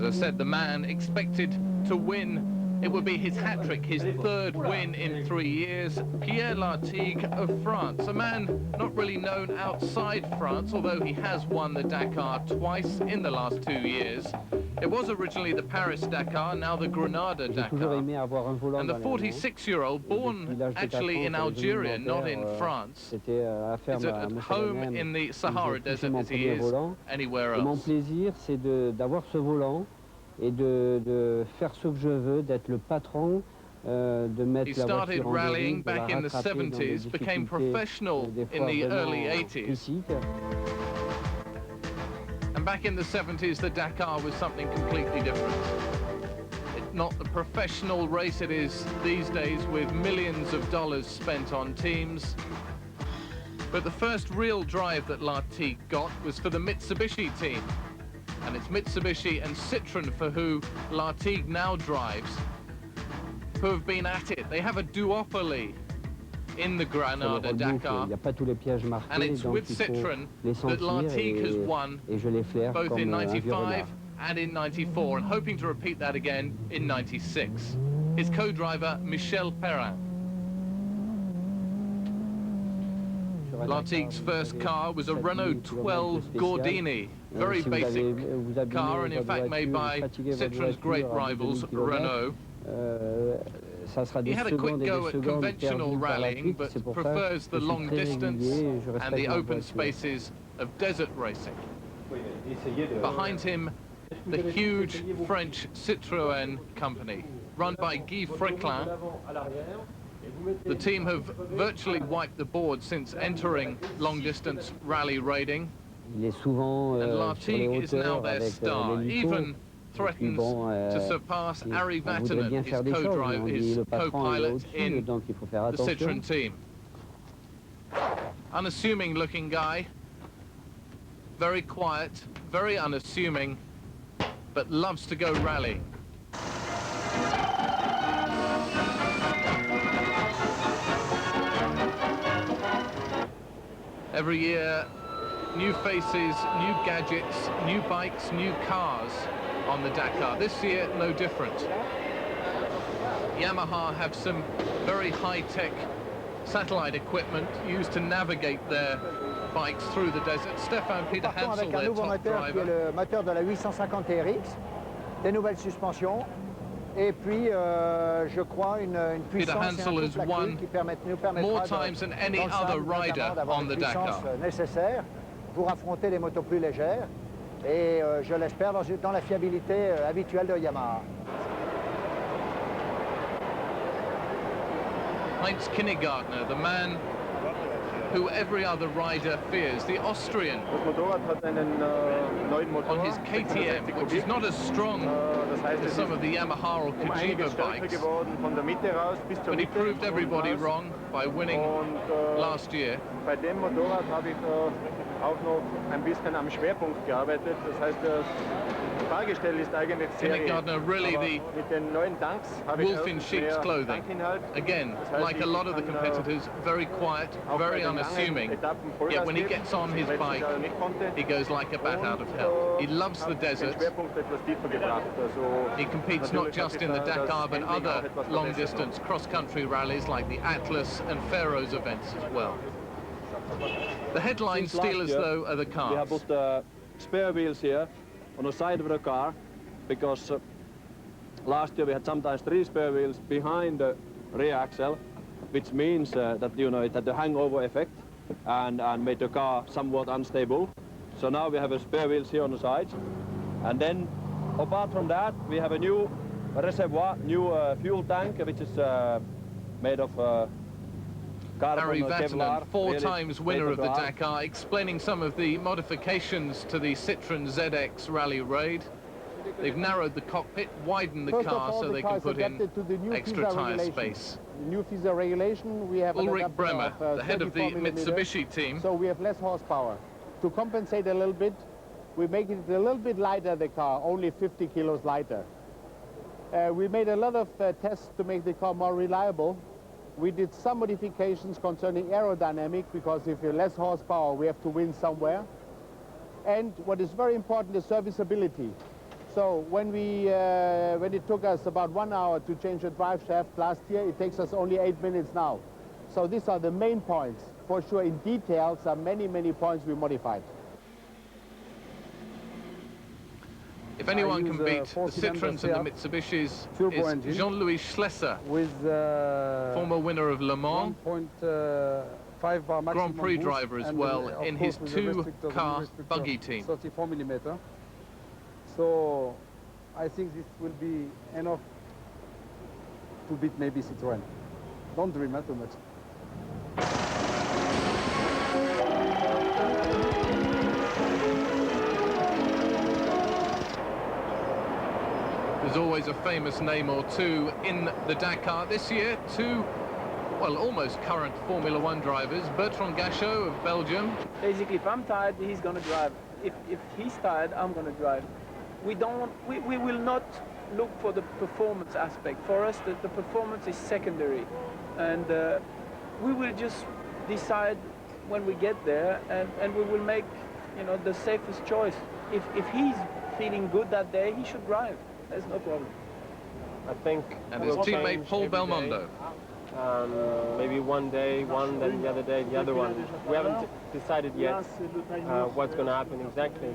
I said, the man expected to win. It would be his hat-trick, his third win in 3 years. Pierre Lartigue of France, a man not really known outside France, although he has won the Dakar twice in the last 2 years. It was originally the Paris Dakar, now the Grenada Dakar. And the 46-year-old, born actually in Algeria, not in France, is at home in the Sahara Desert as he is anywhere else. Et de faire ce que je veux, d'être le patron, de mettre la voiture en rallying back in the 70s, became professional in the early 80s. And back in the 70s, the Dakar was something completely different. It's not the professional race it is these days, with millions of dollars spent on teams. But the first real drive that Lartigue got was for the Mitsubishi team. And it's Mitsubishi and Citroën for who Lartigue now drives, who have been at it. They have a duopoly in the Grenada Dakar, and it's with Citroën that Lartigue has won both in 95 and in 94, and hoping to repeat that again in 96. His co-driver, Michel Perrin. Lartigue's first car was a Renault 12 Gordini, very basic car, and in fact made by Citroën's great rivals, Renault. He had a quick go at conventional rallying, but prefers the long distance and the open spaces of desert racing. Behind him, the huge French Citroën company, run by Guy Fréclin. The team have virtually wiped the board since entering long-distance rally raiding. And Lartigue is now their star, even threatens to surpass Ari Vatanen, his co-driver, his co-pilot in the Citroën team. Unassuming-looking guy, very quiet, very unassuming, but loves to go rallying. Every year, new faces, new gadgets, new bikes, new cars on the Dakar. This year, no different. Yamaha have some very high-tech satellite equipment used to navigate their bikes through the desert. Stefan Peter Hansel, their top driver. Le moteur de la 850 RX, des nouvelles suspensions, et puis je crois une puissance qui nous permettra more times than any other rider on the Dakar. Nécessaire pour affronter les motos plus légères, et je l'espère dans la fiabilité habituelle de Yamaha. Heinz Kinnegartner, the man who every other rider fears, the Austrian, on his KTM, which is not as strong as some of the Yamaha or Kajiva bikes, but he proved everybody wrong by winning last year. Auch noch ein bisschen am Schwerpunkt gearbeitet. Das heißt, dargestellt ist eigentlich Kinnegartner really the wolf in sheep's clothing. Again, like a lot of the competitors, very quiet, very unassuming. Yet when he gets on his bike, he goes like a bat out of hell. He loves the desert. He competes not just in the Dakar, but other long-distance cross-country rallies like the Atlas and Faroes events as well. The headline stealers, though, are the cars. We have put spare wheels here on the side of the car, because last year we had sometimes 3 spare wheels behind the rear axle, which means that, you know, it had the hangover effect and made the car somewhat unstable. So now we have a spare wheels here on the sides. And then, apart from that, we have a new reservoir, new fuel tank, which is made of Ari Vatanen, 4 times winner of the Dakar, explaining some of the modifications to the Citroën ZX Rally Raid. They've narrowed the cockpit, widened the car so they can put in extra tyre space. New FISA regulation, we have Ulrich Bremer, the head of the Mitsubishi team. So we have less horsepower. To compensate a little bit, we make it a little bit lighter, the car, only 50 kilos lighter. We made a lot of tests to make the car more reliable. We did some modifications concerning aerodynamic, because if you have less horsepower, we have to win somewhere. And what is very important is serviceability. So when it took us about 1 hour to change the drive shaft last year, it takes us only 8 minutes now. So these are the main points. For sure, in details, are many, many points we modified. If anyone can beat the Citroens and the Mitsubishis, it's Jean-Louis Schlesser, with former winner of Le Mans, 1.5 bar maximum Grand Prix boost, driver as and well, of in course his with the two-car restrictor buggy team. 34 millimeter. So I think this will be enough to beat maybe Citroën. Don't dream too much. There's always a famous name or two in the Dakar. This year, two, well, almost current Formula One drivers. Bertrand Gachot of Belgium. Basically, if I'm tired, he's going to drive. If he's tired, I'm going to drive. We will not look for the performance aspect. For us, the performance is secondary. And we will just decide when we get there, and we will make, you know, the safest choice. If he's feeling good that day, he should drive. There's no problem. I think. And his teammate Paul Belmondo. Maybe one day one, then the other day the other one. We haven't decided yet what's going to happen exactly.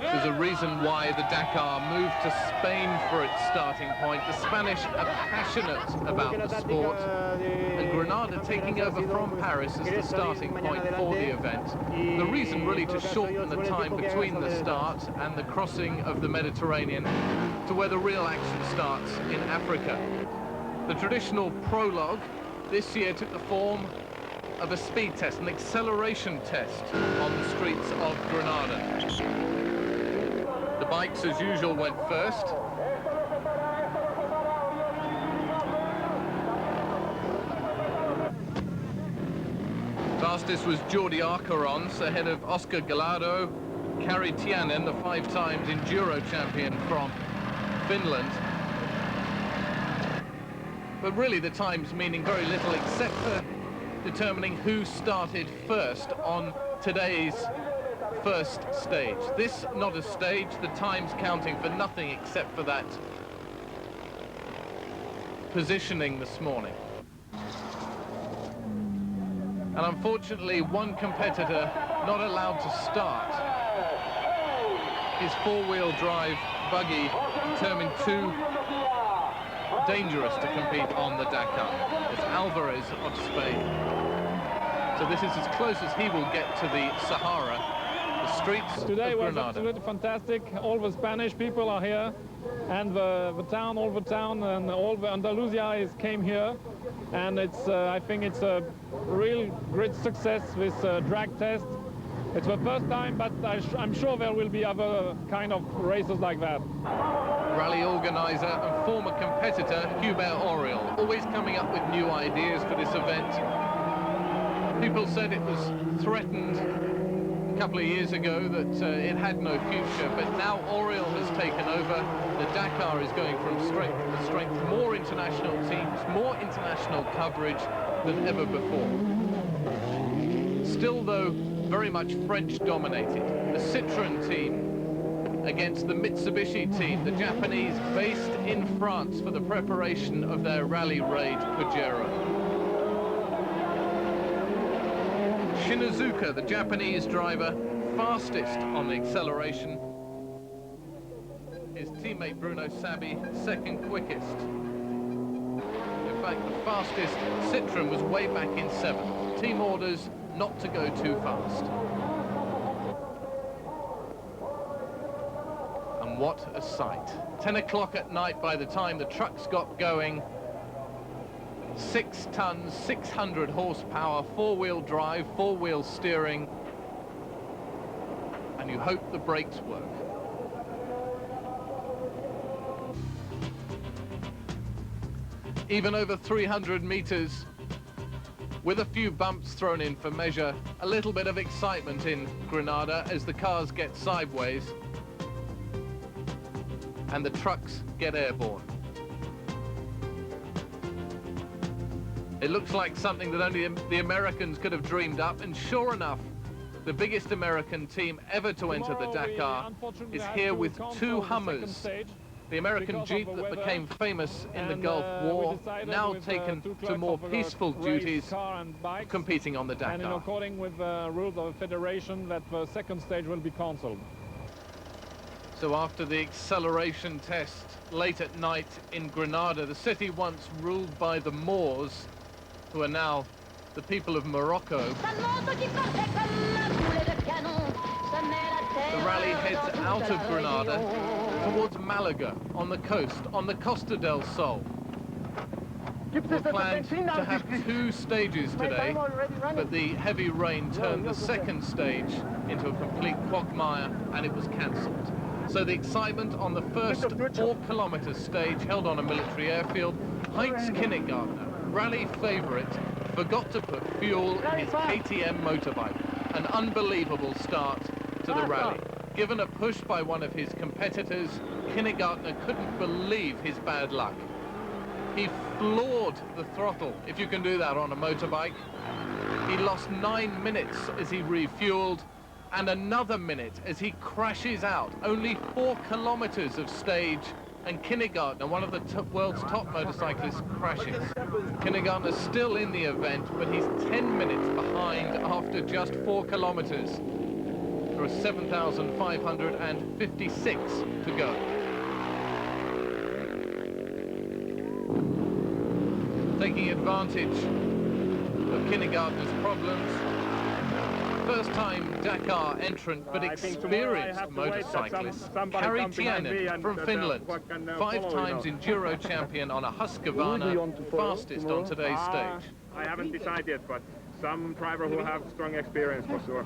There's a reason why the Dakar moved to Spain for its starting point. The Spanish are passionate about the sport, and Granada taking over from Paris as the starting point for the event. The reason really to shorten the time between the start and the crossing of the Mediterranean to where the real action starts in Africa. The traditional prologue this year took the form of a speed test, an acceleration test on the streets of Granada. The bikes, as usual, went first. Fastest was Jordi Arcarons, ahead of Oscar Gallardo, Kari Tianen, the 5-time Enduro champion from Finland. But really the times meaning very little except for determining who started first on today's first stage. This not a stage, the times counting for nothing except for that positioning this morning. And unfortunately, one competitor not allowed to start. His four-wheel drive buggy determined too dangerous to compete on the Dakar. It's Alvarez of Spain. So this is as close as he will get to the Sahara, the streets Today of was Granada. absolutely fantastic. All the Spanish people are here, and the town, all the town, and all the Andalusia came here. And it's, I think it's a real great success, this drag test. It's the first time, but I'm sure there will be other kind of races like that. Rally organizer and former competitor Hubert Auriol, always coming up with new ideas for this event. People said it was threatened a couple of years ago that it had no future, but now Auriol has taken over. The Dakar is going from strength to strength, more international teams, more international coverage than ever before. Still though, very much French dominated. The Citroën team against the Mitsubishi team, the Japanese based in France for the preparation of their rally raid Pajero. Shinazuka, the Japanese driver, fastest on the acceleration. His teammate Bruno Sabi, second quickest. In fact, the fastest Citroën was way back in 7th. Team orders not to go too fast. And what a sight. 10 o'clock at night by the time the trucks got going. 6 tons, 600 horsepower, four-wheel drive, four-wheel steering. And you hope the brakes work. Even over 300 meters, with a few bumps thrown in for measure, a little bit of excitement in Granada as the cars get sideways and the trucks get airborne. It looks like something that only the Americans could have dreamed up, and sure enough, the biggest American team ever to enter the Dakar is here with two Hummers. The American Jeep that became famous in the Gulf War, now taken to more peaceful duties, competing on the Dakar. And in according with the rules of the federation, that the second stage will be cancelled. So after the acceleration test late at night in Grenada, the city once ruled by the Moors, who are now the people of Morocco, the rally heads out of Grenada towards Malaga on the coast, on the Costa del Sol. We're planned to have two stages today, but the heavy rain turned the second stage into a complete quagmire and it was cancelled. So the excitement on the first 4-kilometre stage held on a military airfield, Heinz Kindergartner, rally favourite, forgot to put fuel in his KTM motorbike. An unbelievable start to the rally. Given a push by one of his competitors, Kindergartner couldn't believe his bad luck. He floored the throttle, if you can do that on a motorbike. He lost 9 minutes as he refueled, and another minute as he crashes out. Only 4 kilometers of stage, and Kindergartner, one of the world's top motorcyclists, crashes. Kindergartner's still in the event, but he's 10 minutes behind after just 4 kilometers. There are 7,556 to go. Taking advantage of Kindergartner's problems, first-time Dakar entrant but experienced motorcyclist, Kari Tiainen from Finland, 5 times Enduro champion on a Husqvarna, fastest on today's stage. I haven't decided, but some driver who have strong experience for sure.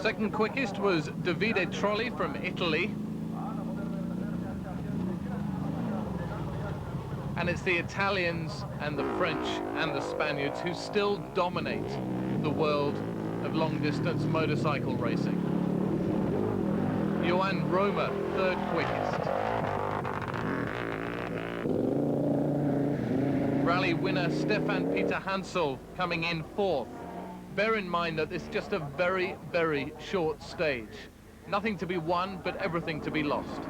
Second quickest was Davide Trolli from Italy. And it's the Italians and the French and the Spaniards who still dominate the world of long-distance motorcycle racing. Johan Roma, third quickest. Rally winner Stefan Peter Hansel coming in 4th. Bear in mind that it's just a very, very short stage. Nothing to be won, but everything to be lost.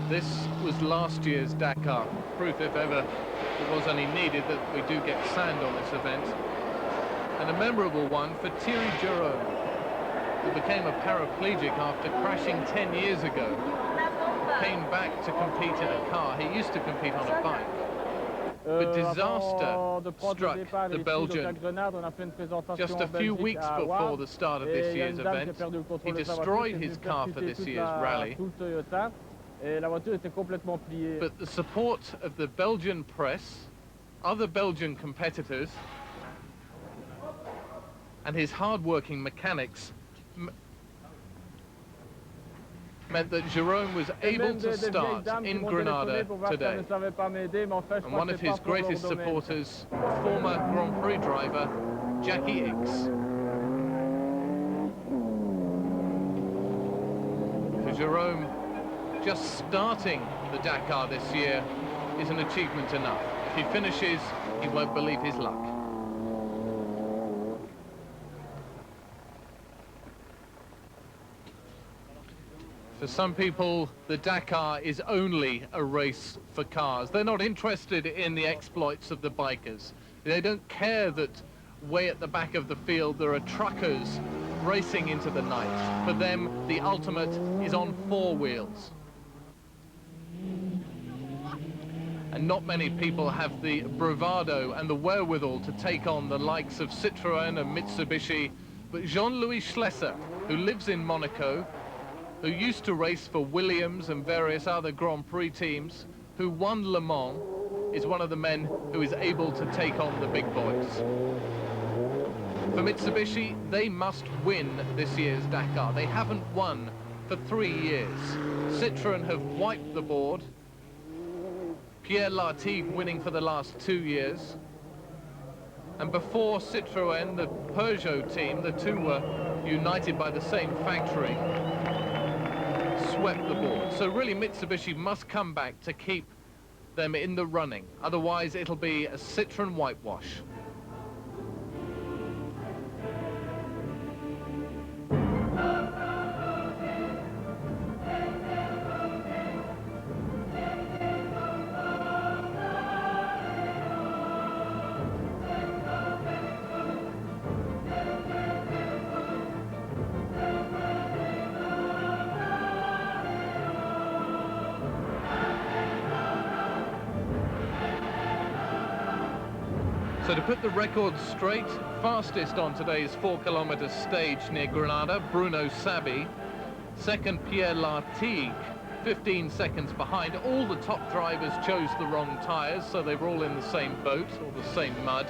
This was last year's Dakar, proof if ever it was any needed that we do get sand on this event. And a memorable one for Thierry Jerome, who became a paraplegic after crashing 10 years ago. Came back to compete in a car. He used to compete on a bike. But disaster struck the Belgian just a few weeks before the start of this year's event. He destroyed his car for this year's rally. But the support of the Belgian press, other Belgian competitors, and his hard-working mechanics meant that Jerome was able to start in Grenada today. And one of his greatest supporters, former Grand Prix driver, Jackie X. For Jerome, just starting the Dakar this year is an achievement enough. If he finishes, he won't believe his luck. For some people, the Dakar is only a race for cars. They're not interested in the exploits of the bikers. They don't care that way at the back of the field there are truckers racing into the night. For them, the ultimate is on 4 wheels. And not many people have the bravado and the wherewithal to take on the likes of Citroën and Mitsubishi, but Jean-Louis Schlesser, who lives in Monaco, who used to race for Williams and various other Grand Prix teams, who won Le Mans, is one of the men who is able to take on the big boys. For Mitsubishi, they must win this year's Dakar. They haven't won for 3 years. Citroën have wiped the board. Pierre Lartigue winning for the last 2 years. And before Citroën, the Peugeot team, the two were united by the same factory, swept the board. So really Mitsubishi must come back to keep them in the running. Otherwise it'll be a Citroën whitewash. So to put the record straight, fastest on today's 4-kilometer stage near Granada, Bruno Sabi. Second, Pierre Lartigue, 15 seconds behind. All the top drivers chose the wrong tyres, so they were all in the same boat, or the same mud.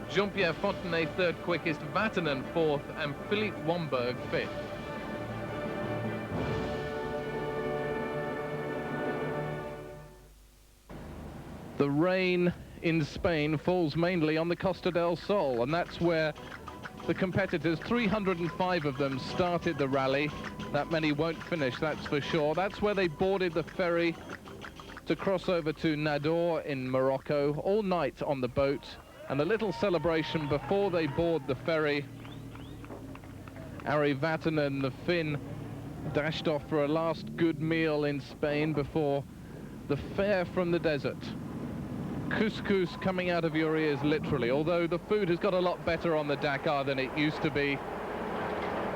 Jean-Pierre Fontenay, third quickest, Vatanen fourth, and Philippe Womberg fifth. The rain in Spain falls mainly on the Costa del Sol, and that's where the competitors, 305 of them, started the rally. That many won't finish, that's for sure. That's where they boarded the ferry to cross over to Nador in Morocco, all night on the boat, and a little celebration before they board the ferry. Ari Vatanen, the Finn, dashed off for a last good meal in Spain before the fare from the desert. Couscous coming out of your ears, literally. Although the food has got a lot better on the Dakar than it used to be,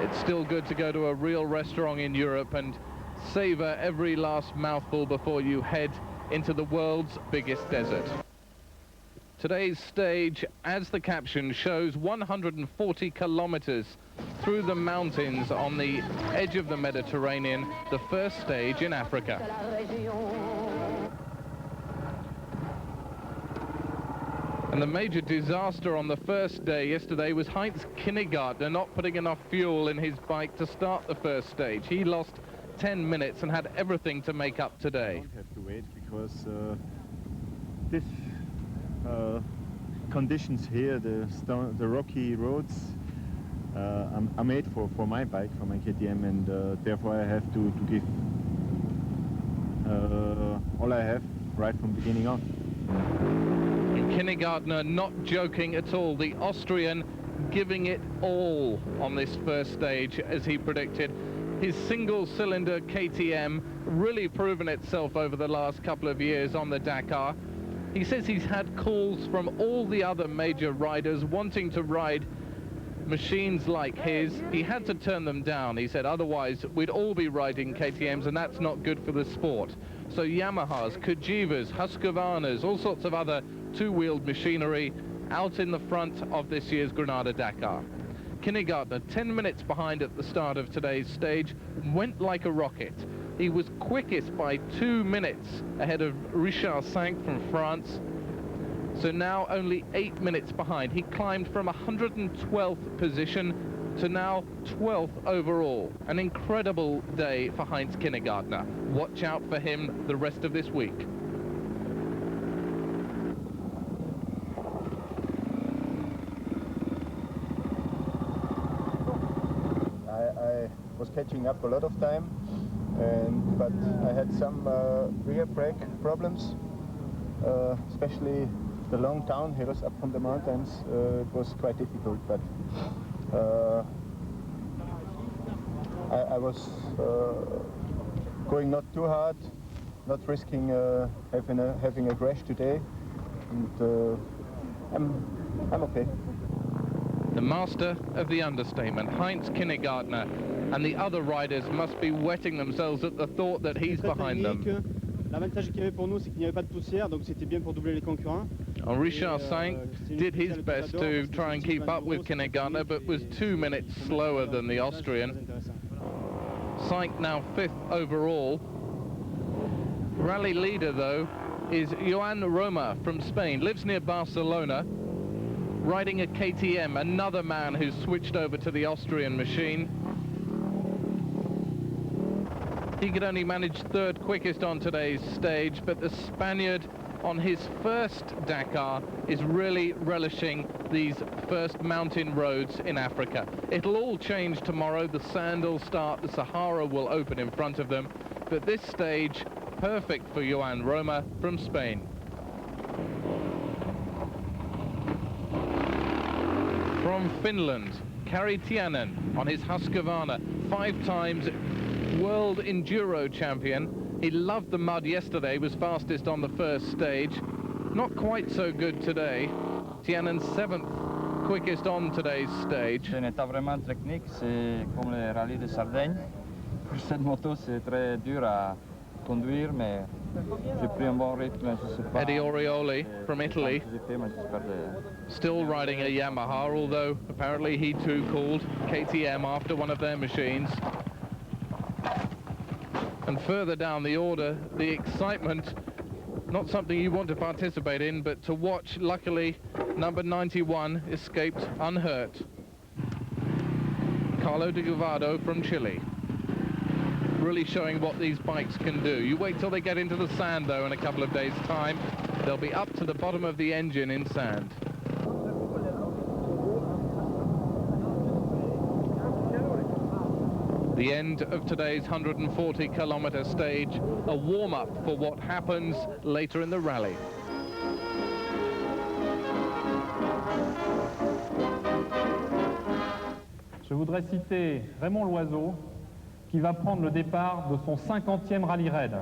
it's still good to go to a real restaurant in Europe and savor every last mouthful before you head into the world's biggest desert. Today's stage, as the caption shows, 140 kilometers through the mountains on the edge of the Mediterranean, the first stage in Africa. And the major disaster on the first day yesterday was Heinz Kinnegartner not putting enough fuel in his bike to start the first stage. He lost 10 minutes and had everything to make up today. I don't have to wait because this conditions here, the rocky roads, are made for my bike, for my KTM, and therefore I have to give all I have right from the beginning on. Kinnegartner not joking at all, the Austrian giving it all on this first stage, as he predicted. His single-cylinder KTM really proven itself over the last couple of years on the Dakar. He says he's had calls from all the other major riders wanting to ride machines like his. He had to turn them down, he said, otherwise we'd all be riding KTMs, and that's not good for the sport. So Yamahas, Kojivas, Husqvarnas, all sorts of other two-wheeled machinery out in the front of this year's Granada Dakar. Kinnegartner, 10 minutes behind at the start of today's stage, went like a rocket. He was quickest by 2 minutes ahead of Richard Cinq from France. So now only 8 minutes behind. He climbed from 112th position to now 12th overall. An incredible day for Heinz Kinnegartner. Watch out for him the rest of this week. I was catching up a lot of time, but I had some rear brake problems, especially the long downhills up from the mountains. It was quite difficult, but I was going not too hard, not risking having a crash today, and I'm okay. The The master of the understatement, Heinz Kindergartner, and the other riders must be wetting themselves at the thought that he's behind them. L'avantage qu'il y avait pour nous, c'est qu'il n'y avait pas de poussière, donc c'était bien pour doubler les concurrents. Richard Sainz did his best to try and keep up with Kindergartner, but was 2 minutes slower than the Austrian. Sainz now 5th overall. Rally leader, though, is Joan Roma from Spain, lives near Barcelona, riding a KTM, another man who's switched over to the Austrian machine. He could only manage 3rd quickest on today's stage, but the Spaniard on his first Dakar is really relishing these first mountain roads in Africa. It'll all change tomorrow. The sand will start, the Sahara will open in front of them, but this stage, perfect for Joan Roma from Spain. From Finland, Kari Tiainen on his Husqvarna, 5 times World Enduro champion. He loved the mud yesterday, was fastest on the first stage. Not quite so good today. Tianen 7th quickest on today's stage. C'est une étape vraiment technique, c'est comme le rallye de Sardaigne. Pour cette moto, c'est très dur à conduire, mais j'ai pris un bon rythme. Eddie Orioli from Italy, still riding a Yamaha, although apparently he too called KTM after one of their machines. And further down the order, the excitement, not something you want to participate in, but to watch. Luckily, number 91 escaped unhurt. Carlo Di Gavado from Chile, really showing what these bikes can do. You wait till they get into the sand, though, in a couple of days' time. They'll be up to the bottom of the engine in sand. The end of today's 140-kilometer stage, a warm-up for what happens later in the rally. Je voudrais citer Raymond Loiseau, qui va prendre le départ de son 50e rallye raid.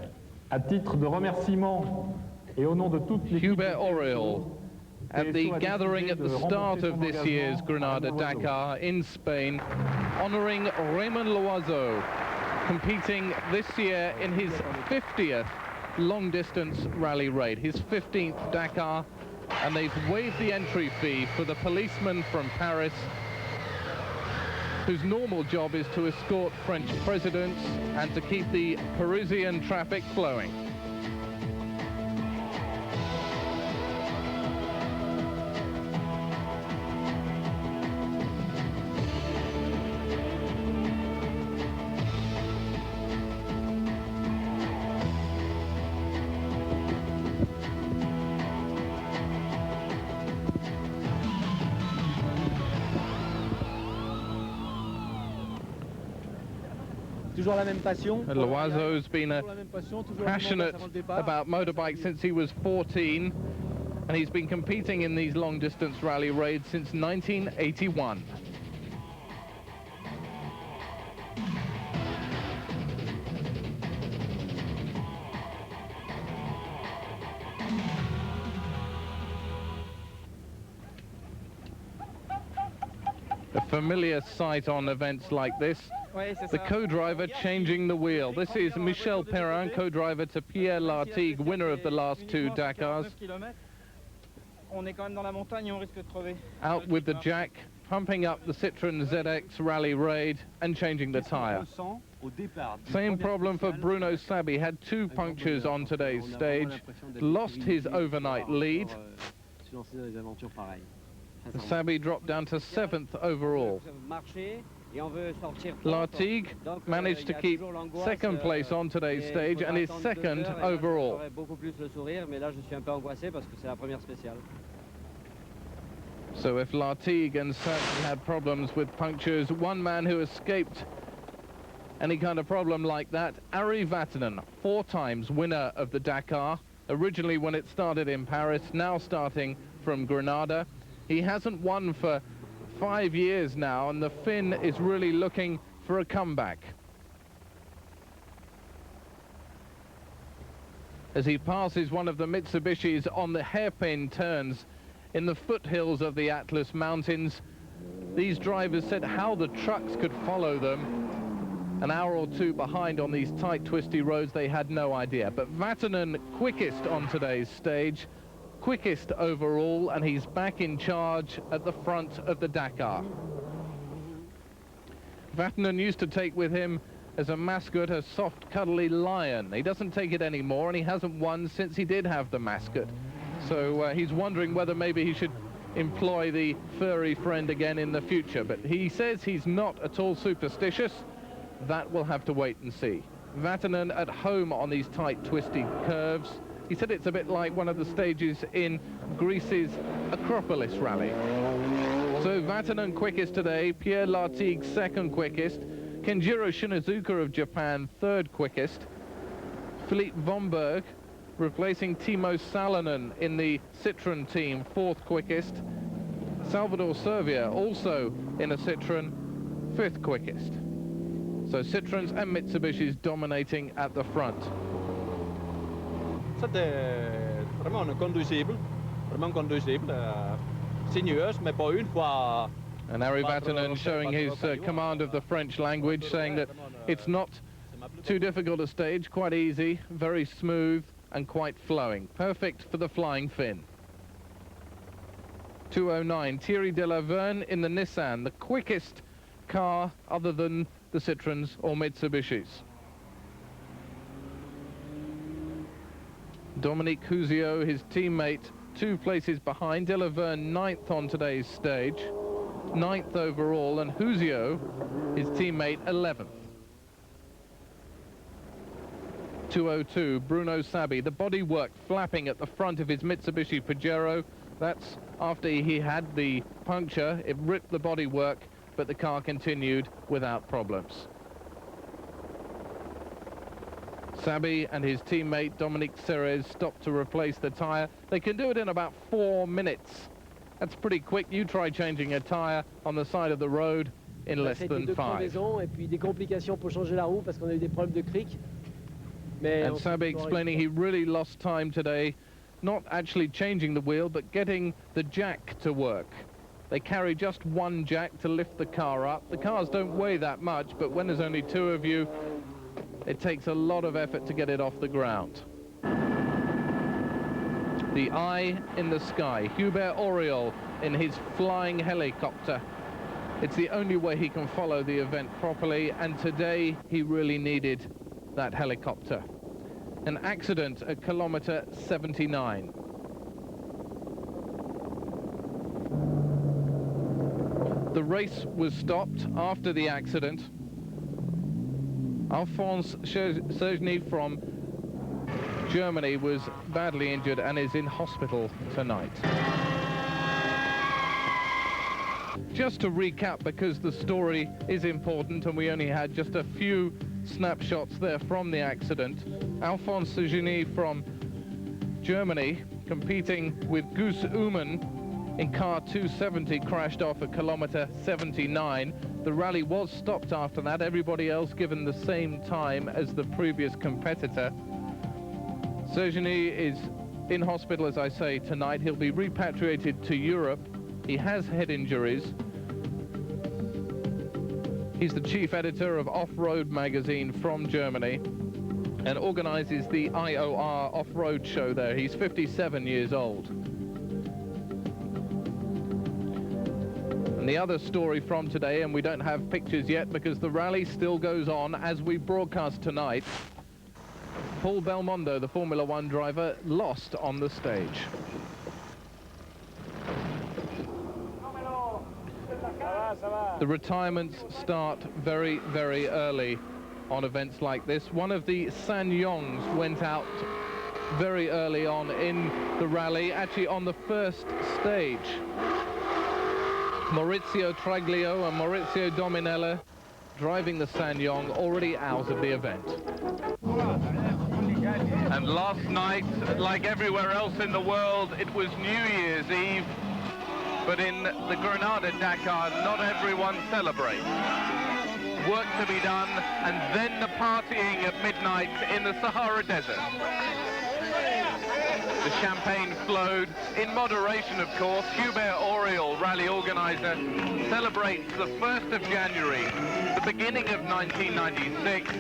À titre de remerciement et au nom de toute l'équipe... Hubert Oriol at the gathering at the start of this year's Granada Dakar in Spain, honouring Raymond Loiseau, competing this year in his 50th long-distance rally raid, his 15th Dakar, and they've waived the entry fee for the policeman from Paris, whose normal job is to escort French presidents and to keep the Parisian traffic flowing. Loiseau's been passionate about motorbikes since he was 14, and he's been competing in these long-distance rally raids since 1981. A familiar sight on events like this. The co-driver changing the wheel. This is Michel Perrin, co-driver to Pierre Lartigue, winner of the last 2 Dakars. Out with the jack, pumping up the Citroën ZX Rally Raid and changing the tyre. Same problem for Bruno Sabi, had 2 punctures on today's stage, lost his overnight lead. Sabi dropped down to 7th overall. Lartigue managed to keep 2nd place on today's stage and is 2nd overall. So if Lartigue and Sabi had problems with punctures, one man who escaped any kind of problem like that, Ari Vatanen, 4 times winner of the Dakar, originally when it started in Paris, now starting from Granada. He hasn't won for 5 years now, and the Finn is really looking for a comeback. As he passes one of the Mitsubishis on the hairpin turns in the foothills of the Atlas Mountains, these drivers said how the trucks could follow them an hour or two behind on these tight, twisty roads. They had no idea. But Vatanen quickest on today's stage, quickest overall, and he's back in charge at the front of the Dakar. Vatanen used to take with him as a mascot a soft, cuddly lion. He doesn't take it anymore, and he hasn't won since he did have the mascot. So he's wondering whether maybe he should employ the furry friend again in the future. But he says he's not at all superstitious. That we'll have to wait and see. Vatanen at home on these tight, twisty curves. He said it's a bit like one of the stages in Greece's Acropolis rally. So Vatanen quickest today, Pierre Lartigue second quickest, Kenjiro Shinazuka of Japan third quickest, Philippe Vomberg replacing Timo Salonen in the Citroën team fourth quickest, Salvador Servia also in a Citroën fifth quickest. So Citroëns and Mitsubishis dominating at the front. C'était vraiment conducible, sinueuse, mais pas une fois. And Harry Vatanen showing his command of the French language, saying that it's not too difficult a stage, quite easy, very smooth and quite flowing. Perfect for the flying Finn. 2:09, Thierry Delaverne in the Nissan, the quickest car other than the Citroëns or Mitsubishis. Dominique Houzio, his teammate, 2 places behind. Delaverne 9th on today's stage, 9th overall, and Houzio, his teammate, 11th. 2:02, Bruno Sabi, the bodywork flapping at the front of his Mitsubishi Pajero. That's after he had the puncture. It ripped the bodywork, but the car continued without problems. Sabi and his teammate Dominique Serres stopped to replace the tyre. They can do it in about 4 minutes. That's pretty quick. You try changing a tyre on the side of the road in less than 5. And Sabi explaining he really lost time today, not actually changing the wheel, but getting the jack to work. They carry just one jack to lift the car up. The cars don't weigh that much, but when there's only 2 of you, it takes a lot of effort to get it off the ground. The eye in the sky, Hubert Auriol in his flying helicopter. It's the only way he can follow the event properly, and today he really needed that helicopter. An accident at kilometer 79. The race was stopped after the accident. Alphonse Sergny from Germany was badly injured and is in hospital tonight. Just to recap, because the story is important and we only had just a few snapshots there from the accident. Alphonse Sergny from Germany, competing with Gus Uman in car 270, crashed off at kilometer 79. The rally was stopped after that, everybody else given the same time as the previous competitor. Sergny is in hospital, as I say, tonight. He'll be repatriated to Europe. He has head injuries. He's the chief editor of Off-Road magazine from Germany and organizes the IOR off-road show there. He's 57 years old. And the other story from today, and we don't have pictures yet because the rally still goes on as we broadcast tonight. Paul Belmondo, the Formula One driver, lost on the stage. The retirements start very, very early on events like this. One of the Sanyongs went out very early on in the rally, actually on the first stage. Maurizio Traglio and Maurizio Dominella driving the Sanyong, already out of the event. And last night, like everywhere else in the world, it was New Year's Eve. But in the Granada Dakar, not everyone celebrates. Work to be done, and then the partying at midnight in the Sahara Desert. The champagne flowed, in moderation of course. Hubert Auriol, rally organizer, celebrates the 1st of January, the beginning of 1996.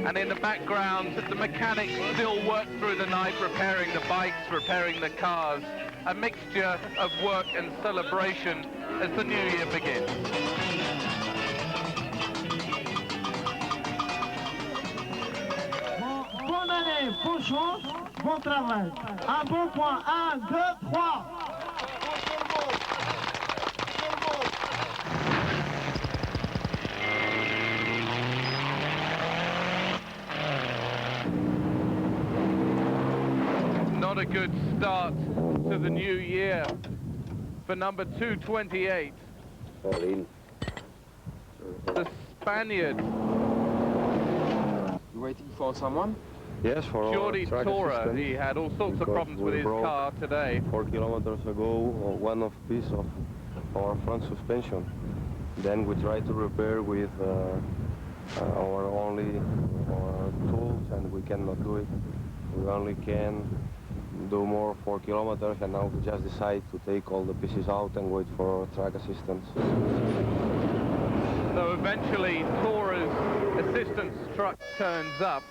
And in the background, the mechanics still work through the night, repairing the bikes, repairing the cars. A mixture of work and celebration as the new year begins. Bonne année, bonne chance, bon travail. Un bon point, 1, 2, 3. Not a good start to the new year for number 228. The Spaniard. You waiting for someone? Yes, for Jordi Torra. He had all sorts of problems with his car today. 4 kilometers ago, one of piece of our front suspension. Then we tried to repair with our only tools, and we cannot do it. We only can do more 4 kilometers, and now we just decide to take all the pieces out and wait for track assistance. So eventually Torra's assistance truck turns up,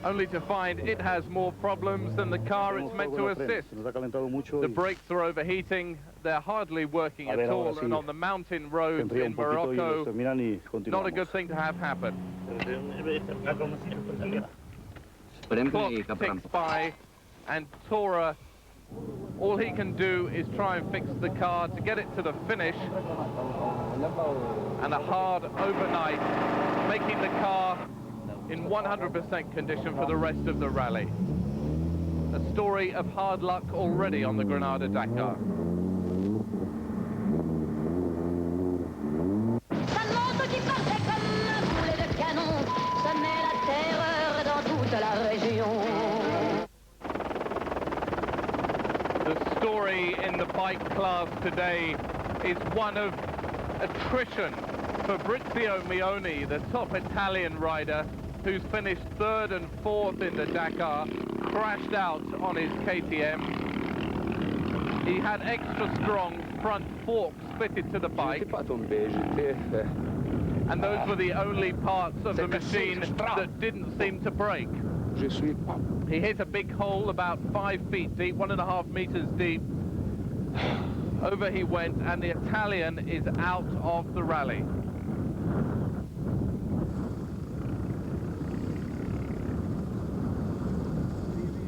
only to find it has more problems than the car it's meant to assist. The brakes are overheating, they're hardly working at all, and on the mountain roads in Morocco, not a good thing to have happen. Clock ticks by, and Torra, all he can do is try and fix the car to get it to the finish, and a hard overnight, making the car in 100% condition for the rest of the rally. A story of hard luck already on the Granada Dakar. The story in the bike class today is one of attrition. Fabrizio Mioni, the top Italian rider, who's finished 3rd and 4th in the Dakar, crashed out on his KTM. He had extra strong front forks fitted to the bike, and those were the only parts of the machine that didn't seem to break. He hit a big hole about 5 feet deep, 1.5 meters deep. Over he went, and the Italian is out of the rally.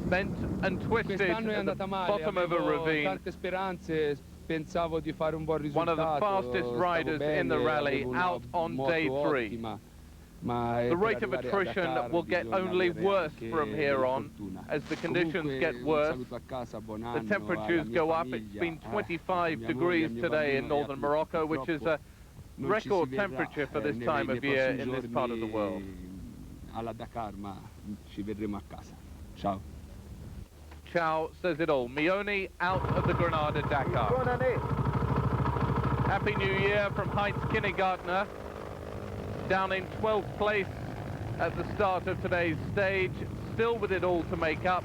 Bent and twisted at the bottom of a ravine. One of the fastest riders in the rally, out on day 3. The rate of attrition will get only worse from here on as the conditions get worse. The temperatures go up. It's been 25 degrees today in northern Morocco, which is a record temperature for this time of year in this part of the world. Ciao. Ciao says it all. Mioni out of the Granada Dakar. Happy New Year from Heinz Kinnegartner, down in 12th place at the start of today's stage, still with it all to make up.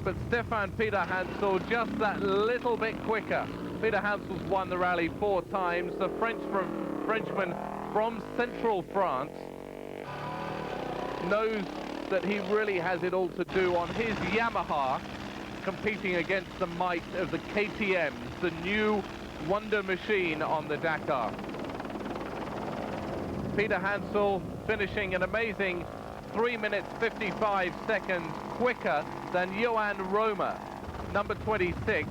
But Stefan Peter Hansel just that little bit quicker. Peter Hansel's won the rally 4 times. The Frenchman from central France knows that he really has it all to do on his Yamaha, competing against the might of the KTMs, the new wonder machine on the Dakar. Peter Hansel finishing an amazing 3 minutes 55 seconds quicker than Johan Roma, number 26,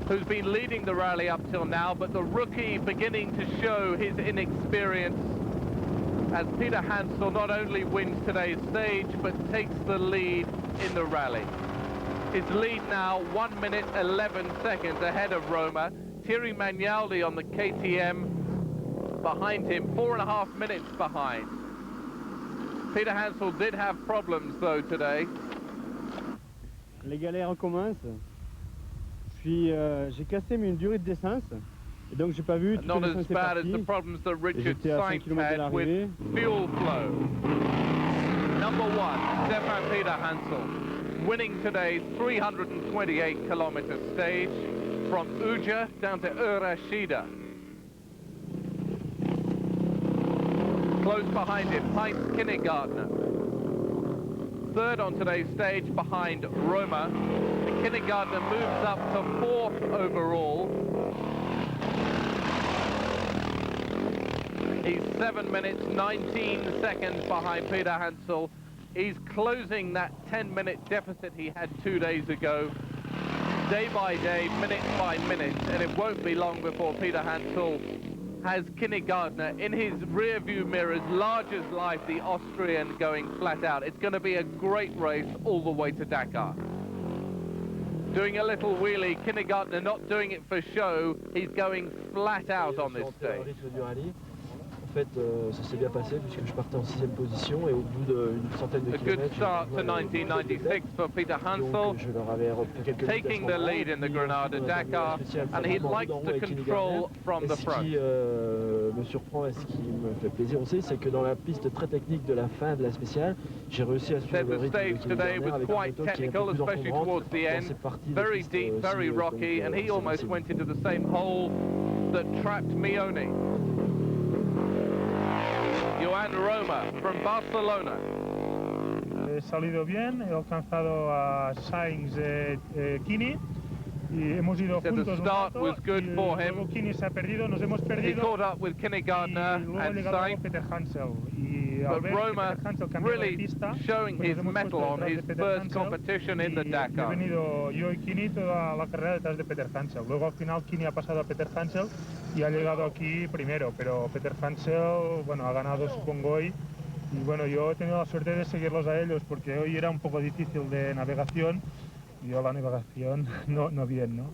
who's been leading the rally up till now, but the rookie beginning to show his inexperience as Peter Hansel not only wins today's stage, but takes the lead in the rally. His lead now 1 minute 11 seconds ahead of Roma. Thierry Magnaldi on the KTM behind him, 4.5 minutes behind. Peter Hansel did have problems though today. Les galères recommencent. J'ai cassé une durée de d'essence. Et donc j'ai pas vu toute Not l'essence as est bad as partie. the problems that Richard J'étais à 5 Sainz km de had with l'arrivée. fuel flow. number one, Stefan Peter Hansel, winning today's 328-kilometer stage from Uja down to Urashida. Close behind him, Heinz Kindergartner. Third on today's stage behind Roma. And Kindergartner moves up to fourth overall. He's 7 minutes, 19 seconds behind Peter Hansel. He's closing that 10-minute deficit he had 2 days ago, day by day, minute by minute, and it won't be long before Peter Hansel has Kindergartner in his rear-view mirrors, large as life, the Austrian going flat out. It's going to be a great race all the way to Dakar. Doing a little wheelie, Kindergartner not doing it for show, he's going flat out on this stage. En fait, ça s'est bien passé puisque je partais en 6e position et au bout d'une centaine de kilomètres, a good start to 1996 for Peter Hansel, taking the lead in the Grenada Dakar, and he likes to control from the front. Ce qui me surprend et ce qui me fait plaisir aussi, c'est que dans la piste très technique de la fin de la spéciale, j'ai réussi à suivre le rythme de Kindergartner avec une moto qui est un peu plus encombrante dans ces parties de piste very rocky, and he almost went into the same hole that trapped Mione. Joan Roma from Barcelona. He salido bien, he alcanzado a Sainz Kini y hemos ido juntos the start was good for him. Kini se ha perdido, nos hemos perdido. He caught up with Kindergartner and Sainz. Peter Hansel. But Roma really showing his mettle on his first competition in the Dakar. He venido yo y Kini toda la carrera detrás de Peter Hansel. Luego al final Kini ha pasado a Peter Hansel y ha llegado aquí primero, pero Peter Hansel, bueno, ha ganado supongo hoy. Y bueno, yo he tenido la suerte de seguirlos a ellos porque hoy era un poco difícil de navegación. Y yo la navegación no bien, ¿no?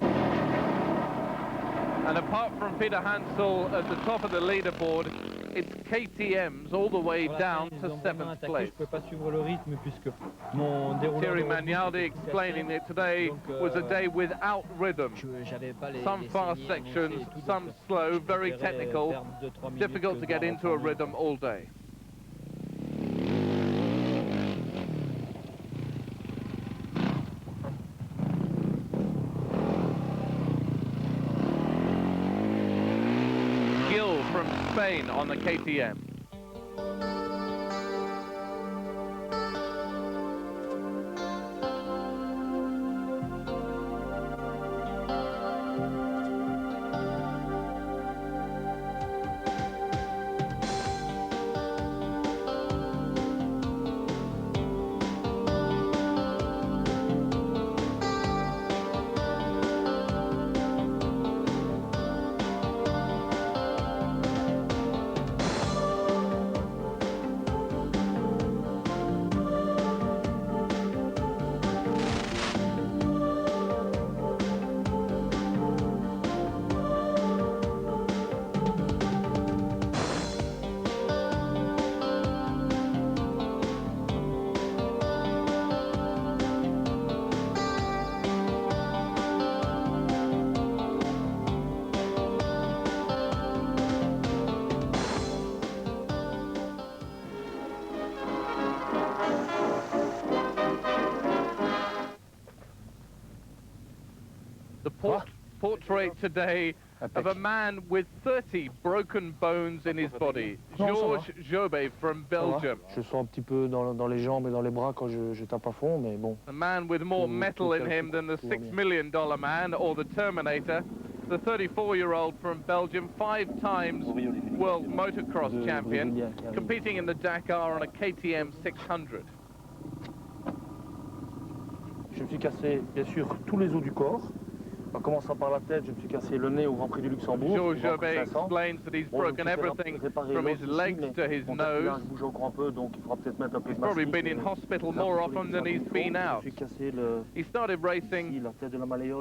And apart from Peter Hansel at the top of the leaderboard, it's KTMs all the way down to 7th place. Thierry Magnaldi explaining that today was a day without rhythm. Some fast sections, some slow, very technical, difficult to get into a rhythm all day. From Spain on the KTM. The portrait today of a man with 30 broken bones in his body. Georges Jobé from Belgium. Je sens un petit peu dans les jambes et dans les bras quand je tape à fond, mais bon. A man with more metal in him than the $6 million man or the Terminator. The 34-year-old from Belgium, 5 times world motocross champion, competing in the Dakar on a KTM 600. Je me suis cassé, bien sûr, tous les os du corps. En commençant par la tête, je me suis cassé le nez au Grand Prix du Luxembourg. Georges Jobé explains that he's broken everything from his legs to his nose. Je bouge encore un peu, donc il faudra peut-être mettre un peu de He's probably been in hospital more often than he's been out. He started racing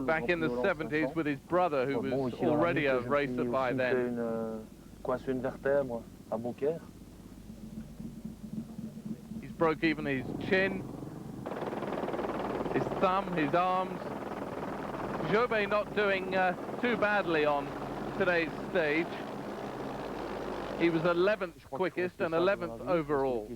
back in the 70s with his brother, who was already a racer by then. Coincé une vertèbre à Beaucaire. He's broke even his chin, his thumb, his arms. Jobé not doing too badly on today's stage. He was 11th quickest and 11th overall.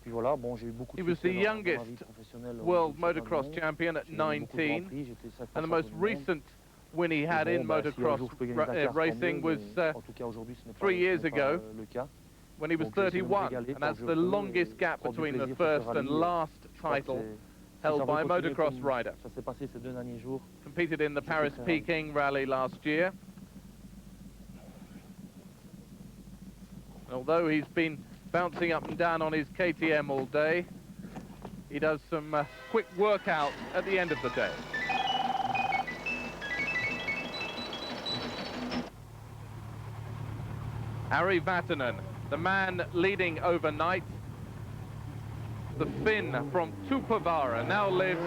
puis voilà, bon, j'ai eu beaucoup de He was the succès dans ma vie youngest professionnelle au world niveau du championnat motocross du monde. champion at J'ai gagné beaucoup de grands 19, prix, j'étais 5 fois and the most champion du monde. recent win he had Et in bon, si un motocross jour je peux gagner le Dakar, tant racing mieux, was mais en tout cas aujourd'hui ce n'est pas, 3 years ago le cas. when he was Donc, j'essaie de me 31, régaler and quand that's je the peux, longest gap prendre du between the plaisir sur ce first and rallye. last Je crois que title si ça held va by a continuer motocross comme rider. ça s'est passé ces 2 derniers jours. Competed in the Je suis Paris très ravi. Peking rally last year. Although he's been bouncing up and down on his KTM all day, he does some quick workout at the end of the day. Ari Vatanen, the man leading overnight, the Finn from Tupavara, now lives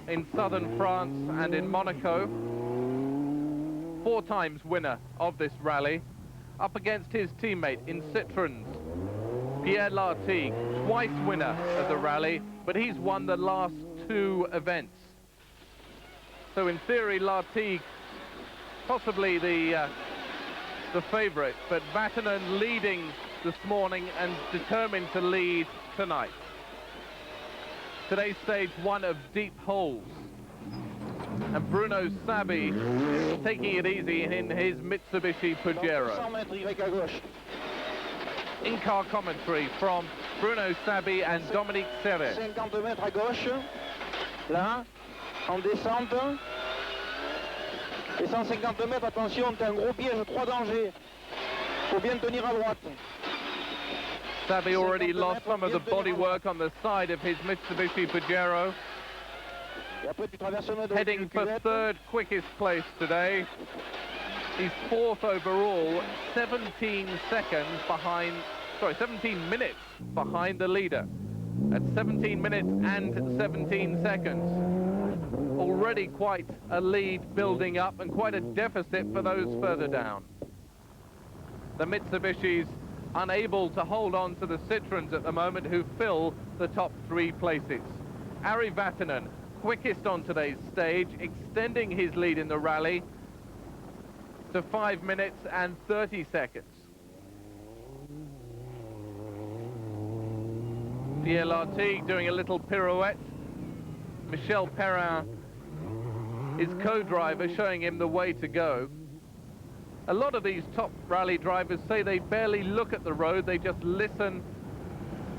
in southern France and in Monaco. 4 times winner of this rally, up against his teammate in Citroëns, Pierre Lartigue, twice winner of the rally, but he's won the last 2 events. So in theory, Lartigue possibly the favourite, but Vatanen leading this morning and determined to lead tonight. Today's stage 1 of deep holes, and Bruno Sabi taking it easy in his Mitsubishi Pajero. In-car commentary from Bruno Sabi and Dominique Serret. 50 mètres à gauche, là, en descente. Et 150 mètres, attention, t'as un gros piège, 3 dangers. Faut bien tenir à droite. Sabi already lost some of the bodywork on the side of his Mitsubishi Pajero. Heading for 3rd quickest place today. He's 4th overall, 17 minutes behind the leader. At 17 minutes and 17 seconds. Already quite a lead building up and quite a deficit for those further down. The Mitsubishis unable to hold on to the Citroëns at the moment, who fill the top 3 places. Ari Vatanen, quickest on today's stage, extending his lead in the rally to 5 minutes and 30 seconds. Pierre Lartigue doing a little pirouette. Michel Perrin, his co-driver, showing him the way to go. A lot of these top rally drivers say they barely look at the road, they just listen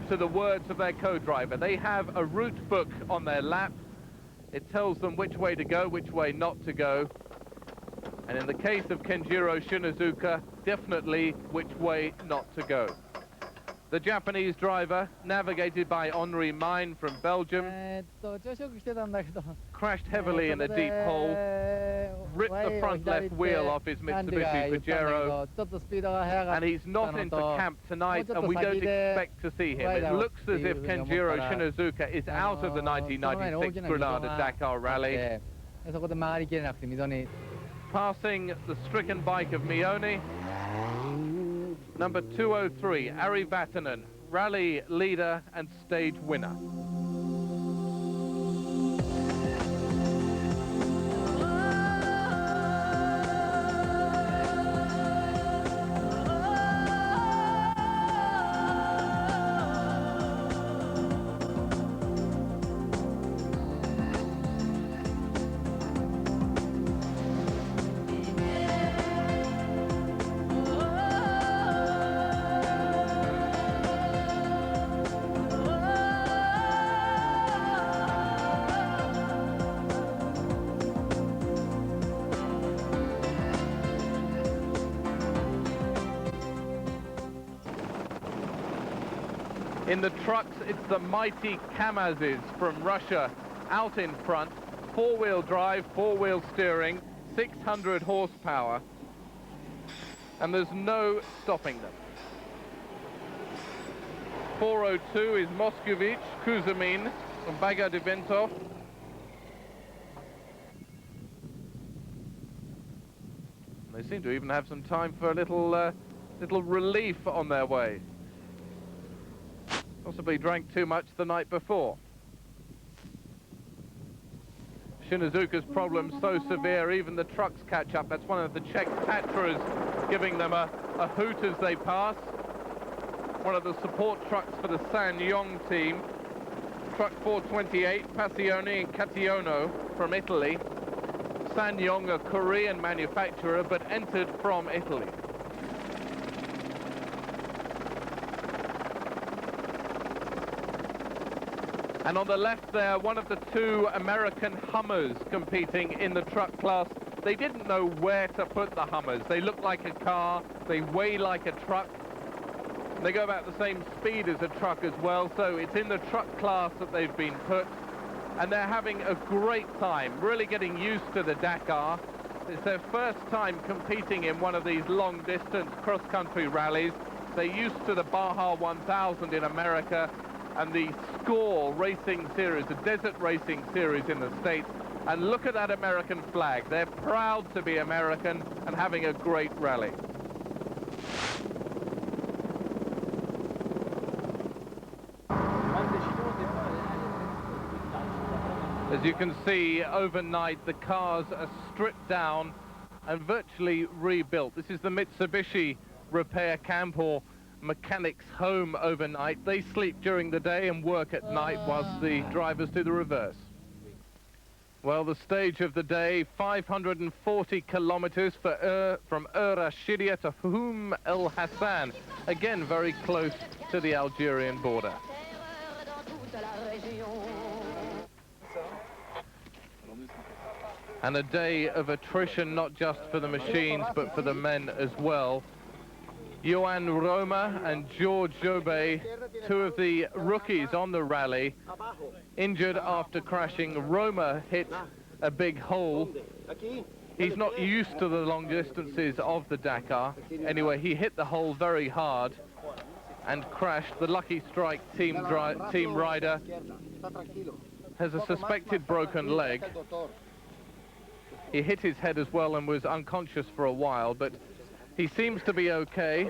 to the words of their co-driver. They have a route book on their lap. It tells them which way to go, which way not to go. And in the case of Kenjiro Shinazuka, definitely which way not to go. The Japanese driver, navigated by Henri Mine from Belgium, crashed heavily in a deep hole, ripped the front left wheel off his Mitsubishi Pajero, and he's not into camp tonight, and we don't expect to see him. It looks as if Kenjiro Shinazuka is out of the 1996 Granada Dakar Rally. Passing the stricken bike of Mione. Number 203, Ari Vatanen, rally leader and stage winner. In the trucks, it's the mighty Kamazes from Russia out in front. 4-wheel drive, 4-wheel steering, 600 horsepower. And there's no stopping them. 402 is Moscovich, Kuzamin from Baga-Diventov. They seem to even have some time for a little relief on their way. Possibly drank too much the night before. Shinazuka's problem's so severe, even the trucks catch up. That's one of the Czech Tatras giving them a hoot as they pass. one of the support trucks for the Sanyong team. Truck 428, Passione and Cattiono from Italy. Sanyong, a Korean manufacturer, but entered from Italy. And on the left there, one of the two American Hummers competing in the truck class. They didn't know where to put the Hummers. They look like a car, they weigh like a truck. They go about the same speed as a truck as well, so it's in the truck class that they've been put. And they're having a great time, really getting used to the Dakar. It's their first time competing in one of these long-distance cross-country rallies. They're used to the Baja 1000 in America and the Score racing series, the desert racing series in the States. And look at that American flag. They're proud to be American and having a great rally. As you can see, overnight the cars are stripped down and virtually rebuilt. This is the Mitsubishi repair camp, or mechanics home overnight. They sleep during the day and work at night whilst the drivers do the reverse. Well, the stage of the day, 540 kilometers from Rashidia to Hum El Hassan. Again, very close to the Algerian border. And a day of attrition, not just for the machines, but for the men as well. Johan Roma and George Jobé, two of the rookies on the rally, injured after crashing. Roma hit a big hole. He's not used to the long distances of the Dakar. Anyway, he hit the hole very hard and crashed. The Lucky Strike team rider has a suspected broken leg. He hit his head as well and was unconscious for a while, but he seems to be okay.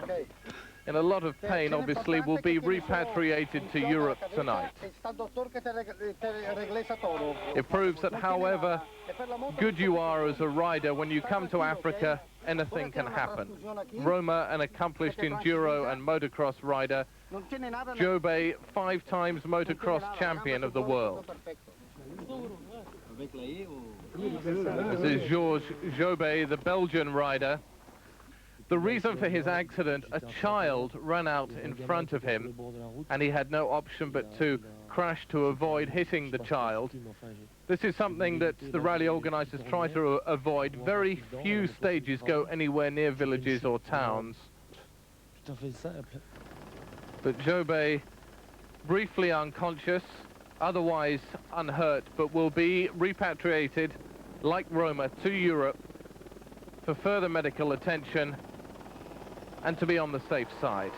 In a lot of pain, obviously, will be repatriated to Europe tonight. It proves that however good you are as a rider, when you come to Africa, anything can happen. Roma, an accomplished enduro and motocross rider. Jobé, 5 times motocross champion of the world. This is Georges Jobé, the Belgian rider. The reason for his accident, a child ran out in front of him and he had no option but to crash to avoid hitting the child. This is something that the rally organisers try to avoid. Very few stages go anywhere near villages or towns. But Jobé, briefly unconscious, otherwise unhurt, but will be repatriated, like Roma, to Europe for further medical attention and to be on the safe side.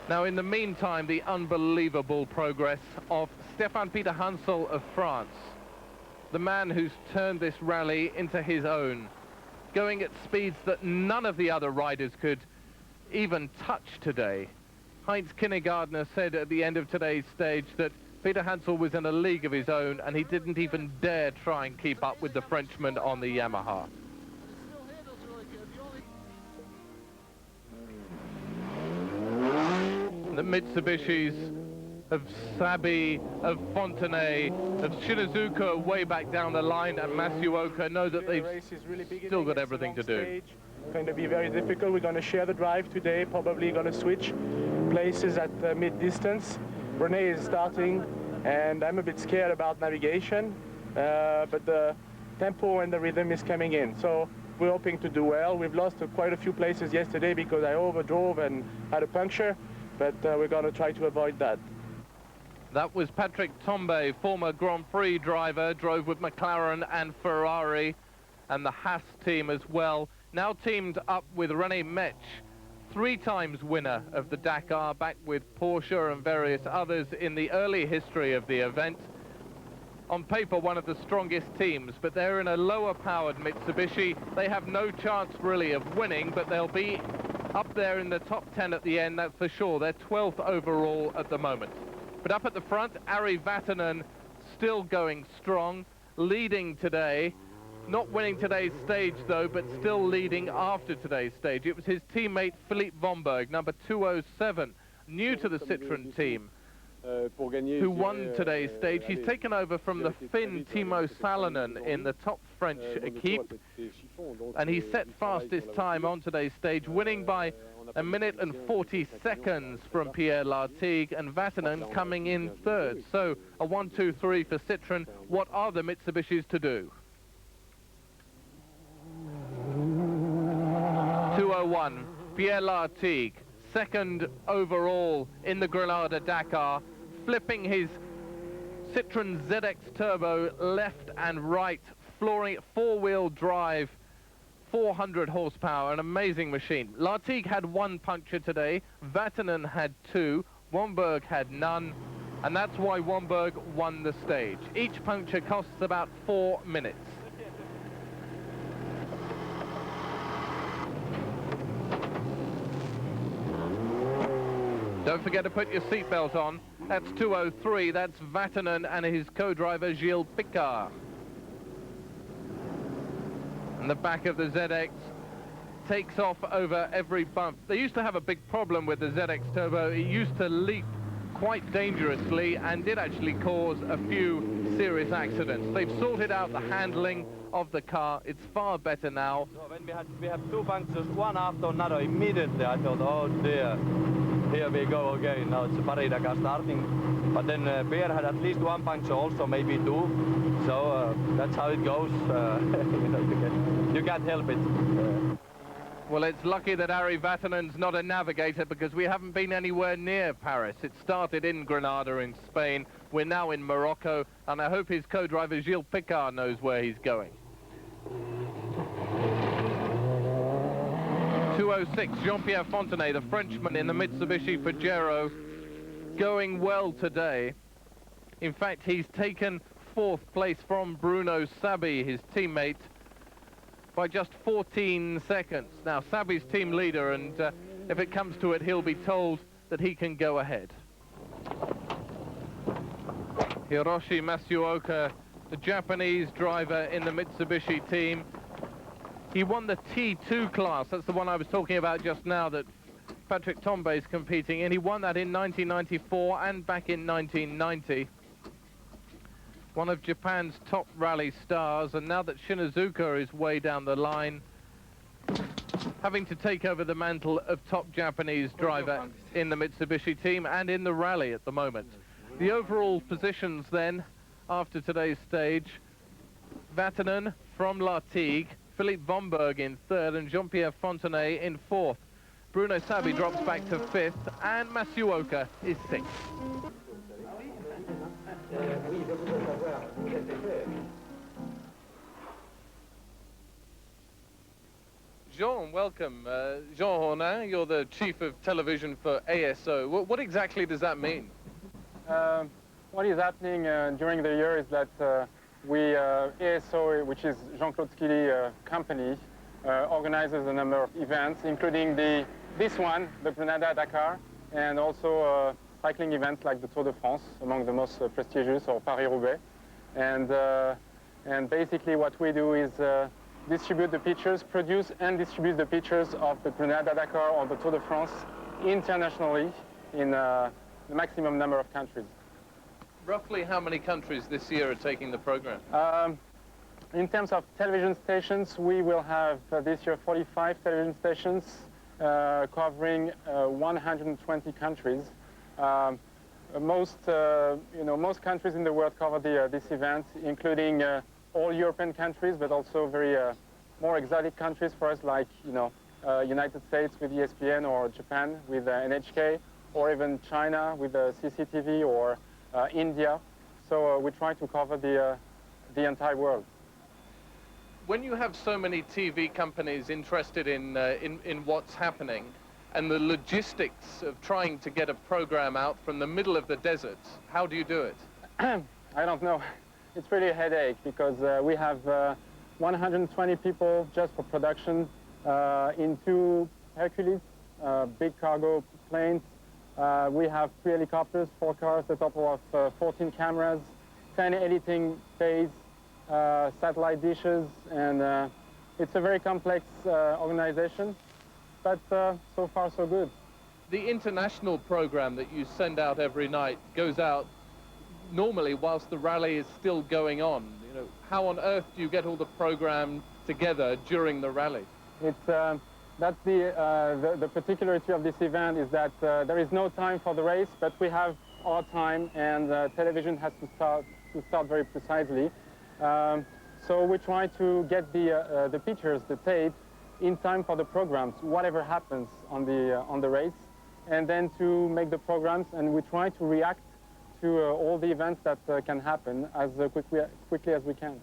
Now, in the meantime, the unbelievable progress of Stefan Peter Hansel of France, the man who's turned this rally into his own, going at speeds that none of the other riders could even touch today. Heinz Kindergartner said at the end of today's stage that Peter Hansel was in a league of his own and he didn't even dare try and keep up with the Frenchman on the Yamaha. The Mitsubishis of Sabi, of Fontenay, of Shinazuka way back down the line, and Masuoka know that they've still got everything to do. It's going to be very difficult. We're going to share the drive today, probably going to switch places at mid-distance. René is starting, and I'm a bit scared about navigation, but the tempo and the rhythm is coming in. So we're hoping to do well. We've lost quite a few places yesterday because I overdrove and had a puncture, but we're going to try to avoid that. That was Patrick Tombe, former Grand Prix driver, drove with McLaren and Ferrari and the Haas team as well. Now teamed up with René Metsch, 3 times winner of the Dakar, back with Porsche and various others in the early history of the event. On paper, one of the strongest teams, but they're in a lower-powered Mitsubishi. They have no chance, really, of winning, but they'll be up there in the top 10 at the end, that's for sure. They're 12th overall at the moment. But up at the front, Ari Vatanen still going strong, leading today. Not winning today's stage, though, but still leading after today's stage. It was his teammate, Philippe Vonberg, number 207, new to the Citroën team, who won today's stage. He's taken over from the Finn Timo Salonen in the top French equipe, and he set fastest time on today's stage, winning by 1 minute and 40 seconds from Pierre Lartigue, and Vatanen coming in third. So a 1-2-3 for Citroën. What are the Mitsubishis to do? 2:01, Pierre Lartigue, second overall in the Granada Dakar, flipping his Citroën ZX Turbo left and right, flooring it, four-wheel drive, 400 horsepower, an amazing machine. Lartigue had 1 puncture today, Vatanen had 2, Womberg had none, and that's why Womberg won the stage. Each puncture costs about 4 minutes. Don't forget to put your seatbelt on. That's 2:03, that's Vatanen and his co-driver Gilles Picard. And the back of the ZX takes off over every bump. They used to have a big problem with the ZX Turbo. It used to leap quite dangerously and did actually cause a few serious accidents. They've sorted out the handling of the car. It's far better now. So when we have 2 punctures, one after another, immediately I thought, oh dear, here we go again. Now it's Paris-Dakar starting. But then Pierre had at least 1 puncture also, maybe 2. So that's how it goes. You can't help it. Well, it's lucky that Ari Vatanen's not a navigator, because we haven't been anywhere near Paris. It started in Granada in Spain. We're now in Morocco, and I hope his co-driver Gilles Picard knows where he's going. 2:06, Jean-Pierre Fontenay, the Frenchman in the Mitsubishi Pajero, going well today. In fact, he's taken 4th place from Bruno Sabi, his teammate, by just 14 seconds. Now, Sabi's team leader, and if it comes to it, he'll be told that he can go ahead. Hiroshi Matsuoka, the Japanese driver in the Mitsubishi team. He won the T2 class. That's the one I was talking about just now that Patrick Tombe is competing in. He won that in 1994 and back in 1990. One of Japan's top rally stars, and now that Shinazuka is way down the line, having to take over the mantle of top Japanese driver in the Mitsubishi team and in the rally at the moment. The overall positions then, after today's stage, Vatanen from Lartigue, Philippe Womberg in 3rd, and Jean-Pierre Fontenay in 4th. Bruno Sabi drops back to 5th, and Matsuoka is 6th. Jean, welcome. Jean Hornin, you're the chief of television for ASO. What exactly does that mean? What is happening during the year is that ASO, which is Jean-Claude Skilly company, organizes a number of events, including this one, the Granada Dakar, and also cycling events like the Tour de France, among the most prestigious, or Paris-Roubaix. And basically what we do is distribute the pictures, produce and distribute the pictures of the Granada Dakar or the Tour de France internationally in the maximum number of countries. Roughly how many countries this year are taking the program? In terms of television stations, we will have this year 45 television stations covering 120 countries. Most countries in the world cover this event, including all European countries, but also very more exotic countries for us, like United States with ESPN, or Japan with NHK, or even China with CCTV, or India. So we try to cover the entire world. When you have so many TV companies interested in what's happening, and the logistics of trying to get a program out from the middle of the desert, how do you do it? I don't know. It's really a headache, because we have 120 people just for production in 2 Hercules, big cargo planes. We have 3 helicopters, 4 cars, a total of 14 cameras, 10 editing bays, satellite dishes, and it's a very complex organization, but so far so good. The international program that you send out every night goes out normally whilst the rally is still going on. You know, how on earth do you get all the program together during the rally? That's the particularity of this event, is that there is no time for the race, but we have our time, and television has to start very precisely. So we try to get the pictures, the tape, in time for the programs, whatever happens on the race, and then to make the programs, and we try to react to all the events that can happen as quickly as we can.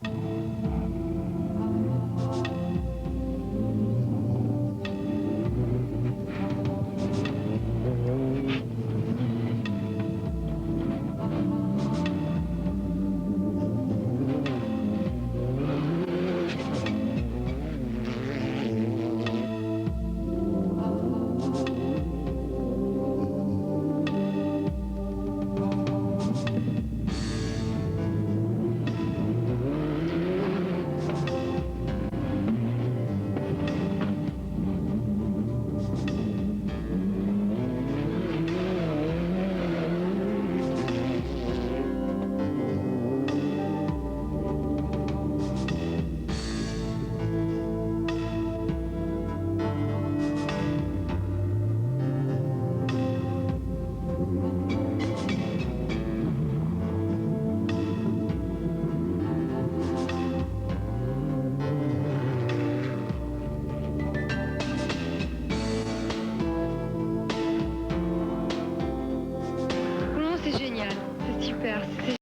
C'est génial, c'est super, c'est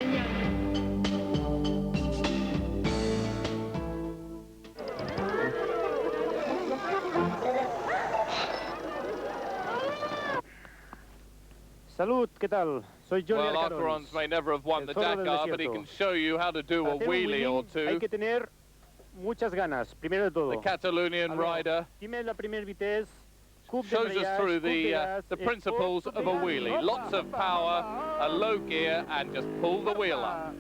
génial. Salud, ¿qué tal? Soy Johnny Well, Arcaron. Arcarons may never have won the Dakar, but he can show you how to do a wheelie or Hay two. que tener muchas ganas, primero de todo. The Catalonian rider Dime la primera vitesse. shows us through the principles of a wheelie. Lots of power, a low gear, and just pull the wheel up.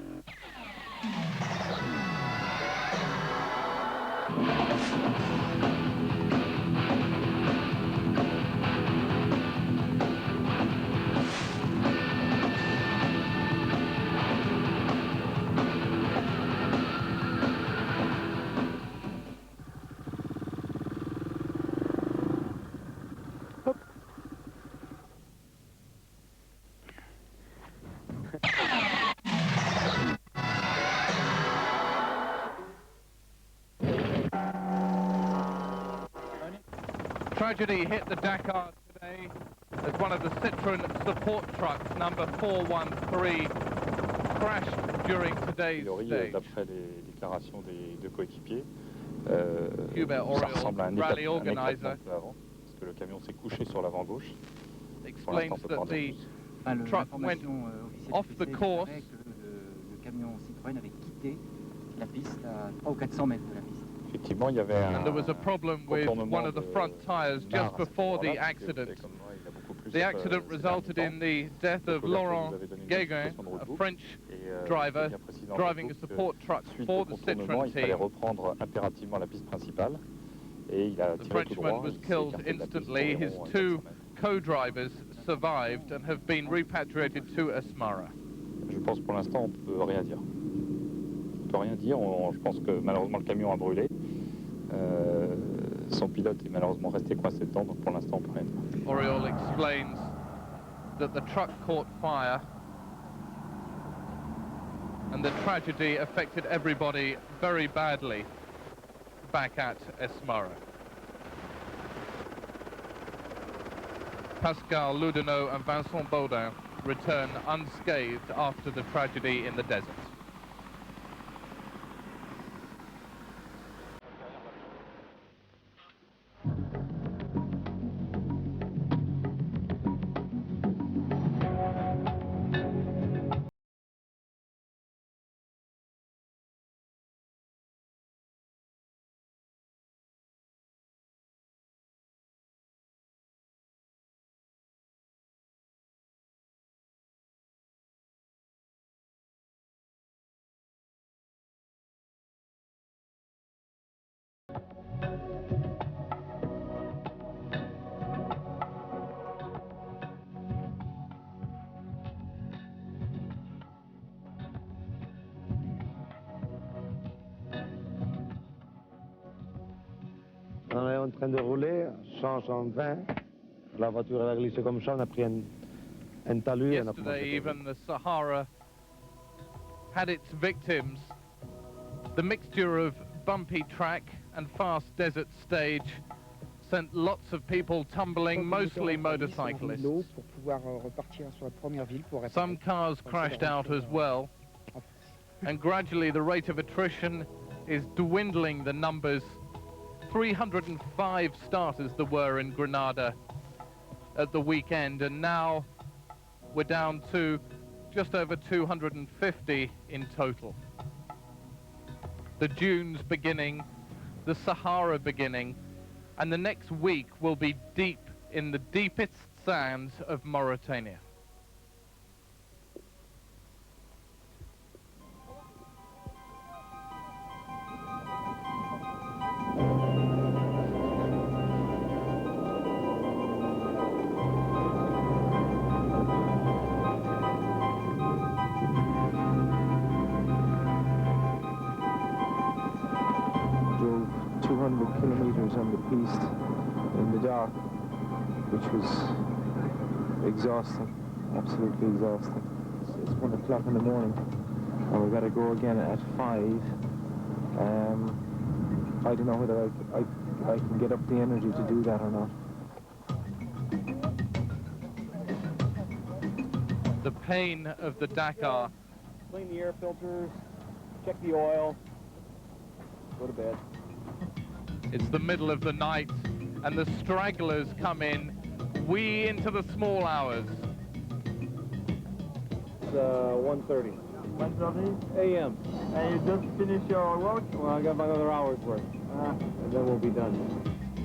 Tragedy hit the Dakar today as one of the Citroën support trucks, number 413, crashed during today's stage. D'après les déclarations des deux coéquipiers, Hubert ça ressemble à un rally éclatement organizer, avant, parce que le camion s'est couché sur l'avant gauche. explains that the truck went off the course. Le camion Citroën avait quitté la piste à 300 ou 400 mètres de la piste. Effectivement, il y avait And there was a problem with one of the front tires just before the accident. The accident resulted in the death of Laurent Guéguin, a French driver driving a support truck for the Citroën il fallait team. reprendre impérativement la piste principale et il a The tiré tout droit. Frenchman was killed instantly. His two co-drivers survived and have been repatriated to Asmara. Je pense pour l'instant on peut rien dire. On peut rien dire. Je pense que malheureusement le camion a brûlé. Son pilote est malheureusement resté coincé dedans, donc pour l'instant on peut rien dire. Oriol explains that the truck caught fire and the tragedy affected everybody very badly back at Asmara. Pascal Loudenau and Vincent Baudin return unscathed after the tragedy in the desert. train de rouler, change en 20. La voiture elle a glissé comme ça, on a pris un talus. Yesterday, even the Sahara had its victims. The mixture of bumpy track and fast desert stage sent lots of people tumbling, mostly motorcyclists. Some cars crashed out as well, and gradually the rate of attrition is dwindling the numbers. 305 starters there were in Granada at the weekend, and now we're down to just over 250 in total. The dunes beginning, the Sahara beginning, and the next week will be deep in the deepest sands of Mauritania. Drove 200 kilometers on the piste in the dark, which was exhausting, absolutely exhausting. It's 1 o'clock in the morning, and we've got to go again at 5. I don't know whether I can get up the energy to do that or not. The pain of the Dakar. Clean the air filters, check the oil, go to bed. It's the middle of the night, and the stragglers come in wee into the small hours. It's 1:30. 1:30 a.m. And you just finished your work? Well, I got my other hour's work, and then we'll be done.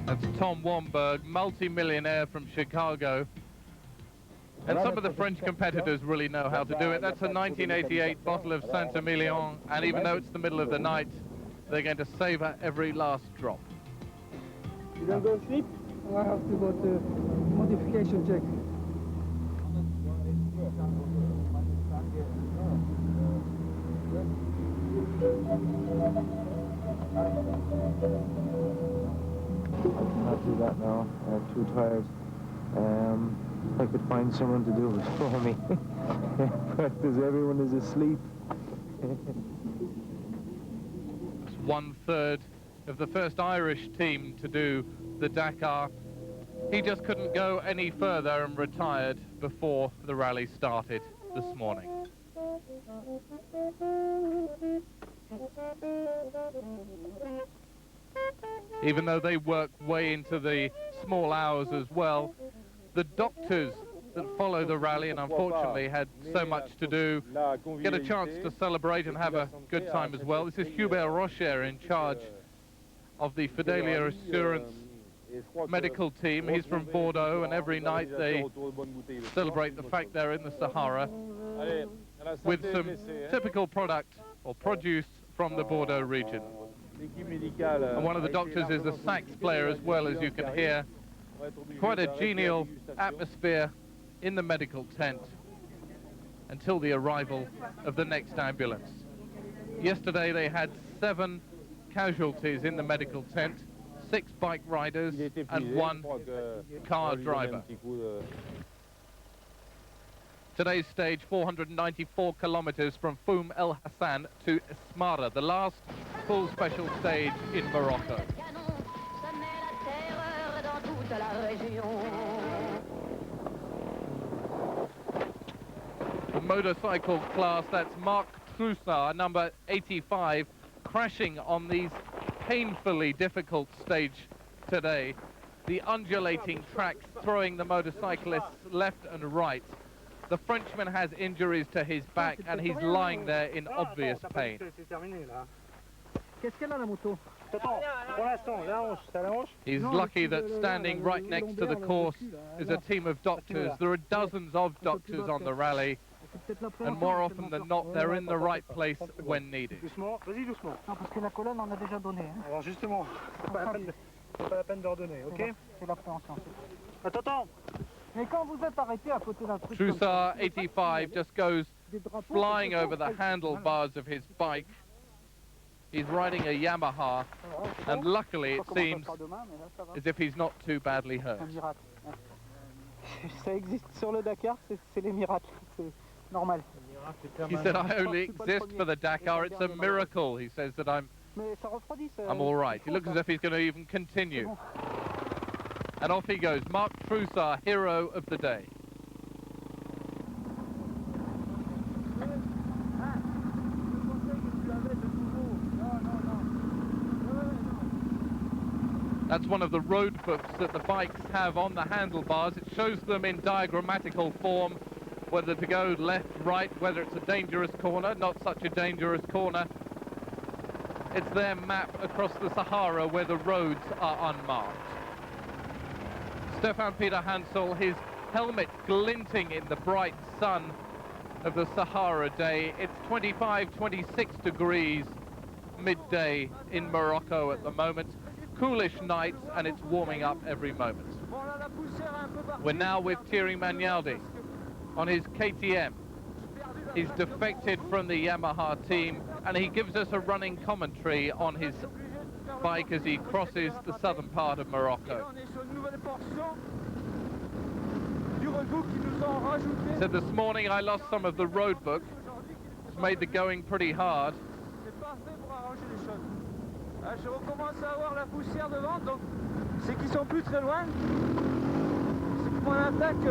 That's Tom Womberg, multi-millionaire from Chicago. And some of the French competitors really know how to do it. That's a 1988 bottle of Saint-Emilion, and even though it's the middle of the night, they're going to savor every last drop. You don't go to sleep? I have to go to modification check. I cannot do that now. I'm too tired. I could find someone to do it for me, but because everyone is asleep. It's 1/3 of the first Irish team to do the Dakar. He just couldn't go any further and retired before the rally started this morning. Even though they work way into the small hours as well, the doctors that follow the rally and unfortunately had so much to do get a chance to celebrate and have a good time as well. This is Hubert Rocher in charge of the Fidelia Assurance medical team. He's from Bordeaux, and every night they celebrate the fact they're in the Sahara with some typical product or produce from the Bordeaux region. And one of the doctors is a sax player as well, as you can hear. Quite a genial atmosphere in the medical tent until the arrival of the next ambulance. Yesterday they had 7 casualties in the medical tent, 6 bike riders and 1 car driver. Today's stage, 494 kilometers from Foum El Hassan to Ismara, the last full special stage in Morocco. The motorcycle class, that's Marc Troussard, number 85, crashing on these painfully difficult stage today. The undulating tracks throwing the motorcyclists left and right. The Frenchman has injuries to his back and he's lying there in obvious pain. He's lucky that standing right next to the course is a team of doctors. There are dozens of doctors on the rally, and more often than not, they're in the right place when needed. Troussard 85 just goes flying over the handlebars of his bike. He's riding a Yamaha, and luckily it seems as if he's not too badly hurt. Ça existe sur le Dakar, c'est les miracles, c'est normal. He said, I only exist for the Dakar, it's a miracle. He says that I'm all right. He looks as if he's going to even continue. And off he goes, Marc Troussard, hero of the day. That's one of the road books that the bikes have on the handlebars. It shows them in diagrammatical form whether to go left, right, whether it's a dangerous corner, not such a dangerous corner. It's their map across the Sahara where the roads are unmarked. Stefan Peter Hansel, his helmet glinting in the bright sun of the Sahara day. It's 25, 26 degrees midday in Morocco at the moment. Coolish nights, and it's warming up every moment. We're now with Thierry Magnaldi on his KTM. He's defected from the Yamaha team, and he gives us a running commentary on his bike as he crosses the southern part of Morocco. He said, this morning I lost some of the road book. It's made the going pretty hard. Je recommence à avoir la poussière devant, donc c'est qu'ils sont plus très loin. C'est que mon attaque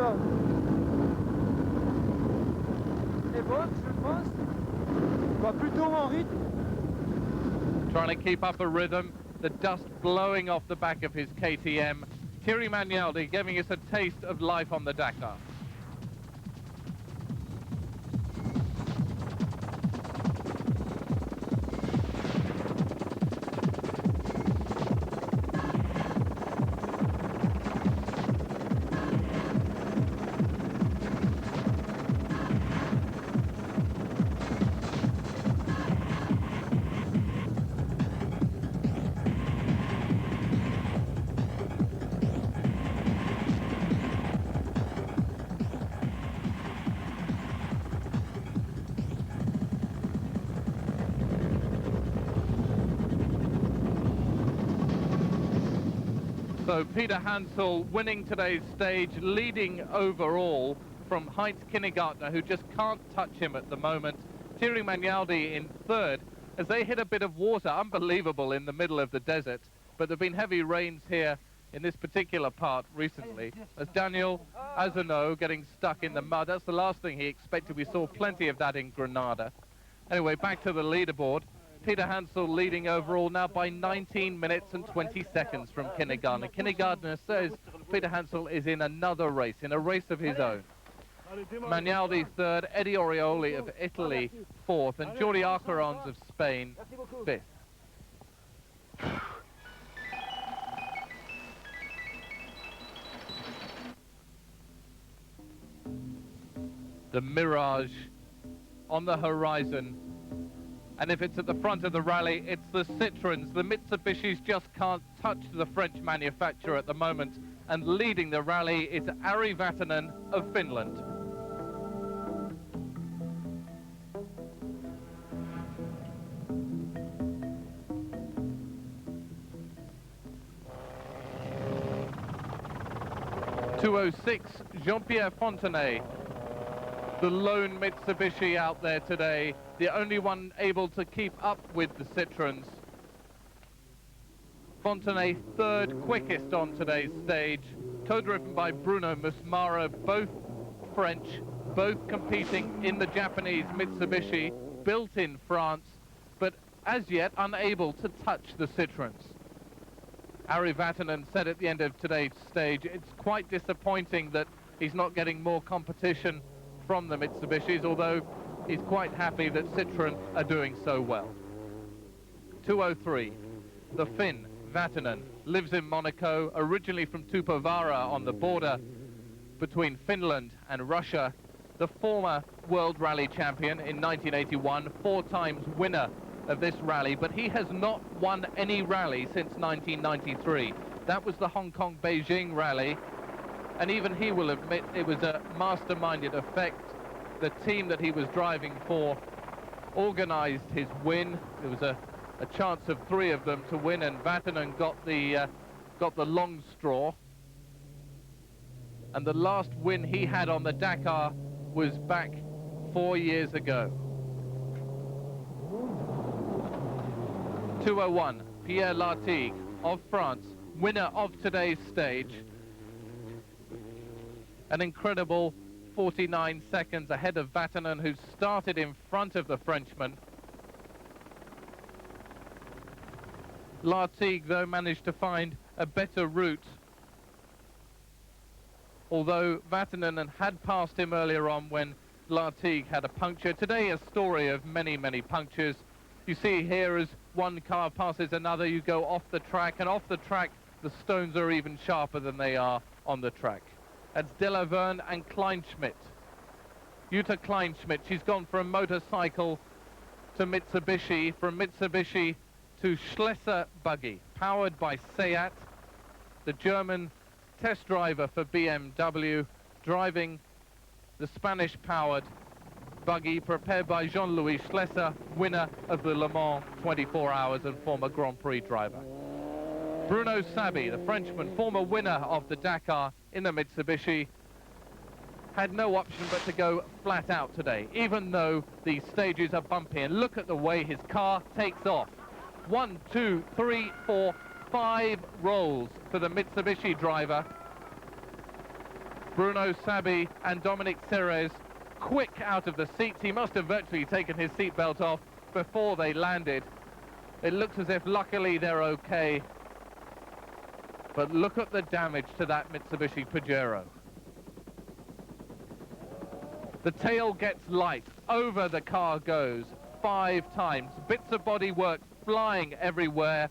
est bonne, je pense. Bah, plutôt mon rythme. Trying to keep up a rhythm, the dust blowing off the back of his KTM. Thierry Magnaldi giving us a taste of life on the Dakar. So Peter Hansel winning today's stage, leading overall from Heinz Kinnegartner, who just can't touch him at the moment. Thierry Magnaldi in third as they hit a bit of water, unbelievable in the middle of the desert. But there have been heavy rains here in this particular part recently. As Daniel Azano getting stuck in the mud. That's the last thing he expected. We saw plenty of that in Granada. Anyway, back to the leaderboard. Peter Hansel leading overall now by 19 minutes and 20 seconds from Kinnegartner. Kinnegartner says Peter Hansel is in another race, in a race of his own. Magnaldi third, Eddie Orioli of Italy fourth, and Jordi Arcarons of Spain fifth. The mirage on the horizon. And if it's at the front of the rally, it's the Citroëns. The Mitsubishis just can't touch the French manufacturer at the moment. And leading the rally is Ari Vatanen of Finland. .206, Jean-Pierre Fontenay, the lone Mitsubishi out there today, the only one able to keep up with the Citroëns. Fontenay third quickest on today's stage, co-driven by Bruno Musmara, both French, both competing in the Japanese Mitsubishi, built in France, but as yet unable to touch the Citroëns. Ari Vatanen said at the end of today's stage, it's quite disappointing that he's not getting more competition from the Mitsubishis, although he's quite happy that Citroën are doing so well. 203, the Finn, Vatanen, lives in Monaco, originally from Tupovara on the border between Finland and Russia, the former World Rally Champion in 1981, 4 times winner of this rally, but he has not won any rally since 1993. That was the Hong Kong-Beijing rally, and even he will admit it was a masterminded effect. The team that he was driving for organized his win. There was a a chance of 3 of them to win, and Vatanen got the long straw. And the last win he had on the Dakar was back 4 years ago. 2:01, Pierre Lartigue of France, winner of today's stage. An incredible 49 seconds ahead of Vatanen, who started in front of the Frenchman. Lartigue, though, managed to find a better route, although Vatanen had passed him earlier on when Lartigue had a puncture. Today, a story of many, many punctures. You see here, as one car passes another, you go off the track, and off the track, the stones are even sharper than they are on the track. That's Delaverne and Kleinschmidt. Jutta Kleinschmidt, she's gone from motorcycle to Mitsubishi, from Mitsubishi to Schlesser buggy, powered by Seat, the German test driver for BMW, driving the Spanish-powered buggy prepared by Jean-Louis Schlesser, winner of the Le Mans 24 Hours and former Grand Prix driver. Bruno Sabi, the Frenchman, former winner of the Dakar in the Mitsubishi, had no option but to go flat out today, even though the stages are bumpy. And look at the way his car takes off. 1, 2, 3, 4, 5 rolls for the Mitsubishi driver. Bruno Sabi and Dominic Ceres quick out of the seats. He must have virtually taken his seatbelt off before they landed. It looks as if luckily they're okay. But look at the damage to that Mitsubishi Pajero. The tail gets light, over the car goes 5 times. Bits of bodywork flying everywhere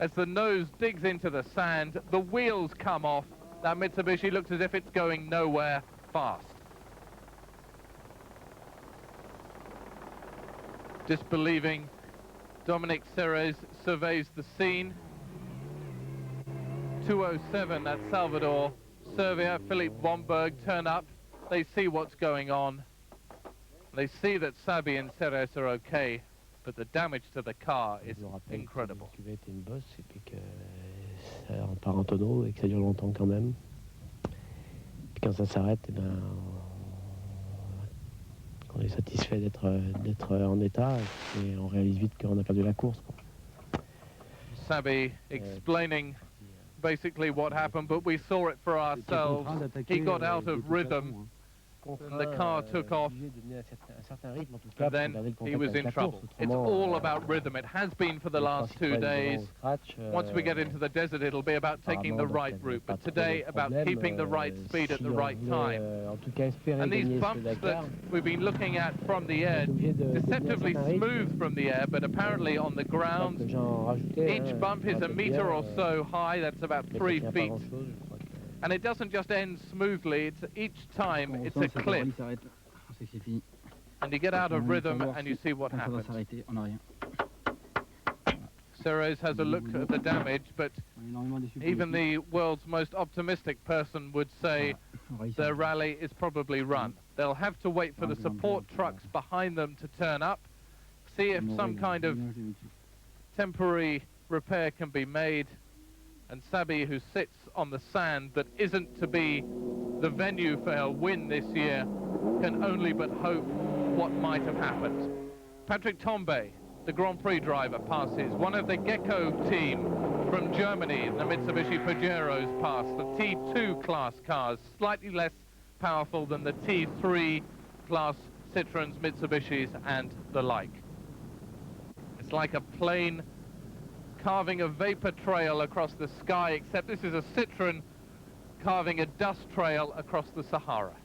as the nose digs into the sand. The wheels come off. That Mitsubishi looks as if it's going nowhere fast. Disbelieving, Dominic Ceres surveys the scene. 2:07 at Salvador. Servier, Philippe Bomberg turn up. They see what's going on. They see that Sabi and Ceres are okay, but the damage to the car is incredible. Une bosse et puis que ça part en tonneau et que ça dure longtemps quand même. Puis quand ça s'arrête, eh ben, on est satisfait d'être en état et on réalise vite qu'on a perdu la course, quoi. Sabi explaining basically what happened, but we saw it for ourselves. He got out of rhythm and the car took off, and then he was in trouble. It's all about rhythm. It has been for the last 2 days. Once we get into the desert, it'll be about taking the right route, but today about keeping the right speed at the right time. And these bumps that we've been looking at from the air, deceptively smooth from the air, but apparently on the ground, each bump is a meter or so high. That's about 3 feet. And it doesn't just end smoothly, it's each time it's a cliff. And you get out of rhythm and you see what happens. Ceres has a look at the damage, but even the world's most optimistic person would say their rally is probably run. They'll have to wait for the support trucks behind them to turn up, see if some kind of temporary repair can be made. And Sabi, who sits on the sand that isn't to be the venue for a win this year, can only but hope what might have happened. Patrick Tombe, the Grand Prix driver, passes. One of the Gecko team from Germany, the Mitsubishi Pajeros, pass. The T2 class cars, slightly less powerful than the T3 class Citroens, Mitsubishis, and the like. It's like a plane carving a vapor trail across the sky, except this is a Citroen carving a dust trail across the Sahara.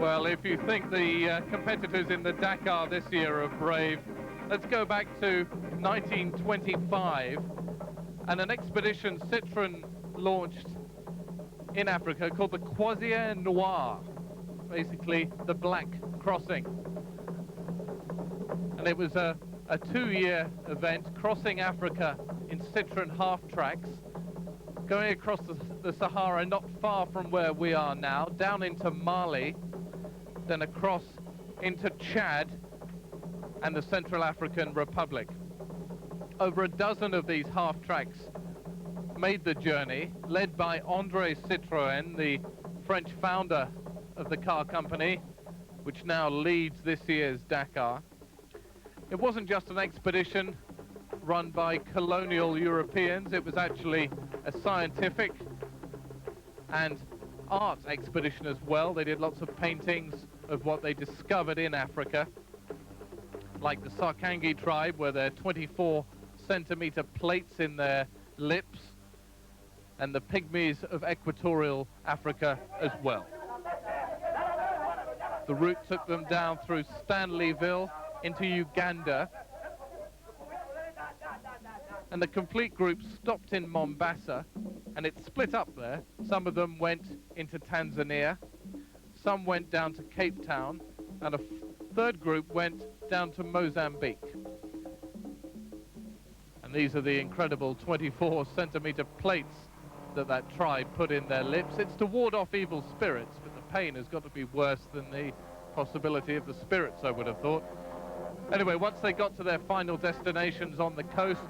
Well, if you think the competitors in the Dakar this year are brave, let's go back to 1925 and an expedition Citroën launched in Africa called the Croisière Noire, basically the Black Crossing. And it was a 2-year event crossing Africa in Citroën half-tracks, going across the Sahara not far from where we are now, down into Mali, then across into Chad and the Central African Republic. Over a dozen of these half-tracks made the journey, led by André Citroën, the French founder of the car company, which now leads this year's Dakar. It wasn't just an expedition run by colonial Europeans, it was actually a scientific and art expedition as well. They did lots of paintings of what they discovered in Africa, like the Sarkangi tribe, where there are 24-centimeter plates in their lips, and the pygmies of equatorial Africa as well. The route took them down through Stanleyville into Uganda, and the complete group stopped in Mombasa, and it split up there. Some of them went into Tanzania, some went down to Cape Town, and a third group went down to Mozambique. And these are the incredible 24-centimeter plates that tribe put in their lips. It's to ward off evil spirits, but the pain has got to be worse than the possibility of the spirits, I would have thought. Anyway, once they got to their final destinations on the coast,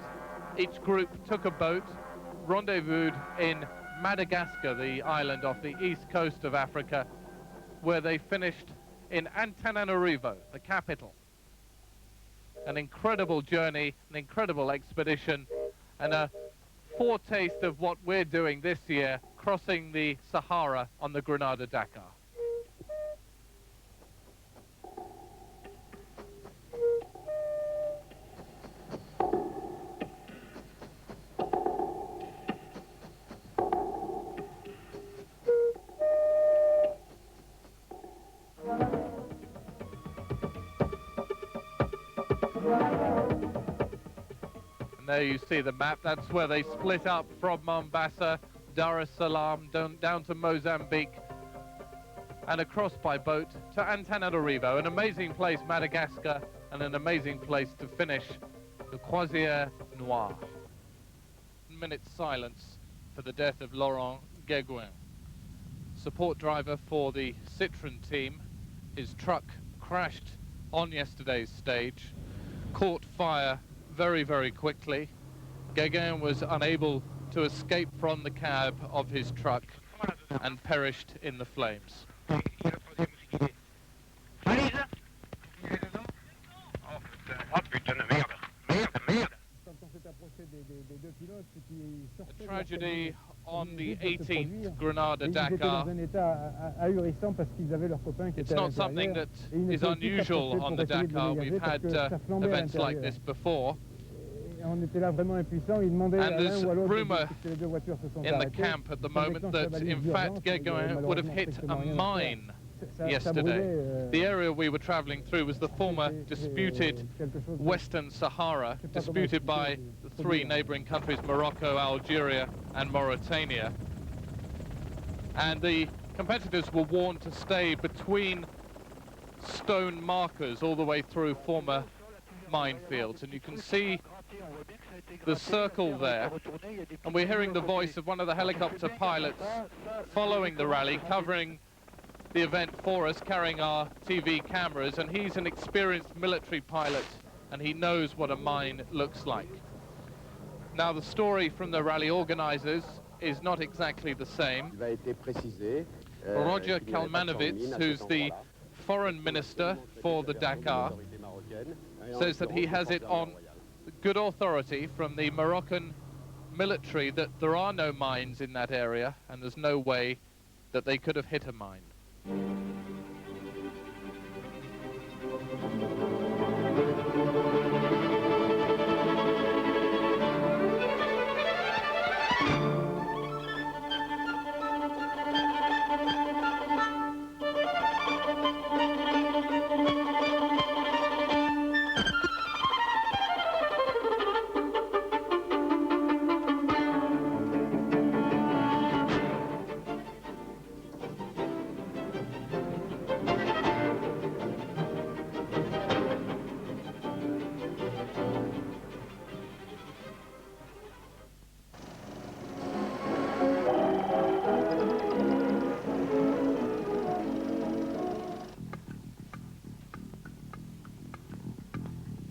each group took a boat, rendezvoused in Madagascar, the island off the east coast of Africa, where they finished in Antananarivo, the capital. An incredible journey, an incredible expedition, and a foretaste of what we're doing this year, crossing the Sahara on the Granada Dakar. There you see the map. That's where they split up from Mombasa, Dar es Salaam, down to Mozambique, and across by boat to Antananarivo. An amazing place, Madagascar, and an amazing place to finish the Croisière Noire. 1 minute's silence for the death of Laurent Guéguin, support driver for the Citroën team. His truck crashed on yesterday's stage, caught fire very, very quickly. Guéguin was unable to escape from the cab of his truck and perished in the flames. A tragedy on the 18th Granada Dakar. It's not something that is unusual on the Dakar. We've had events like this before. And there's rumour in the camp at the moment that, in fact, Guéguin would have hit a mine yesterday. The area we were travelling through was the former disputed Western Sahara, disputed by the 3 neighbouring countries, Morocco, Algeria and Mauritania. And the competitors were warned to stay between stone markers all the way through former minefields. And you can see the circle there, and we're hearing the voice of one of the helicopter pilots following the rally, covering the event for us, carrying our TV cameras, and he's an experienced military pilot and he knows what a mine looks like. Now, the story from the rally organizers is not exactly the same. Roger Kalmanovitz, who's the foreign minister for the Dakar, says that he has it on good authority from the Moroccan military that there are no mines in that area and there's no way that they could have hit a mine.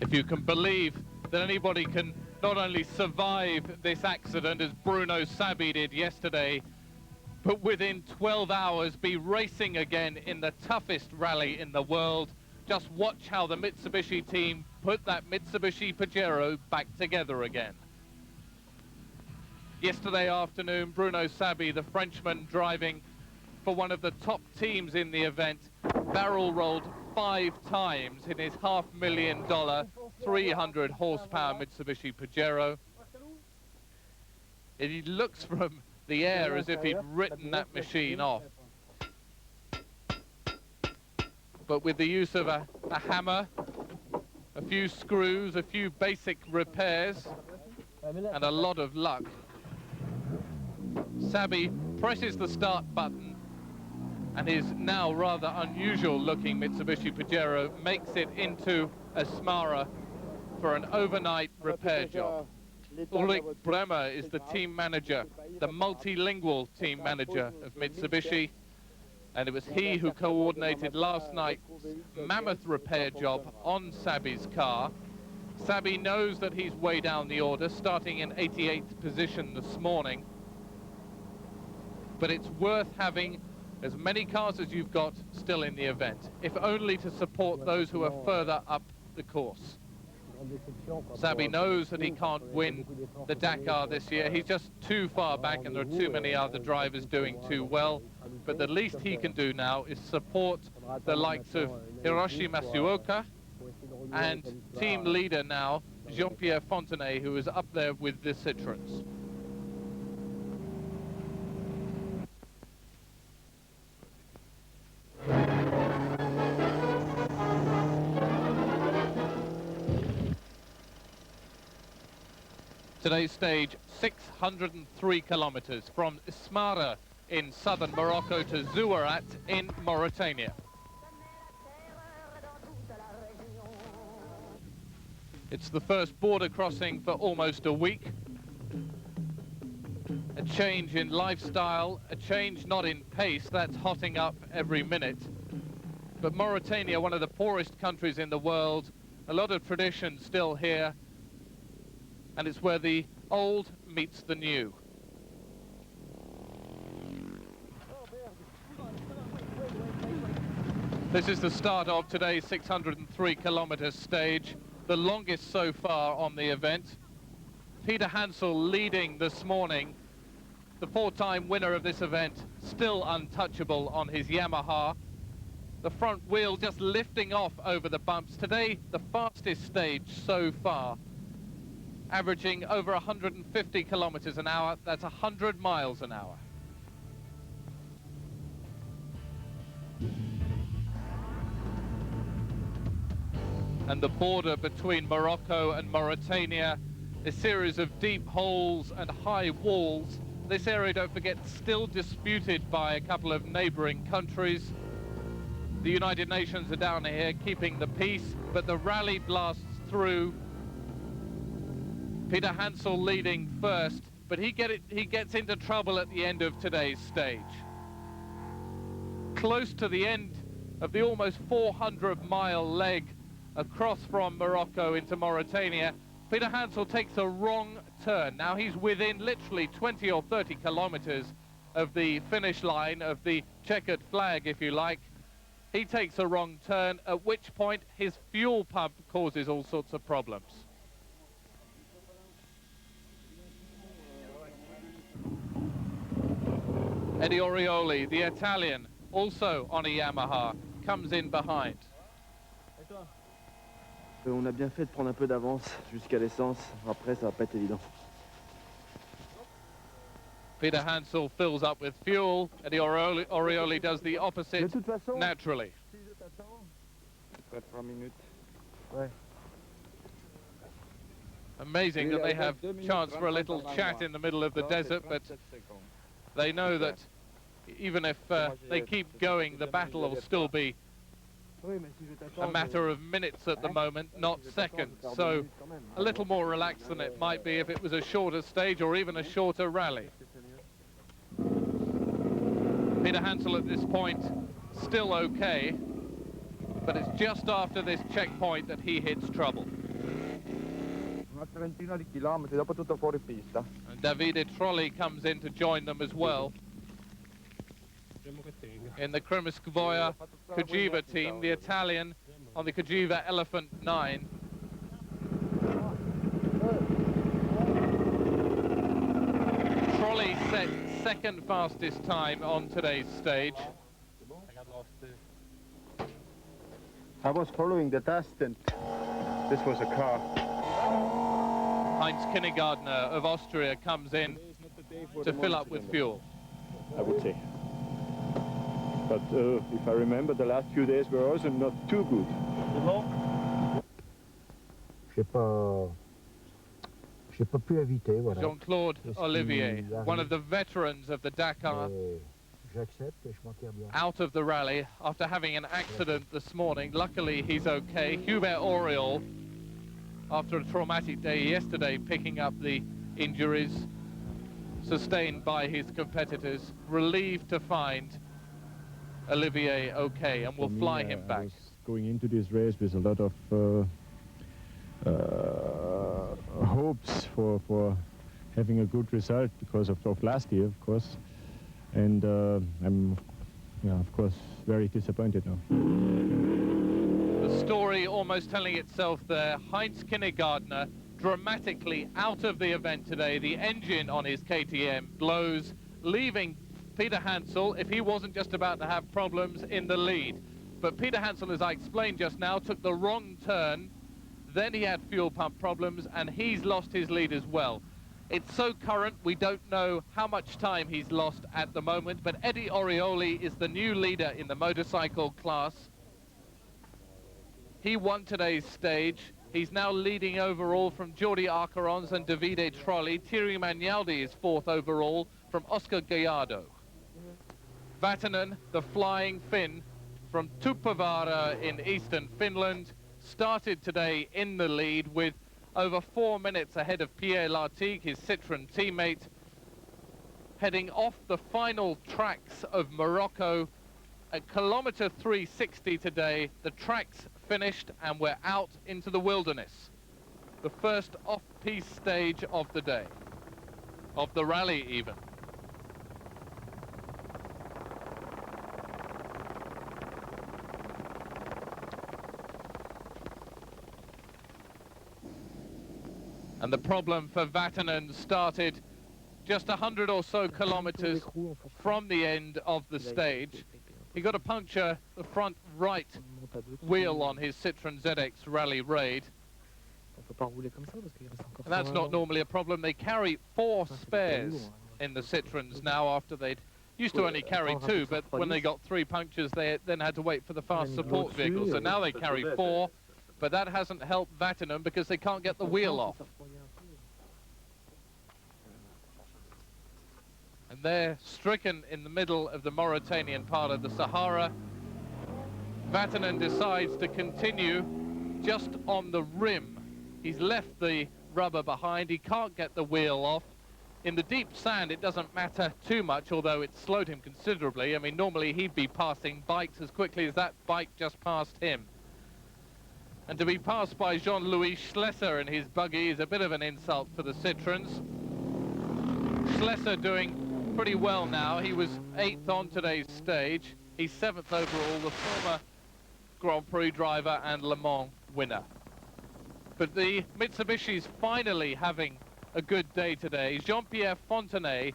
If you can believe that anybody can not only survive this accident as Bruno Sabi did yesterday, but within 12 hours be racing again in the toughest rally in the world. Just watch how the Mitsubishi team put that Mitsubishi Pajero back together again. Yesterday afternoon, Bruno Sabi, the Frenchman driving for one of the top teams in the event, barrel rolled 5 times in his $500,000 300 horsepower Mitsubishi Pajero. It looks from the air as if he'd written that machine off. But with the use of a hammer, a few screws, a few basic repairs, and a lot of luck, Sabi presses the start button and his now rather unusual looking Mitsubishi Pajero makes it into Asmara for an overnight repair job. Ulrich Bremer is the team manager, the multilingual team manager of Mitsubishi, and it was he who coordinated last night's mammoth repair job on Sabi's car. Sabi knows that he's way down the order, starting in 88th position this morning, but it's worth having as many cars as you've got still in the event, if only to support those who are further up the course. Sabi knows that he can't win the Dakar this year. He's just too far back and there are too many other drivers doing too well. But the least he can do now is support the likes of Hiroshi Masuoka and team leader now, Jean-Pierre Fontenay, who is up there with the Citroens. Today's stage, 603 kilometers from Asmara in southern Morocco to Zouarat in Mauritania. It's the first border crossing for almost a week. A change in lifestyle, a change not in pace, that's hotting up every minute. But Mauritania, one of the poorest countries in the world, a lot of tradition still here, and it's where the old meets the new. This is the start of today's 603 kilometer stage, the longest so far on the event. Peter Hansel leading this morning, the 4-time winner of this event, still untouchable on his Yamaha. The front wheel just lifting off over the bumps. Today, the fastest stage so far, averaging over 150 kilometers an hour. That's 100 miles an hour. And the border between Morocco and Mauritania, a series of deep holes and high walls. This area, don't forget, still disputed by a couple of neighboring countries. The United Nations are down here keeping the peace, but the rally blasts through. Peter Hansel leading first, but he gets into trouble at the end of today's stage. Close to the end of the almost 400-mile leg across from Morocco into Mauritania, Peter Hansel takes a wrong turn. Now he's within literally 20 or 30 kilometers of the finish line, of the checkered flag, if you like. He takes a wrong turn, at which point his fuel pump causes all sorts of problems. Eddie Orioli, the Italian, also on a Yamaha, comes in behind. On a bien fait de prendre un peu d'avance jusqu'à l'essence. Après, ça va pas être évident. Peter Hansel fills up with fuel. Eddie Orioli does the opposite naturally. Amazing that they have chance for a little chat in the middle of the desert, but they know that even if they keep going, the battle will still be a matter of minutes at the moment, not seconds. So a little more relaxed than it might be if it was a shorter stage or even a shorter rally. Peter Hansel at this point still okay, but it's just after this checkpoint that he hits trouble. trentina di chilometri, dopo tutto fuori pista. And Davide Trolli comes in to join them as well. In the Krymskvoya Kujiva team, the Italian on the Kujiva Elephant 9. Trolli set second fastest time on today's stage. I was following the test and this was a car. Heinz Kindergartner of Austria comes in to fill up with fuel. I would say. But if I remember, the last few days were also not too good. J'ai pas pu éviter, voilà. Jean-Claude Olivier, one of the veterans of the Dakar, out of the rally after having an accident this morning. Luckily, he's okay. Hubert Auriol, after a traumatic day yesterday, picking up the injuries sustained by his competitors, relieved to find Olivier okay, and will fly him back. I was going into this race with a lot of hopes for having a good result because of last year, of course, and I'm, of course, very disappointed now. The story almost telling itself there. Heinz Kindergartner dramatically out of the event today. The engine on his KTM blows, leaving Peter Hansel, if he wasn't just about to have problems, in the lead. But Peter Hansel, as I explained just now, took the wrong turn. Then he had fuel pump problems, and he's lost his lead as well. It's so current, we don't know how much time he's lost at the moment, but Eddie Orioli is the new leader in the motorcycle class. He won today's stage. He's now leading overall from Jordi Arcarons and Davide Trolli. Thierry Magnaldi is fourth overall from Oscar Gallardo. Vatanen, the flying Finn from Tuppavaara in eastern Finland, started today in the lead with over 4 minutes ahead of Pierre Lartigue, his Citroën teammate, heading off the final tracks of Morocco at kilometre 360 today. The tracks finished and we're out into the wilderness. The first off-piste stage of the day, of the rally even. And the problem for Vatanen started just 100 or so kilometers from the end of the stage. He got a puncture the front right wheel on his Citroën ZX Rally Raid. And that's not normally a problem. They carry 4 spares in the Citroëns now after they'd used to only carry 2, but when they got 3 punctures, they then had to wait for the fast support vehicle. So now they carry 4. But that hasn't helped Vatanen because they can't get the wheel off. And they're stricken in the middle of the Mauritanian part of the Sahara. Vatanen decides to continue just on the rim. He's left the rubber behind. He can't get the wheel off. In the deep sand, it doesn't matter too much, although it slowed him considerably. I mean, normally he'd be passing bikes as quickly as that bike just passed him. And to be passed by Jean-Louis Schlesser and his buggy is a bit of an insult for the Citroëns. Schlesser doing pretty well now. He was 8th on today's stage. He's 7th overall, the former Grand Prix driver and Le Mans winner. But the Mitsubishi's finally having a good day today. Jean-Pierre Fontenay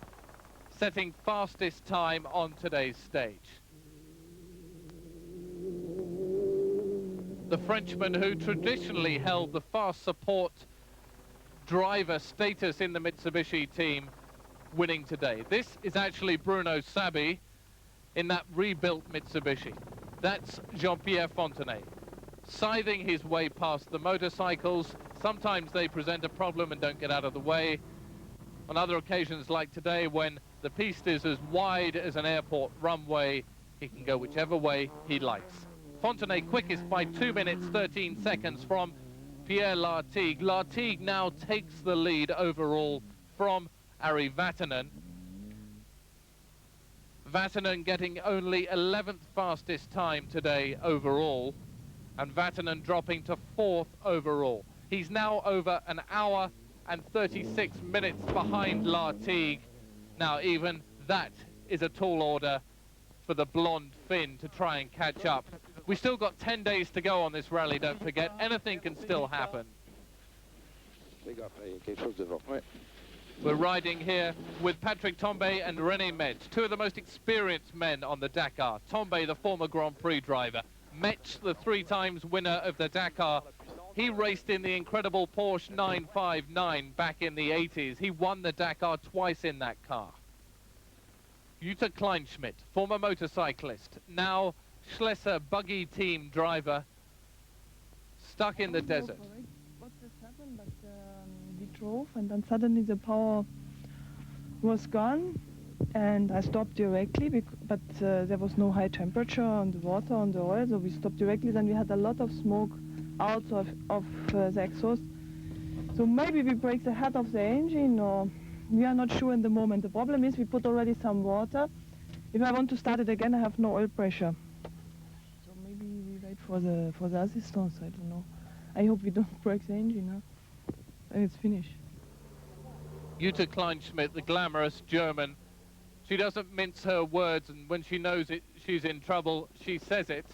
setting fastest time on today's stage. The Frenchman who traditionally held the fast support driver status in the Mitsubishi team winning today. This is actually Bruno Sabi in that rebuilt Mitsubishi. That's Jean-Pierre Fontenay, scything his way past the motorcycles. Sometimes they present a problem and don't get out of the way. On other occasions like today, when the piste is as wide as an airport runway, he can go whichever way he likes. Fontenay quickest by 2 minutes 13 seconds from Pierre Lartigue. Lartigue now takes the lead overall from Ari Vatanen. Vatanen getting only 11th fastest time today overall, and Vatanen dropping to 4th overall. He's now over an hour and 36 minutes behind Lartigue. Now, even that is a tall order for the blonde Finn to try and catch up. We still got 10 days to go on this rally, don't forget. Anything can still happen. We're riding here with Patrick Tambay and René Metz, two of the most experienced men on the Dakar. Tambay, the former Grand Prix driver. Metz, the 3 times winner of the Dakar. He raced in the incredible Porsche 959 back in the 80s. He won the Dakar twice in that car. Jutta Kleinschmidt, former motorcyclist, now Schlesser buggy team driver, stuck in the desert. What just happened, but we drove and then suddenly the power was gone and I stopped directly, but there was no high temperature on the water, on the oil, so we stopped directly. Then we had a lot of smoke out of the exhaust. So maybe we break the head of the engine, or we are not sure in the moment. The problem is we put already some water. If I want to start it again, I have no oil pressure. So maybe we wait for the assistance, I don't know. I hope we don't break the engine, huh? And it's finished. Jutta Kleinschmidt, the glamorous German, she doesn't mince her words, and when she knows it, she's in trouble, she says it.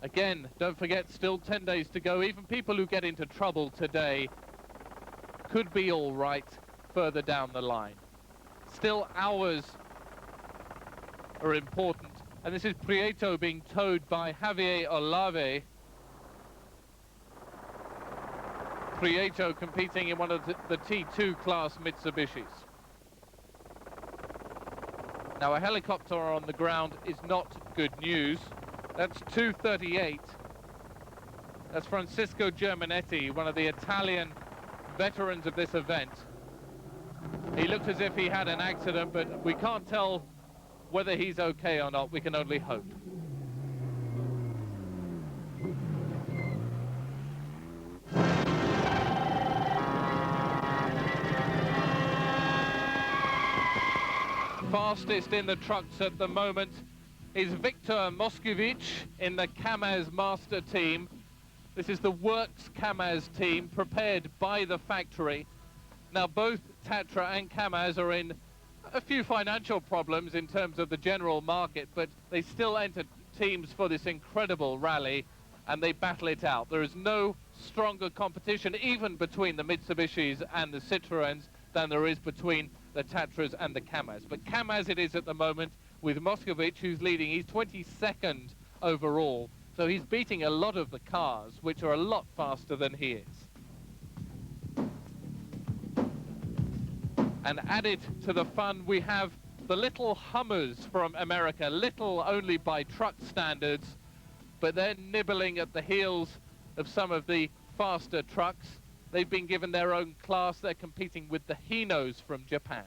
Again, don't forget, still 10 days to go. Even people who get into trouble today could be all right further down the line. Still, hours are important. And this is Prieto being towed by Javier Olave. Prieto competing in one of the T2 class Mitsubishis. Now, a helicopter on the ground is not good news. That's 238. That's Francisco Germanetti, one of the Italian veterans of this event. He looked as if he had an accident, but we can't tell whether he's okay or not. We can only hope. Fastest in the trucks at the moment is Victor Moscovich in the Kamaz Master team. This is the Works Kamaz team, prepared by the factory. Now, both Tatra and Kamaz are in a few financial problems in terms of the general market, but they still enter teams for this incredible rally, and they battle it out. There is no stronger competition, even between the Mitsubishis and the Citroëns, than there is between the Tatras and the Kamaz. But Kamaz it is at the moment, with Moscovich, who's leading. He's 22nd overall, so he's beating a lot of the cars, which are a lot faster than he is. And added to the fun, we have the little Hummers from America, little only by truck standards, but they're nibbling at the heels of some of the faster trucks. They've been given their own class. They're competing with the Hinos from Japan.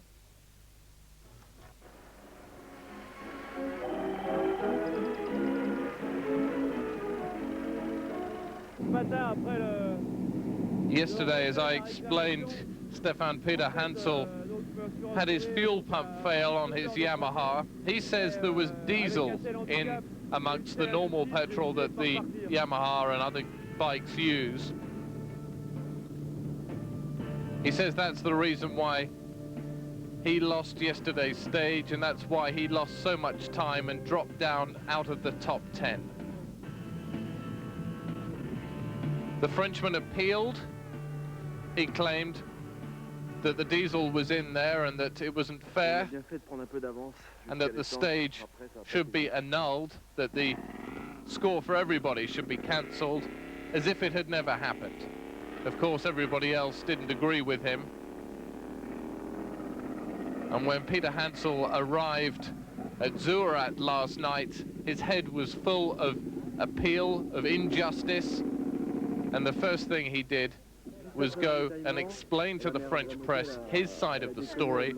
Yesterday, as I explained, Stefan Peter Hansel had his fuel pump fail on his Yamaha. He says there was diesel in amongst the normal petrol that the Yamaha and other bikes use. He says that's the reason why he lost yesterday's stage, and that's why he lost so much time and dropped down out of the top 10. The Frenchman appealed. He claimed that the diesel was in there and that it wasn't fair, and that the stage should be annulled, that the score for everybody should be cancelled, as if it had never happened. Of course, everybody else didn't agree with him. And when Peter Hansel arrived at Zurat last night, his head was full of appeal, of injustice, and the first thing he did was go and explain to the French press his side of the story.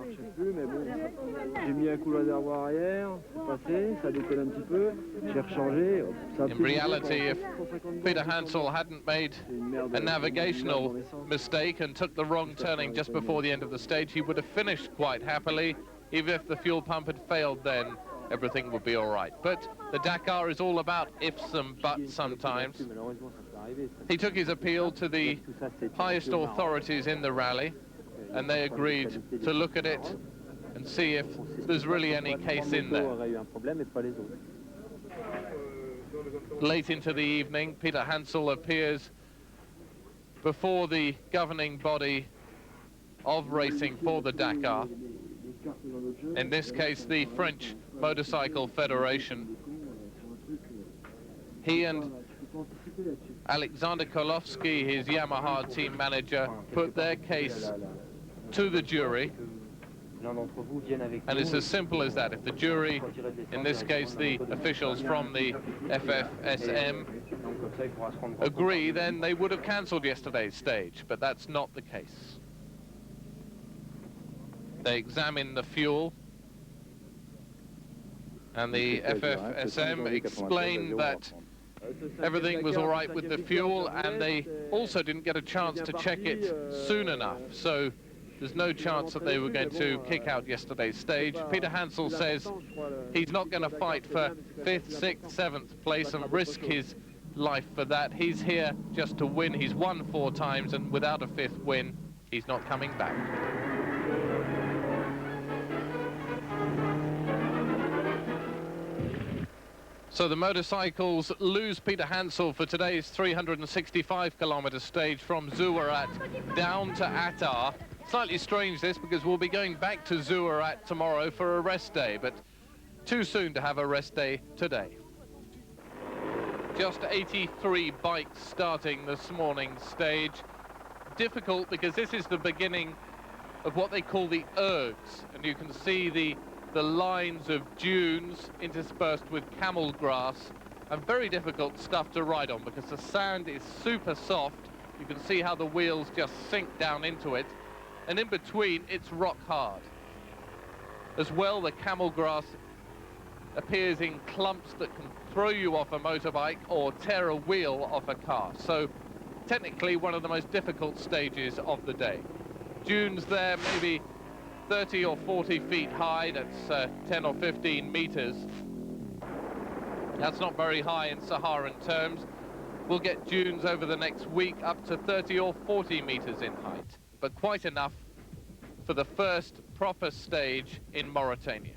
In reality, if Peter Hansel hadn't made a navigational mistake and took the wrong turning just before the end of the stage, he would have finished quite happily. Even if the fuel pump had failed then, everything would be all right. But the Dakar is all about ifs and buts sometimes. He took his appeal to the highest authorities in the rally, and they agreed to look at it and see if there's really any case in there. Late into the evening, Peter Hansel appears before the governing body of racing for the Dakar, in this case the French Motorcycle Federation. He and Alexander Kolovsky, his Yamaha team manager, put their case to the jury, and it's as simple as that. If the jury, in this case the officials from the FFSM, agree, then they would have cancelled yesterday's stage, but that's not the case. They examined the fuel, and the FFSM explained that everything was all right with the fuel, and they also didn't get a chance to check it soon enough, so there's no chance that they were going to kick out yesterday's stage. Peter Hansel says he's not going to fight for 5th, 6th, 7th place and risk his life for that. He's here just to win. He's won 4 times, and without a 5th win, he's not coming back. So the motorcycles lose Peter Hansel for today's 365-kilometer stage from Zouarat down to Attar. Slightly strange this, because we'll be going back to Zouarat tomorrow for a rest day, but too soon to have a rest day today. Just 83 bikes starting this morning's stage. Difficult because this is the beginning of what they call the ergs, and you can see the lines of dunes interspersed with camel grass, and very difficult stuff to ride on because the sand is super soft. You can see how the wheels just sink down into it, and in between it's rock hard. As well, the camel grass appears in clumps that can throw you off a motorbike or tear a wheel off a car. So technically one of the most difficult stages of the day. Dunes there maybe 30 or 40 feet high, that's 10 or 15 meters. That's not very high in Saharan terms. We'll get dunes over the next week up to 30 or 40 meters in height, but quite enough for the first proper stage in Mauritania.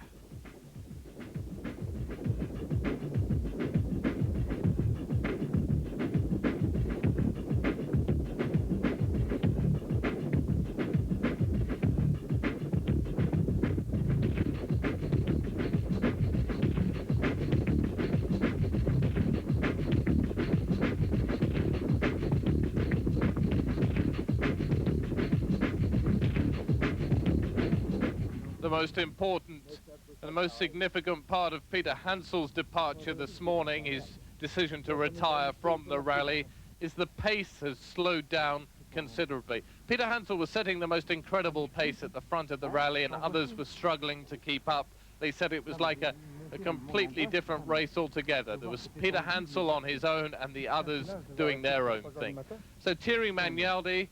The most important and most significant part of Peter Hansel's departure this morning, his decision to retire from the rally, is the pace has slowed down considerably. Peter Hansel was setting the most incredible pace at the front of the rally, and others were struggling to keep up. They said it was like a completely different race altogether. There was Peter Hansel on his own and the others doing their own thing. So Thierry Magnaldi,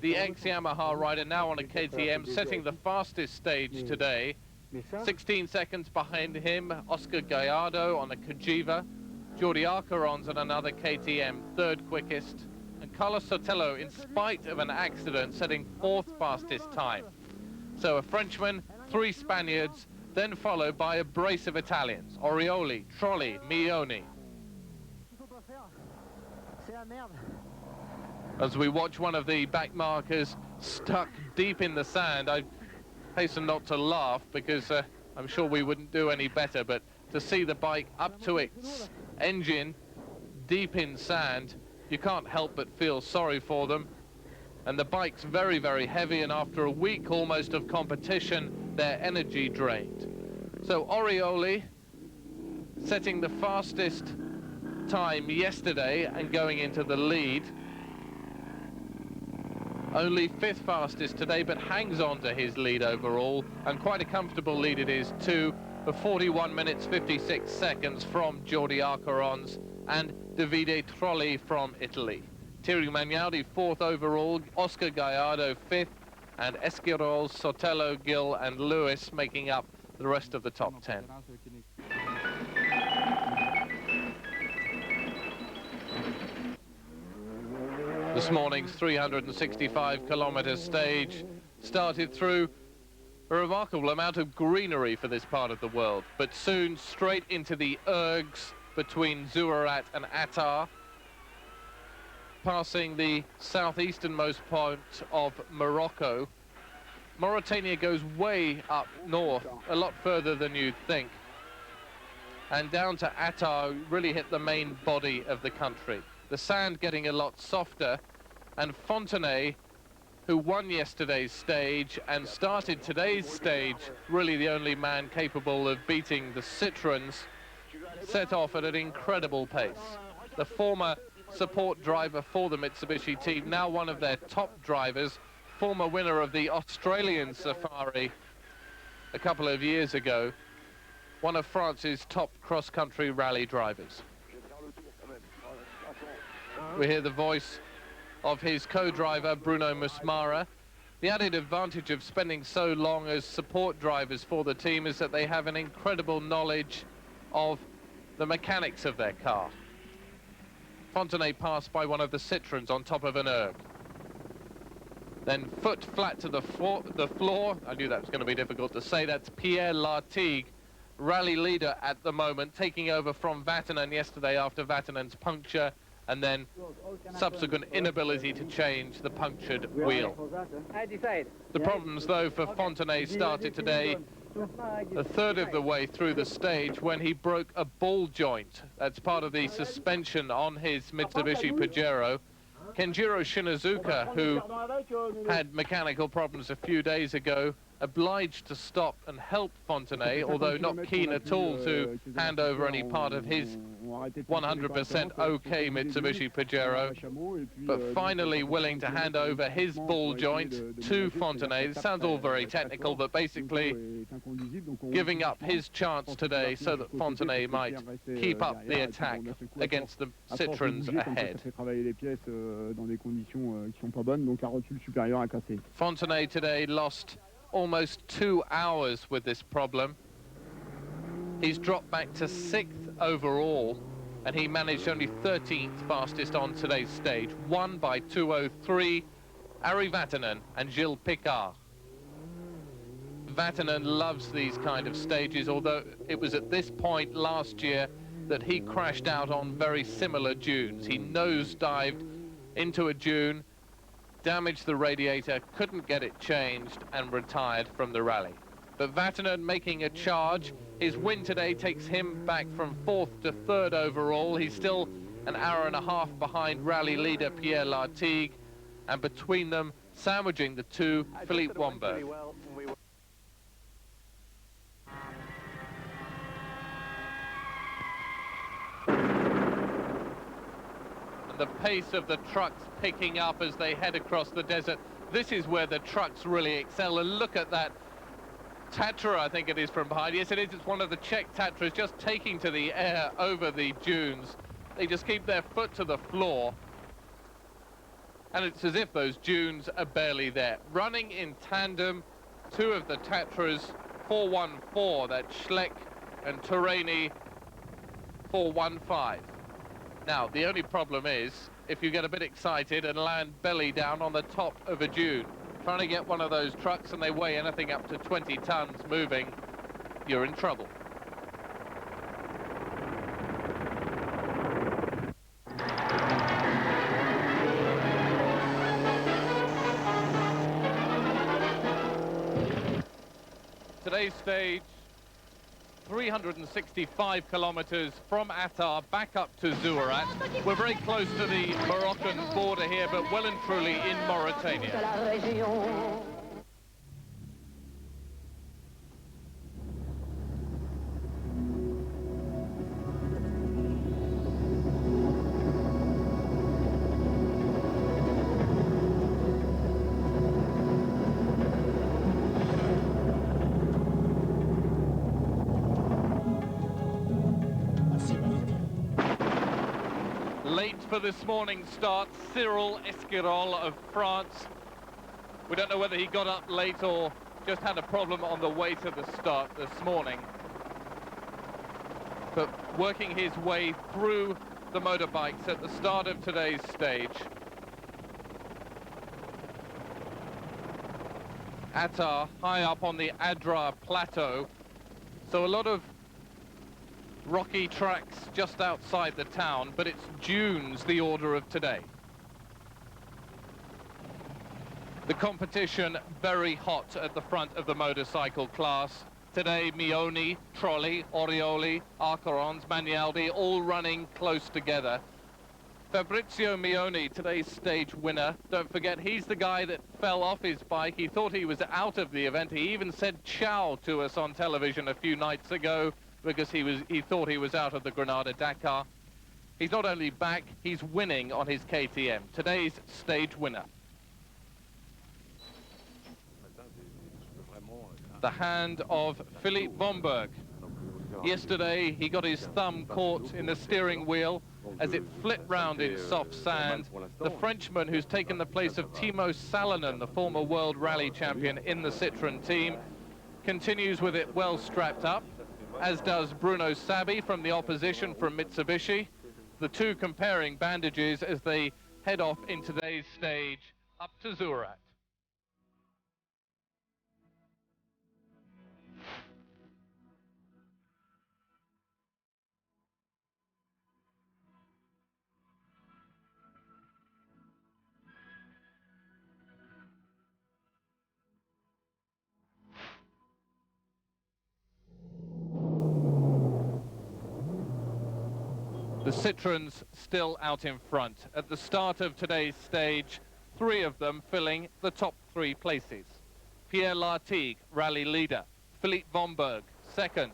the ex-Yamaha rider, now on a KTM, setting the fastest stage today. 16 seconds behind him, Oscar Gallardo on a Cagiva. Jordi Arcaron's on another KTM, 3rd quickest. And Carlos Sotelo, in spite of an accident, setting 4th fastest time. So a Frenchman, 3 Spaniards, then followed by a brace of Italians: Orioli, Trolli, Mioni. As we watch one of the back markers stuck deep in the sand, I hasten not to laugh because I'm sure we wouldn't do any better, but to see the bike up to its engine deep in sand, you can't help but feel sorry for them. And the bike's very, very heavy, and after a week almost of competition, their energy drained. So Orioli setting the fastest time yesterday and going into the lead. Only 5th fastest today, but hangs on to his lead overall, and quite a comfortable lead it is too, for 41 minutes 56 seconds from Jordi Arcaron's and Davide Trolli from Italy. Thierry Magnaldi 4th overall, Oscar Gallardo 5th, and Esquirol, Sotelo, Gil and Lewis making up the rest of the top 10. This morning's 365-kilometre stage started through a remarkable amount of greenery for this part of the world, but soon straight into the ergs between Zouarat and Attar, passing the southeasternmost point of Morocco. Mauritania goes way up north, a lot further than you'd think, and down to Attar, really hit the main body of the country. The sand getting a lot softer, and Fontenay, who won yesterday's stage and started today's stage, really the only man capable of beating the Citroëns, set off at an incredible pace. The former support driver for the Mitsubishi team, now one of their top drivers, former winner of the Australian Safari a couple of years ago, one of France's top cross-country rally drivers. We hear the voice of his co-driver, Bruno Musmara. The added advantage of spending so long as support drivers for the team is that they have an incredible knowledge of the mechanics of their car. Fontenay passed by one of the Citroëns on top of an erg. Then foot flat to the floor. I knew that was going to be difficult to say. That's Pierre Lartigue, rally leader at the moment, taking over from Vatanen yesterday after Vatanen's puncture, and then subsequent inability to change the punctured wheel. The problems, though, for Fontenay started today a third of the way through the stage when he broke a ball joint. That's part of the suspension on his Mitsubishi Pajero. Kenjiro Shinazuka, who had mechanical problems a few days ago, obliged to stop and help Fontenay, although not keen at all to hand over any part of his 100% okay Mitsubishi Pajero, but finally willing to hand over his ball joint to Fontenay. It sounds all very technical, but basically giving up his chance today so that Fontenay might keep up the attack against the Citroëns ahead. Fontenay today lost almost 2 hours with this problem. He's dropped back to 6th overall, and he managed only 13th fastest on today's stage, won by 2:03, Ari Vatanen and Gilles Picard. Vatanen loves these kind of stages, although it was at this point last year that he crashed out on very similar dunes. He nosedived into a dune, damaged the radiator, couldn't get it changed, and retired from the rally. But Vatanen making a charge. His win today takes him back from 4th to 3rd overall. He's still an hour and a half behind rally leader Pierre Lartigue, and between them, sandwiching the two, Philippe Wamberg. The pace of the trucks picking up as they head across the desert. This is where the trucks really excel, and look at that Tatra, I think it is, from behind. Yes, it is. It's one of the Czech Tatras just taking to the air over the dunes. They just keep their foot to the floor, and it's as if those dunes are barely there. Running in tandem, two of the Tatras, 414, that's Schleck and Tureni, 415. Now, the only problem is, if you get a bit excited and land belly down on the top of a dune, trying to get one of those trucks and they weigh anything up to 20 tons moving, you're in trouble. Today's stage, 365 kilometers from Attar back up to Zouarat. We're very close to the Moroccan border here, but well and truly in Mauritania. Late for this morning's start, Cyril Esquirol of France. We don't know whether he got up late or just had a problem on the way to the start this morning. But working his way through the motorbikes at the start of today's stage. Attar, high up on the Adra plateau. So a lot of rocky tracks just outside the town, but it's dunes the order of today. The competition very hot at the front of the motorcycle class. Today, Mioni, Trolli, Orioli, Arcarons, Magnaldi, all running close together. Fabrizio Mioni, today's stage winner. Don't forget, he's the guy that fell off his bike. He thought he was out of the event. He even said ciao to us on television a few nights ago because he thought he was out of the Granada Dakar. He's not only back, he's winning on his KTM. Today's stage winner. The hand of Philippe Bomberg. Yesterday, he got his thumb caught in the steering wheel as it flipped round in soft sand. The Frenchman who's taken the place of Timo Salonen, the former world rally champion in the Citroën team, continues with it well strapped up, as does Bruno Sabi from the opposition from Mitsubishi. The two comparing bandages as they head off in today's stage up to Zurat. The Citroëns still out in front. At the start of today's stage, 3 of them filling the top 3 places. Pierre Lartigue, rally leader. Philippe Bomberg, second.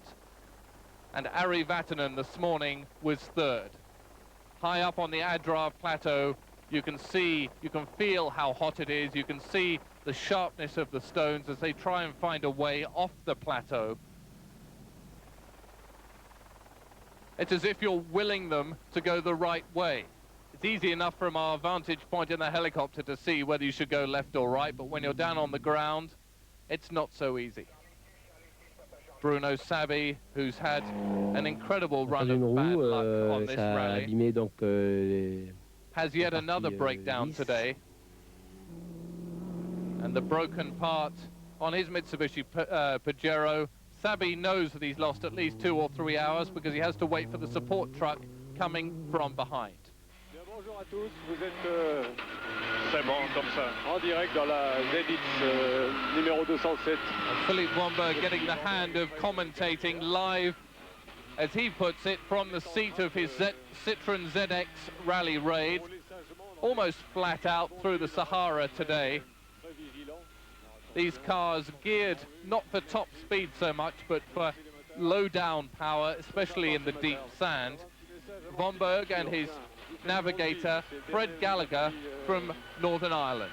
And Ari Vatanen this morning was third. High up on the Adra plateau, you can feel how hot it is. You can see the sharpness of the stones as they try and find a way off the plateau. It's as if you're willing them to go the right way. It's easy enough from our vantage point in the helicopter to see whether you should go left or right, but when you're down on the ground, it's not so easy. Bruno Sabi, who's had an incredible run of bad luck on this rally, has yet another breakdown today. And the broken part on his Mitsubishi Pajero. Sabi knows that he's lost at least 2 or 3 hours because he has to wait for the support truck coming from behind. Bonjour à tous, vous êtes c'est bon comme ça, en direct dans la ZX numéro 207. Philippe Bomberg getting the hand of commentating live, as he puts it, from the seat of his Citroën ZX Rally Raid, almost flat out through the Sahara today. These cars geared not for top speed so much, but for low down power, especially in the deep sand. Bomberg and his navigator, Fred Gallagher from Northern Ireland.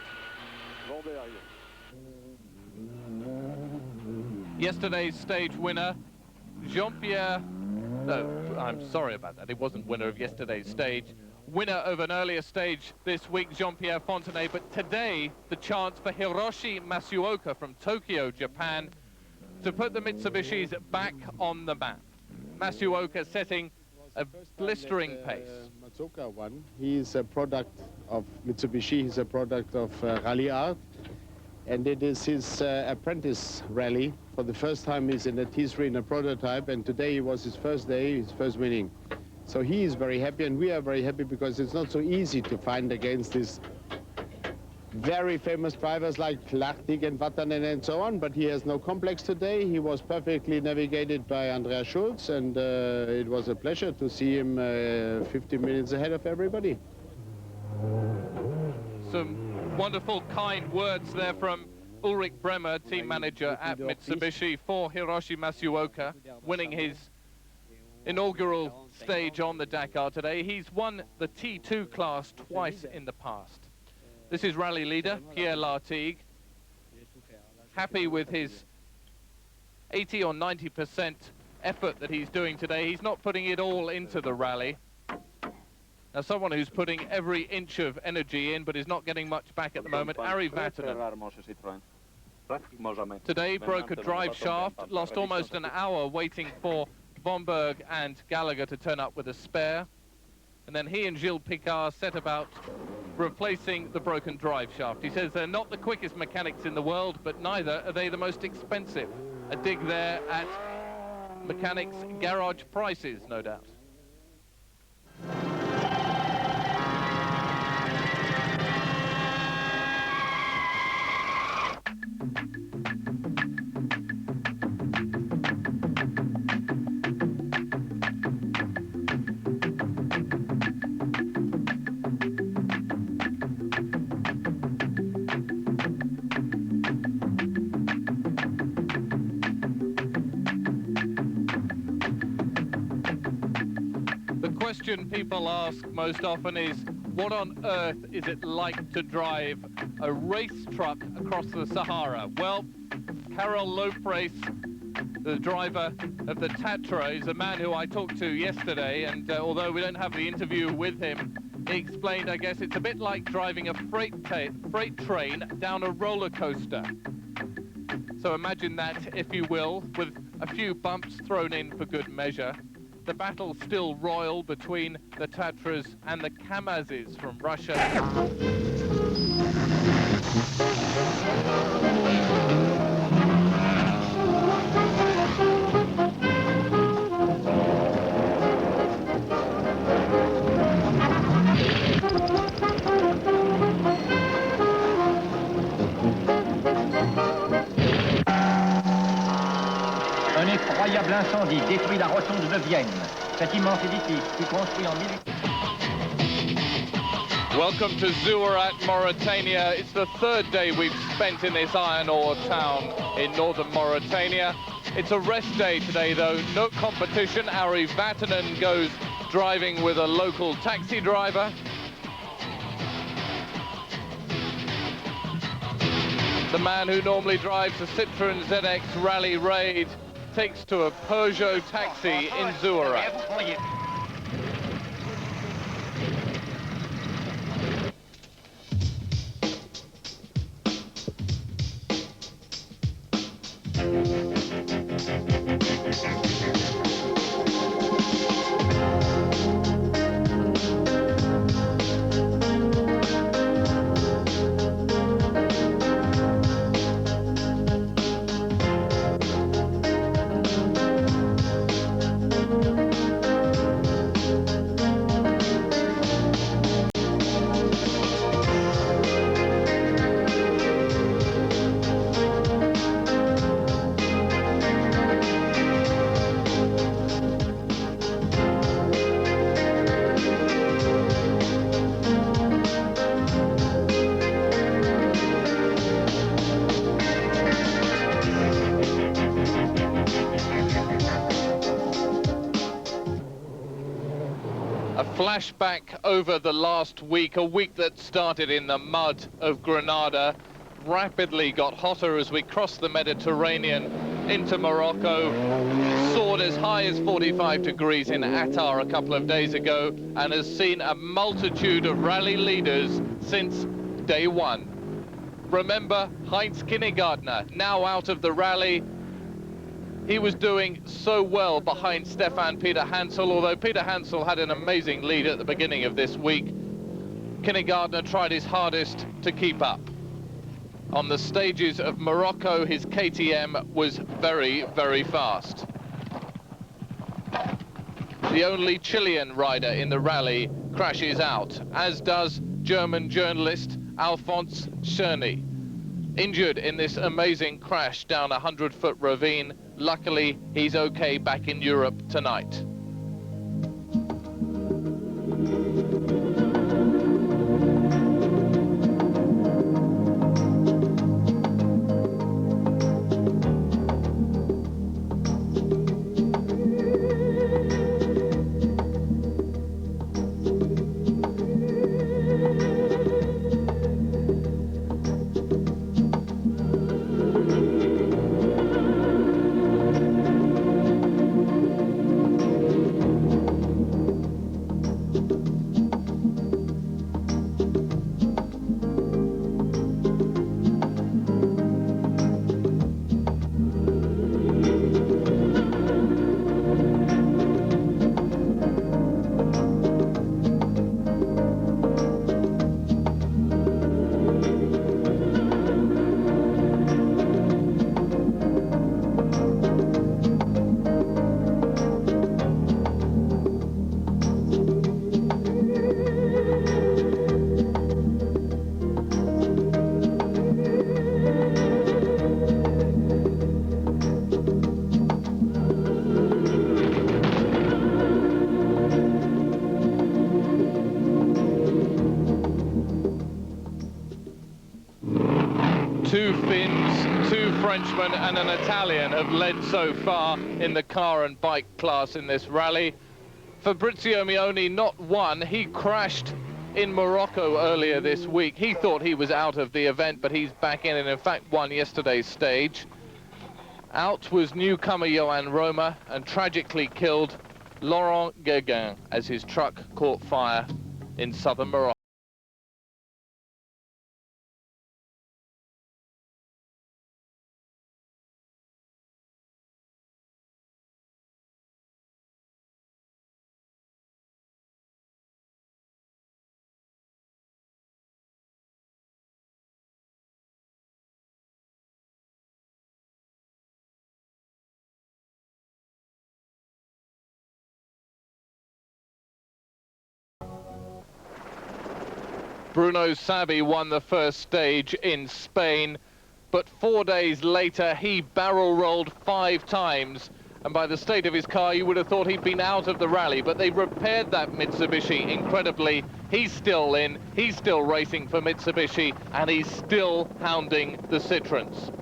Yesterday's stage winner, Jean-Pierre, no, I'm sorry about that, he wasn't winner of yesterday's stage. Winner of an earlier stage this week, Jean-Pierre Fontenay, but today the chance for Hiroshi Masuoka from Tokyo, Japan, to put the Mitsubishis back on the map. Masuoka setting a blistering pace. Masuoka won. He's a product of Mitsubishi, he's a product of Rally Art, and it is his apprentice rally. For the first time he's in a T3 in a prototype, and today was his first day, his first winning. So he is very happy, and we are very happy because it's not so easy to find against these very famous drivers like Lartigue and Vatanen and so on, but he has no complex today. He was perfectly navigated by Andreas Schulz, and it was a pleasure to see him 50 minutes ahead of everybody. Some wonderful, kind words there from Ulrich Bremer, team manager at Mitsubishi, for Hiroshi Masuoka, winning his inaugural stage on the Dakar today. He's won the T2 class twice in the past. This is rally leader Pierre Lartigue, happy with his 80 or 90% effort that he's doing today. He's not putting it all into the rally. Now, someone who's putting every inch of energy in but is not getting much back at the moment, Ari Vatanen. Today broke a drive shaft, lost almost an hour waiting for Bomberg and Gallagher to turn up with a spare, and then he and Gilles Picard set about replacing the broken drive shaft. He says they're not the quickest mechanics in the world, but neither are they the most expensive. A dig there at mechanics' garage prices, no doubt. The question people ask most often is, what on earth is it like to drive a race truck across the Sahara? Well, Karel Lofrace, the driver of the Tatra, is a man who I talked to yesterday, and although we don't have the interview with him, he explained, I guess, it's a bit like driving a freight train down a roller coaster. So imagine that, if you will, with a few bumps thrown in for good measure. The battle still royal between the Tatras and the Kamazes from Russia. Un effroyable incendie détruit la rotonde de Vienne. Cet immense édifice fut construit en 18... Welcome to Zouarat, Mauritania. It's the third day we've spent in this iron ore town in northern Mauritania. It's a rest day today, though. No competition. Ari Vatanen goes driving with a local taxi driver. The man who normally drives a Citroën ZX Rally Raid takes to a Peugeot taxi in Zouarat. A flashback over the last week, a week that started in the mud of Granada, rapidly got hotter as we crossed the Mediterranean into Morocco, soared as high as 45 degrees in Attar a couple of days ago, and has seen a multitude of rally leaders since day one. Remember Heinz Kinnegartner, now out of the rally. He was doing so well behind Stefan Peter Hansel, although Peter Hansel had an amazing lead at the beginning of this week. Kinnegartner tried his hardest to keep up. On the stages of Morocco, his KTM was very, very fast. The only Chilean rider in the rally crashes out, as does German journalist Alphonse Czerny, injured in this amazing crash down a 100-foot ravine. Luckily, he's okay back in Europe tonight. Frenchman and an Italian have led so far in the car and bike class in this rally. Fabrizio Mioni not won. He crashed in Morocco earlier this week. He thought he was out of the event, but he's back in and in fact won yesterday's stage. Out was newcomer Johan Roma and tragically killed Laurent Guéguin as his truck caught fire in southern Morocco. Bruno Sabi won the first stage in Spain, but 4 days later he barrel rolled 5 times, and by the state of his car you would have thought he'd been out of the rally, but they repaired that Mitsubishi incredibly. He's still in, he's still racing for Mitsubishi, and he's still hounding the Citroens.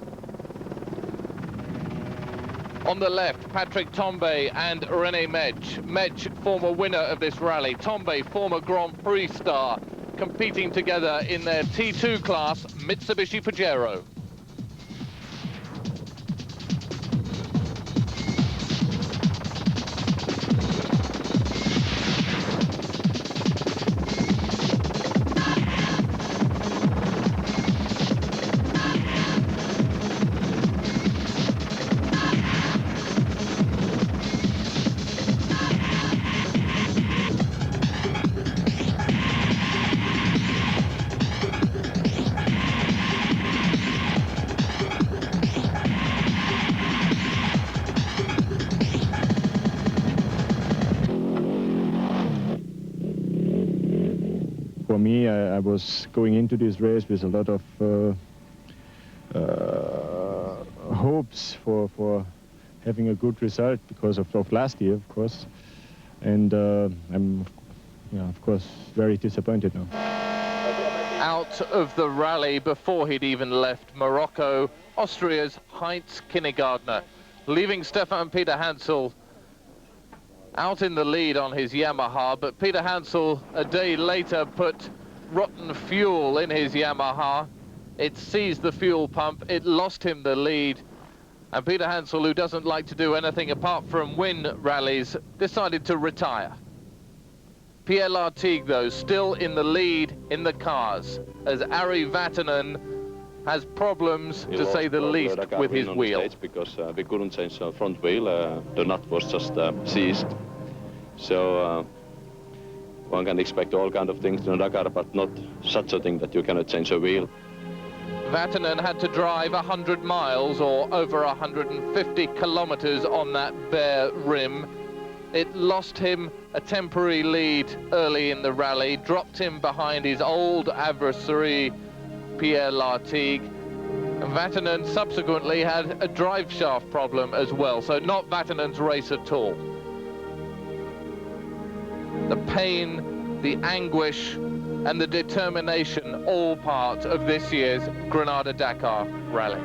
On the left, Patrick Tombe and René Mech. Mech, former winner of this rally. Tombe, former Grand Prix star, competing together in their T2 class Mitsubishi Pajero. For me, I was going into this race with a lot of hopes for having a good result because of last year, of course. And I'm, of course, very disappointed now. Out of the rally before he'd even left Morocco, Austria's Heinz Kinnegartner, leaving Stefan Peter Hansel out in the lead on his Yamaha, but Peter Hansel a day later put rotten fuel in his Yamaha. It seized the fuel pump, it lost him the lead, and Peter Hansel, who doesn't like to do anything apart from win rallies, decided to retire. Pierre Lartigue, though, still in the lead in the cars, as Ari Vatanen has problems, to say the least, with his wheel. Because we couldn't change the front wheel, the nut was just seized. So one can expect all kind of things in a Dakar, but not such a thing that you cannot change a wheel. Vatanen had to drive 100 miles or over 150 kilometers on that bare rim. It lost him a temporary lead early in the rally, dropped him behind his old adversary, Pierre Lartigue. And Vatanen subsequently had a drive shaft problem as well, so not Vatanen's race at all. The pain, the anguish, and the determination, all part of this year's Granada-Dakar rally.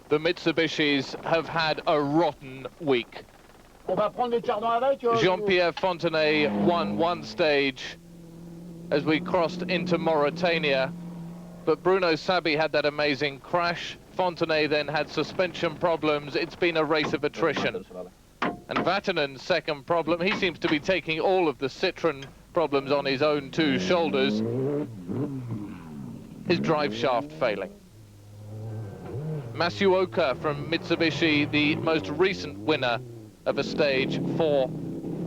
The Mitsubishis have had a rotten week. Jean-Pierre Fontenay won one stage as we crossed into Mauritania, but Bruno Sabi had that amazing crash. Fontenay then had suspension problems. It's been a race of attrition. And Vatanen's second problem, he seems to be taking all of the Citroen problems on his own 2 shoulders. His drive shaft failing. Masuoka from Mitsubishi, the most recent winner of a stage for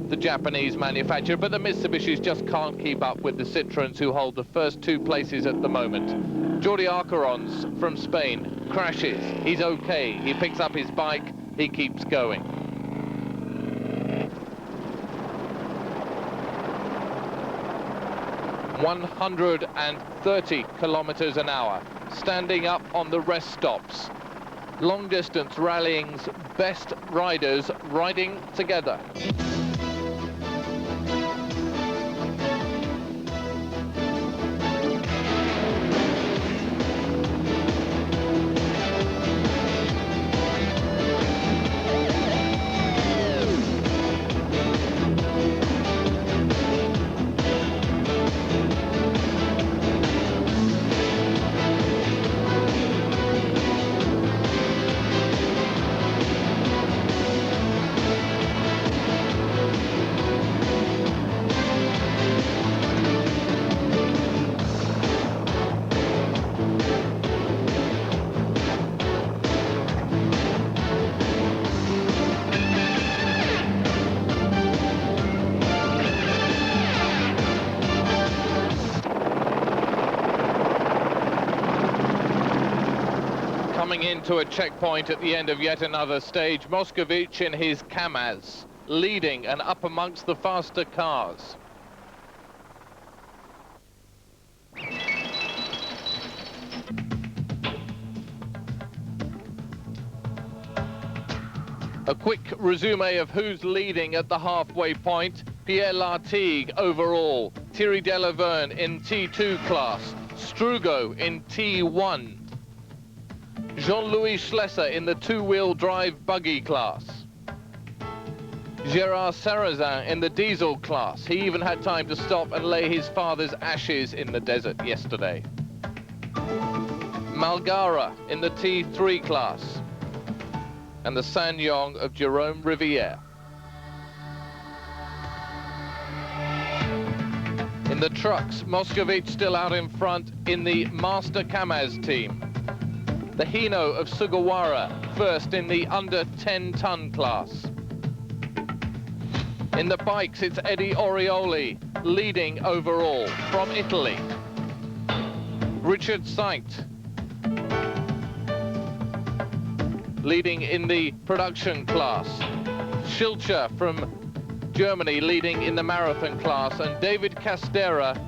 the Japanese manufacturer, but the Mitsubishis just can't keep up with the Citroens, who hold the first 2 places at the moment. Jordi Arcarons from Spain crashes. He's okay. He picks up his bike. He keeps going. 130 kilometers an hour, standing up on the rest stops. Long distance rallying's best riders riding together. Coming into a checkpoint at the end of yet another stage, Moscovic in his Kamaz, leading and up amongst the faster cars. A quick resume of who's leading at the halfway point. Pierre Lartigue overall, Thierry Delaverne in T2 class, Strugo in T1. Jean-Louis Schlesser in the two-wheel drive buggy class. Gérard Sarrazin in the diesel class. He even had time to stop and lay his father's ashes in the desert yesterday. Malgara in the T3 class. And the Sanyong of Jérôme Rivière. In the trucks, Moscovic still out in front in the Master Kamaz team. The Hino of Sugawara, first in the under 10-ton class. In the bikes, it's Eddie Orioli, leading overall from Italy. Richard Saint, leading in the production class. Schilcher from Germany, leading in the marathon class. And David Castera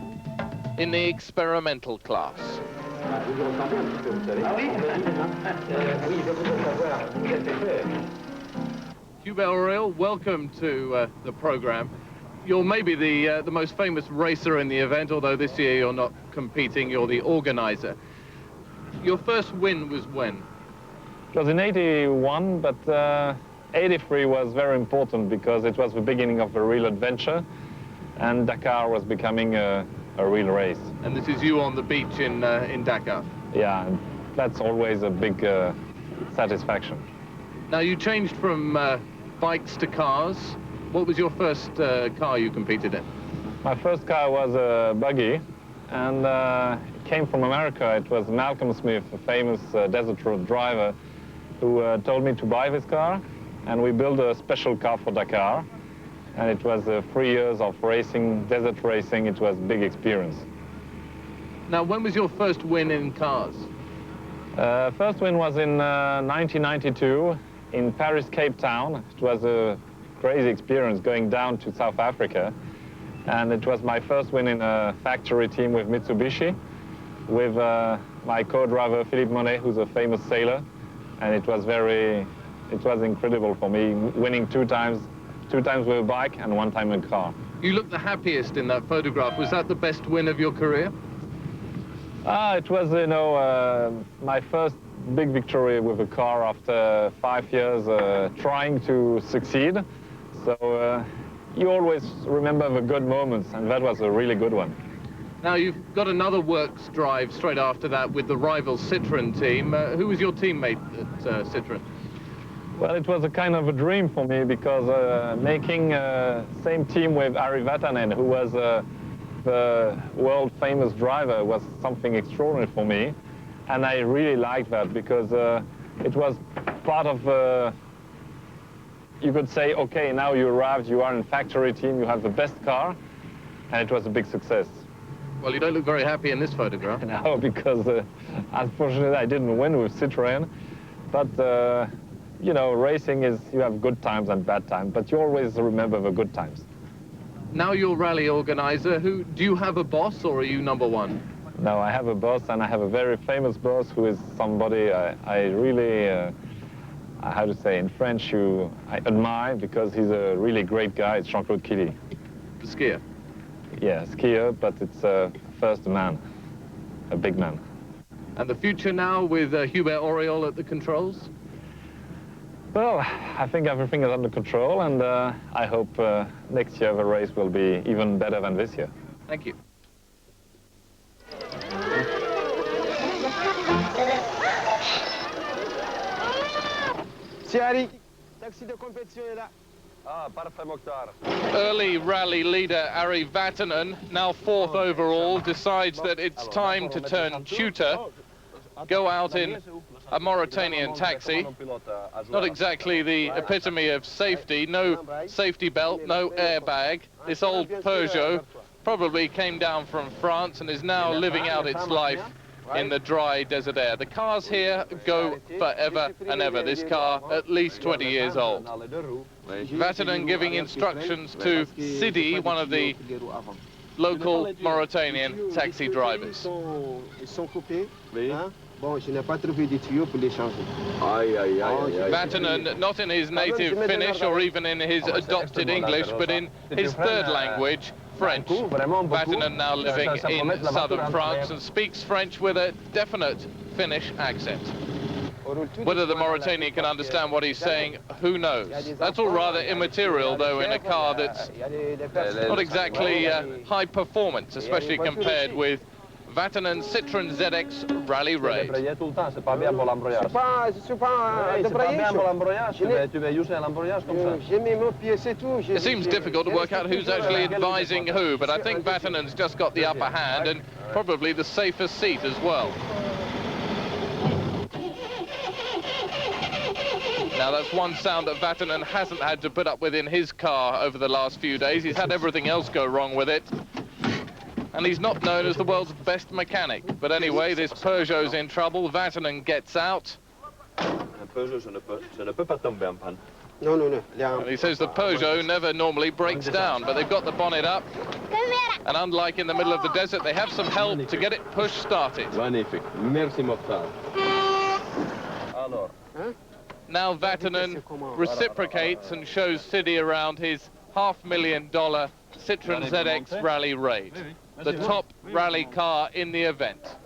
in the experimental class. Hubert Aurel, welcome to the program. You're maybe the most famous racer in the event, although this year you're not competing, you're the organizer. Your first win was when? It was in 81, but 83 was very important because it was the beginning of a real adventure, and Dakar was becoming a real race. And this is you on the beach in Dakar? Yeah, that's always a big satisfaction. Now, you changed from bikes to cars. What was your first car you competed in? My first car was a buggy, and it came from America. It was Malcolm Smith, a famous desert road driver, who told me to buy this car, and we built a special car for Dakar. And it was 3 years of racing, desert racing. It was a big experience. Now, when was your first win in cars? First win was in 1992 in Paris, Cape Town. It was a crazy experience going down to South Africa. And it was my first win in a factory team with Mitsubishi, with my co-driver Philippe Monet, who's a famous sailor. And it was incredible for me, winning two times with a bike and one time in a car. You look the happiest in that photograph. Was that the best win of your career? It was, you know, my first big victory with a car after 5 years trying to succeed. So you always remember the good moments, and that was a really good one. Now, you've got another works drive straight after that with the rival Citroën team. Who was your teammate at Citroën? Well, it was a kind of a dream for me because making same team with Ari Vatanen, who was the world-famous driver, was something extraordinary for me. And I really liked that because it was part of, you could say, okay, now you arrived, you are in factory team, you have the best car, and it was a big success. Well, you don't look very happy in this photograph. No, because unfortunately I didn't win with Citroën, but you know, racing is, you have good times and bad times, but you always remember the good times. Now you're rally organizer. Do you have a boss, or are you number one? No, I have a boss, and I have a very famous boss who is somebody I really, how to say in French, who I admire because he's a really great guy. It's Jean-Claude Killy. The skier? Yeah, skier, but it's first a man, a big man. And the future now with Hubert Auriol at the controls? Well, I think everything is under control, and I hope next year the race will be even better than this year. Thank you. C'est Ali, taxi de compétition est là. Ah, parfait, Mokhtar. Early rally leader Ari Vatanen, now fourth overall, decides that it's time to turn tutor, go out in a Mauritanian taxi. Not exactly the epitome of safety, no safety belt, no airbag. This old Peugeot probably came down from France and is now living out its life in the dry desert air. The cars here go forever and ever. This car at least 20 years old. Vatanen giving instructions to Sidi, one of the local Mauritanian taxi drivers. Vatanen, not in his native Finnish or even in his adopted English, but in his third language, French. Vatanen now living in southern France and speaks French with a definite Finnish accent. Whether the Mauritanian can understand what he's saying, who knows? That's all rather immaterial, though, in a car that's not exactly high performance, especially compared with Vatanen's Citroën ZX Rally Raid. C'est pas bien pour l'embrayage. C'est pas bien pour l'embrayage. Tu vas user l'embrayage comme ça. J'ai mis mon pied, c'est tout. It seems difficult to work out who's actually advising who, but I think Vatanen's just got the upper hand and probably the safest seat as well. Now that's one sound that Vatanen hasn't had to put up with in his car over the last few days. He's had everything else go wrong with it. And he's not known as the world's best mechanic. But anyway, this Peugeot's in trouble. Vatanen gets out. And he says the Peugeot never normally breaks down, but they've got the bonnet up. And unlike in the middle of the desert, they have some help to get it push-started. Magnifique. Merci, Mokhtar. Alors. Now Vatanen reciprocates and shows Sidi around his $500,000 Citroën ZX Rally Raid, the top rally car in the event.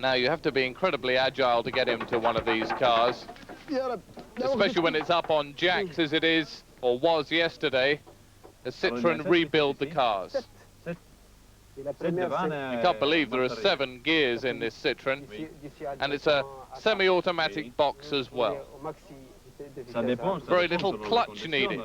Now you have to be incredibly agile to get into one of these cars, especially when it's up on jacks as it is, or was yesterday, as Citroën rebuild the cars. You can't believe there are 7 gears in this Citroën, and it's a semi-automatic box as well. Very little clutch needed.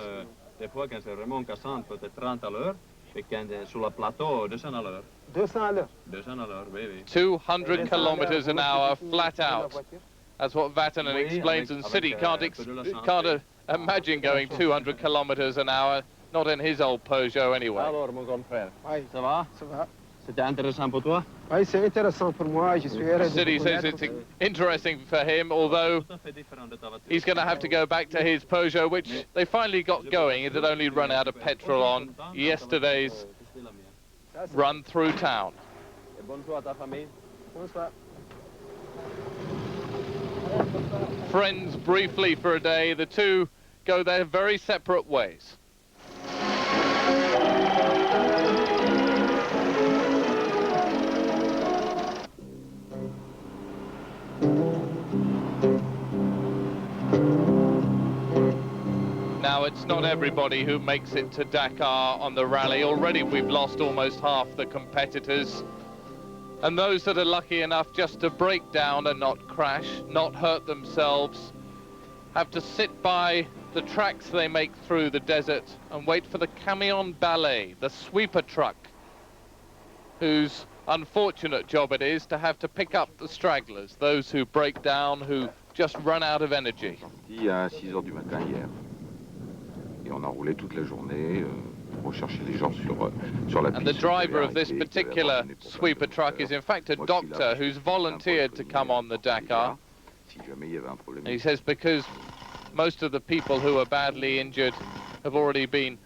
Des fois, quand c'est vraiment cassant, peut-être 30 à l'heure, et quand sur le plateau, 200 à l'heure. 200 à l'heure. 200 à l'heure, oui, oui. 200 kilometers an hour, flat out. That's what Vatanen explains, and Sidi can't imagine going 200 kilometers an hour, not in his old Peugeot anyway. Alors, mon grand frère, ça va? Ça va. C'était intéressant pour toi? Oui, c'est intéressant pour moi. Je suis heureux. Sidi says it's interesting for him, although he's going to have to go back to his Peugeot, which they finally got going. It had only run out of petrol on yesterday's run through town. Bonsoir à ta famille. Bonsoir. Friends briefly for a day, the two go their very separate ways. Now, it's not everybody who makes it to Dakar on the rally. Already we've lost almost half the competitors. And those that are lucky enough just to break down and not crash, not hurt themselves, have to sit by the tracks they make through the desert and wait for the camion ballet, the sweeper truck, whose unfortunate job it is to have to pick up the stragglers, those who break down, who just run out of energy. À 6 heures du matin hier. Et on a roulé toute la journée, rechercher les gens sur la piste. And the driver of this particular sweeper truck is in fact a doctor who's volunteered to come on the Dakar. And he says because most of the people who are badly injured have already been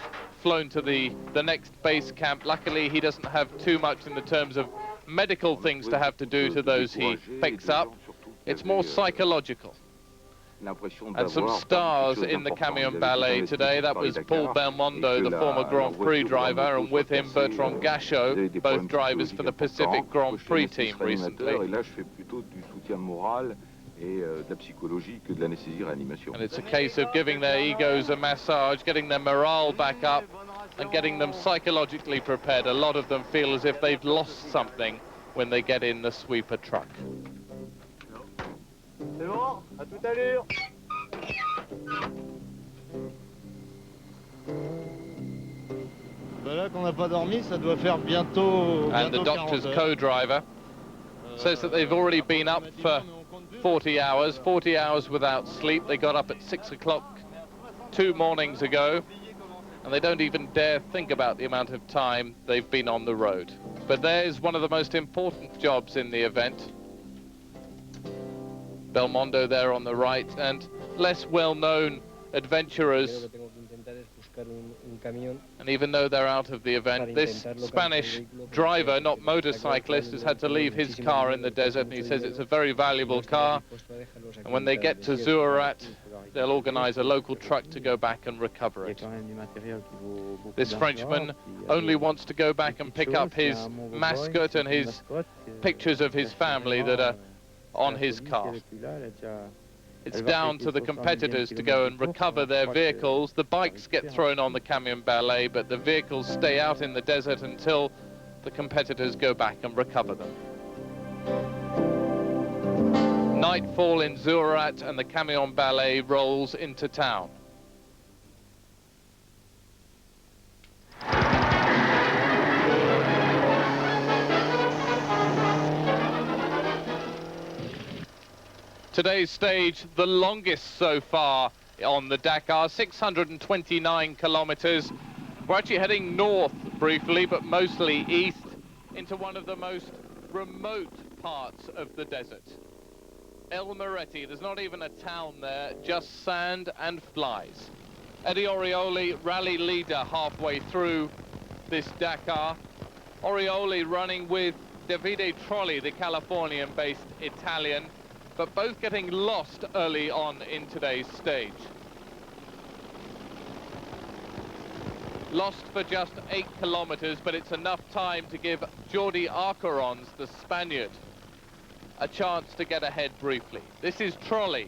flown to the next base camp. Luckily, he doesn't have too much in the terms of medical things to have to do to those he picks up. It's more psychological. And some stars in the camion ballet today. That was Paul Belmondo, the former Grand Prix driver, and with him Bertrand Gachot, both drivers for the Pacific Grand Prix team recently. And it's a case of giving their egos a massage, getting their morale back up, and getting them psychologically prepared. A lot of them feel as if they've lost something when they get in the sweeper truck. C'est bon, à toute allure. Voilà qu'on n'a pas dormi, ça doit faire bientôt. And the doctor's co-driver says that they've already been up for 40 hours without sleep. They got up at 6 o'clock 2 mornings ago, and they don't even dare think about the amount of time they've been on the road. But there's one of the most important jobs in the event. Belmondo there on the right, and less well-known adventurers. And even though they're out of the event, this Spanish driver, not motorcyclist, has had to leave his car in the desert, and he says it's a very valuable car. And when they get to Zuarat, they'll organize a local truck to go back and recover it. This Frenchman only wants to go back and pick up his mascot and his pictures of his family that are on his car. It's down to the competitors to go and recover their vehicles. The bikes get thrown on the camion ballet, but the vehicles stay out in the desert until the competitors go back and recover them. Nightfall in Zuarat, and the camion ballet rolls into town. Today's stage, the longest so far on the Dakar, 629 kilometers. We're actually heading north briefly, but mostly east, into one of the most remote parts of the desert. El Moretti, there's not even a town there, just sand and flies. Eddie Orioli, rally leader halfway through this Dakar. Orioli running with Davide Trolli, the Californian-based Italian, but both getting lost early on in today's stage. Lost for just 8 kilometers, but it's enough time to give Jordi Arcarons, the Spaniard, a chance to get ahead briefly. This is Trolli.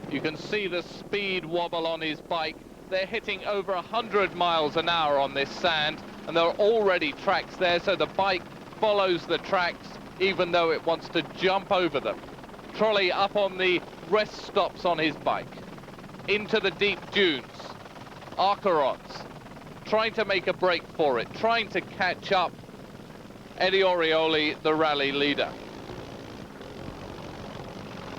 You can see the speed wobble on his bike. They're hitting over 100 miles an hour on this sand, and there are already tracks there, so the bike follows the tracks even though it wants to jump over them. Trolli up on the rest stops on his bike. Into the deep dunes. Arcarons trying to make a break for it, trying to catch up Eddie Orioli, the rally leader.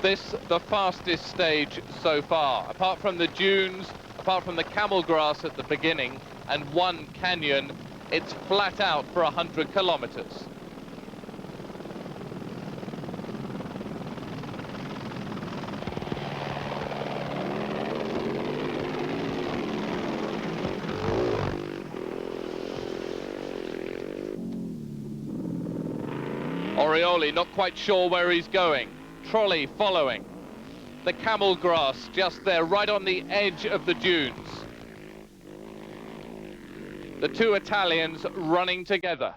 This, the fastest stage so far, apart from the dunes, apart from the camel grass at the beginning and one canyon, it's flat out for 100 kilometers. Orioli not quite sure where he's going. Trolli following. The camel grass just there, right on the edge of the dunes. The two Italians running together.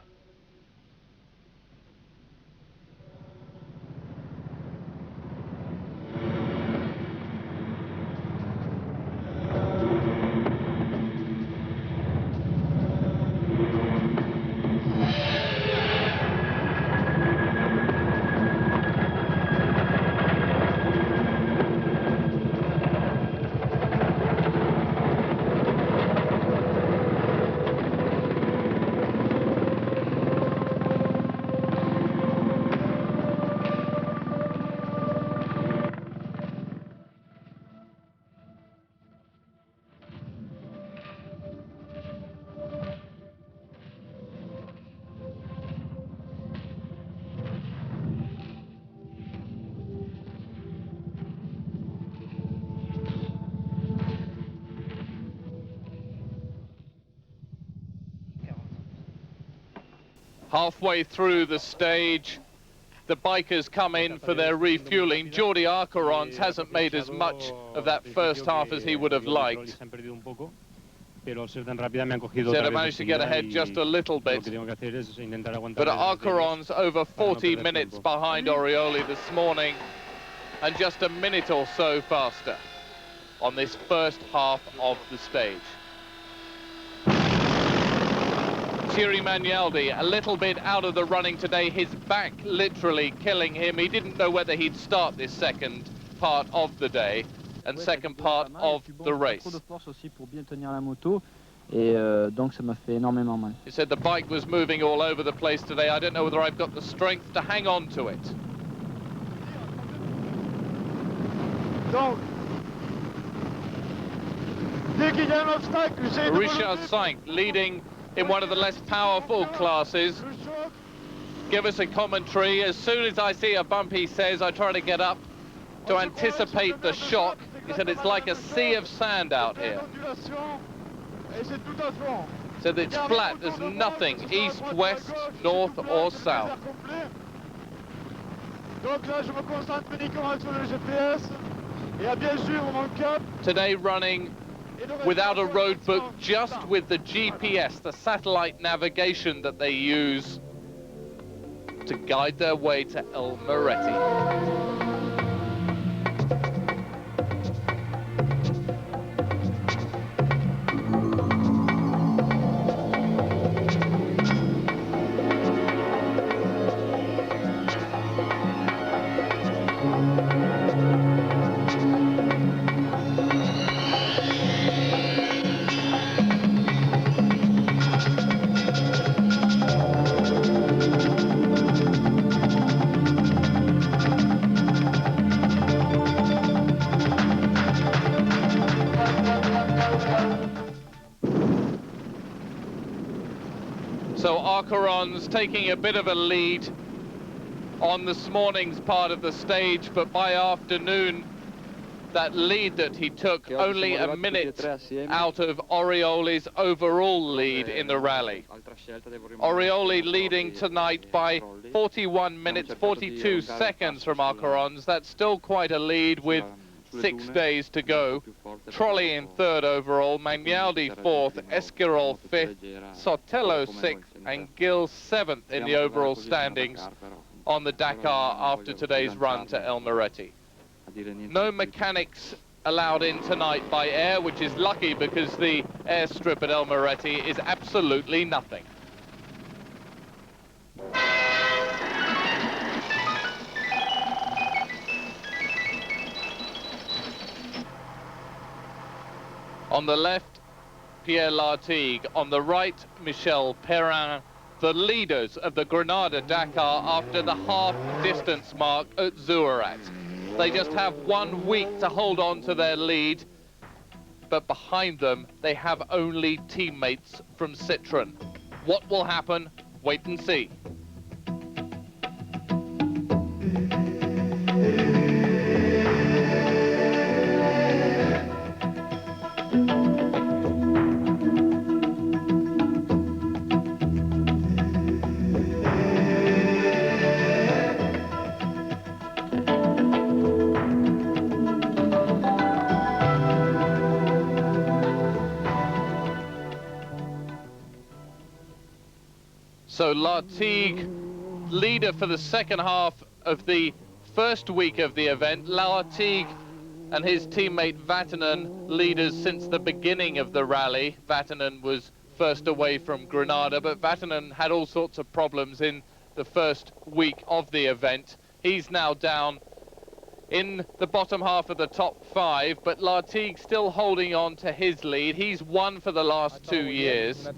Halfway through the stage, the bikers come in for their refueling. Jordi Arcarons hasn't made as much of that first half as he would have liked. Said I managed to get ahead just a little bit. But Arcarons over 40 minutes behind Orioli this morning and just a minute or so faster on this first half of the stage. Thierry Magnaldi a little bit out of the running today, his back literally killing him. He didn't know whether he'd start this second part of the day and second part of the race. He said the bike was moving all over the place today. I don't know whether I've got the strength to hang on to it. Richard Cinq leading in one of the less powerful classes. Give us a commentary. As soon as I see a bump, he says, I try to get up to anticipate the shock. He said it's like a sea of sand out here. He said it's flat, there's nothing, east, west, north or south. Today running without a road book, just with the GPS, the satellite navigation that they use to guide their way to El Moretti. So Arcarons taking a bit of a lead on this morning's part of the stage, but by afternoon, that lead that he took only a minute out of Orioli's overall lead in the rally. Orioli leading tonight by 41 minutes, 42 seconds from Arcarons. That's still quite a lead with 6 days to go. Trolli in third overall, Magnaldi fourth, Esquirol fifth, Sotelo sixth, and Gill seventh in the overall standings on the Dakar after today's run to El Moretti. No mechanics allowed in tonight by air, which is lucky because the airstrip at El Moretti is absolutely nothing. On the left, Pierre Lartigue. On the right, Michel Perrin, the leaders of the Granada Dakar after the half-distance mark at Zouarat. They just have 1 week to hold on to their lead, but behind them, they have only teammates from Citroën. What will happen? Wait and see. So Lartigue, leader for the second half of the first week of the event. Lartigue and his teammate Vatanen, leaders since the beginning of the rally. Vatanen was first away from Granada, but Vatanen had all sorts of problems in the first week of the event. He's now down in the bottom half of the top 5, but Lartigue still holding on to his lead. He's won for the last 2 years.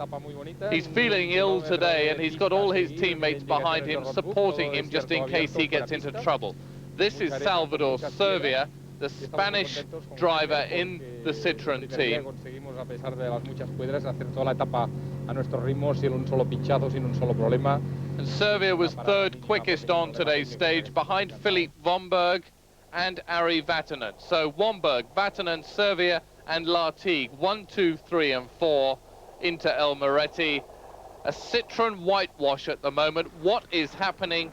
He's feeling ill today, and he's got all his teammates behind him, supporting him just in case he gets into trouble. This is Salvador Servia, the Spanish driver in the Citroën team. And Servia was third quickest on today's stage, behind Philippe Vomberg and Ari Vatanen. So Womberg, Vatanen, Servia and Lartigue, 1, 2, 3 and 4 into El Moretti. A Citroen whitewash at the moment. What is happening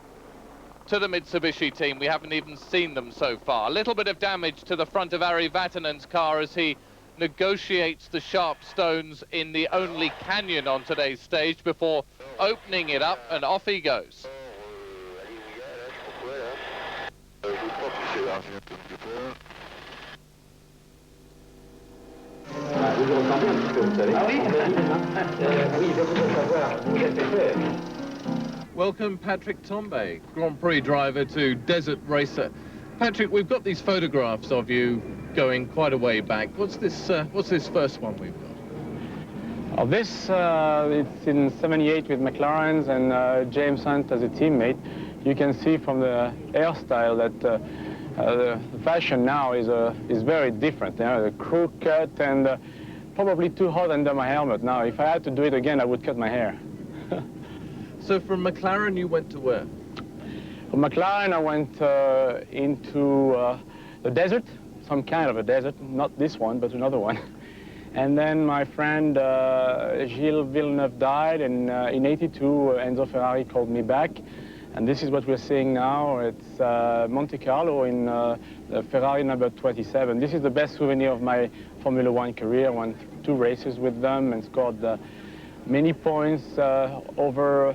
to the Mitsubishi team? We haven't even seen them so far. A little bit of damage to the front of Ari Vatanen's car as he negotiates the sharp stones in the only canyon on today's stage before opening it up, and off he goes. Welcome, Patrick Tombe, Grand Prix driver to Desert Racer. Patrick, we've got these photographs of you going quite a way back. What's this first one we've got? This, it's in '78 with McLaren's and James Hunt as a teammate. You can see from the hairstyle that the fashion now is very different. You know, the crew cut and probably too hot under my helmet. Now, if I had to do it again, I would cut my hair. So from McLaren, you went to where? From McLaren, I went into the desert, some kind of a desert, not this one, but another one. And then my friend Gilles Villeneuve died, and in '82, Enzo Ferrari called me back. And this is what we're seeing now. It's Monte Carlo in Ferrari number 27. This is the best souvenir of my Formula One career. I won 2 races with them and scored many points over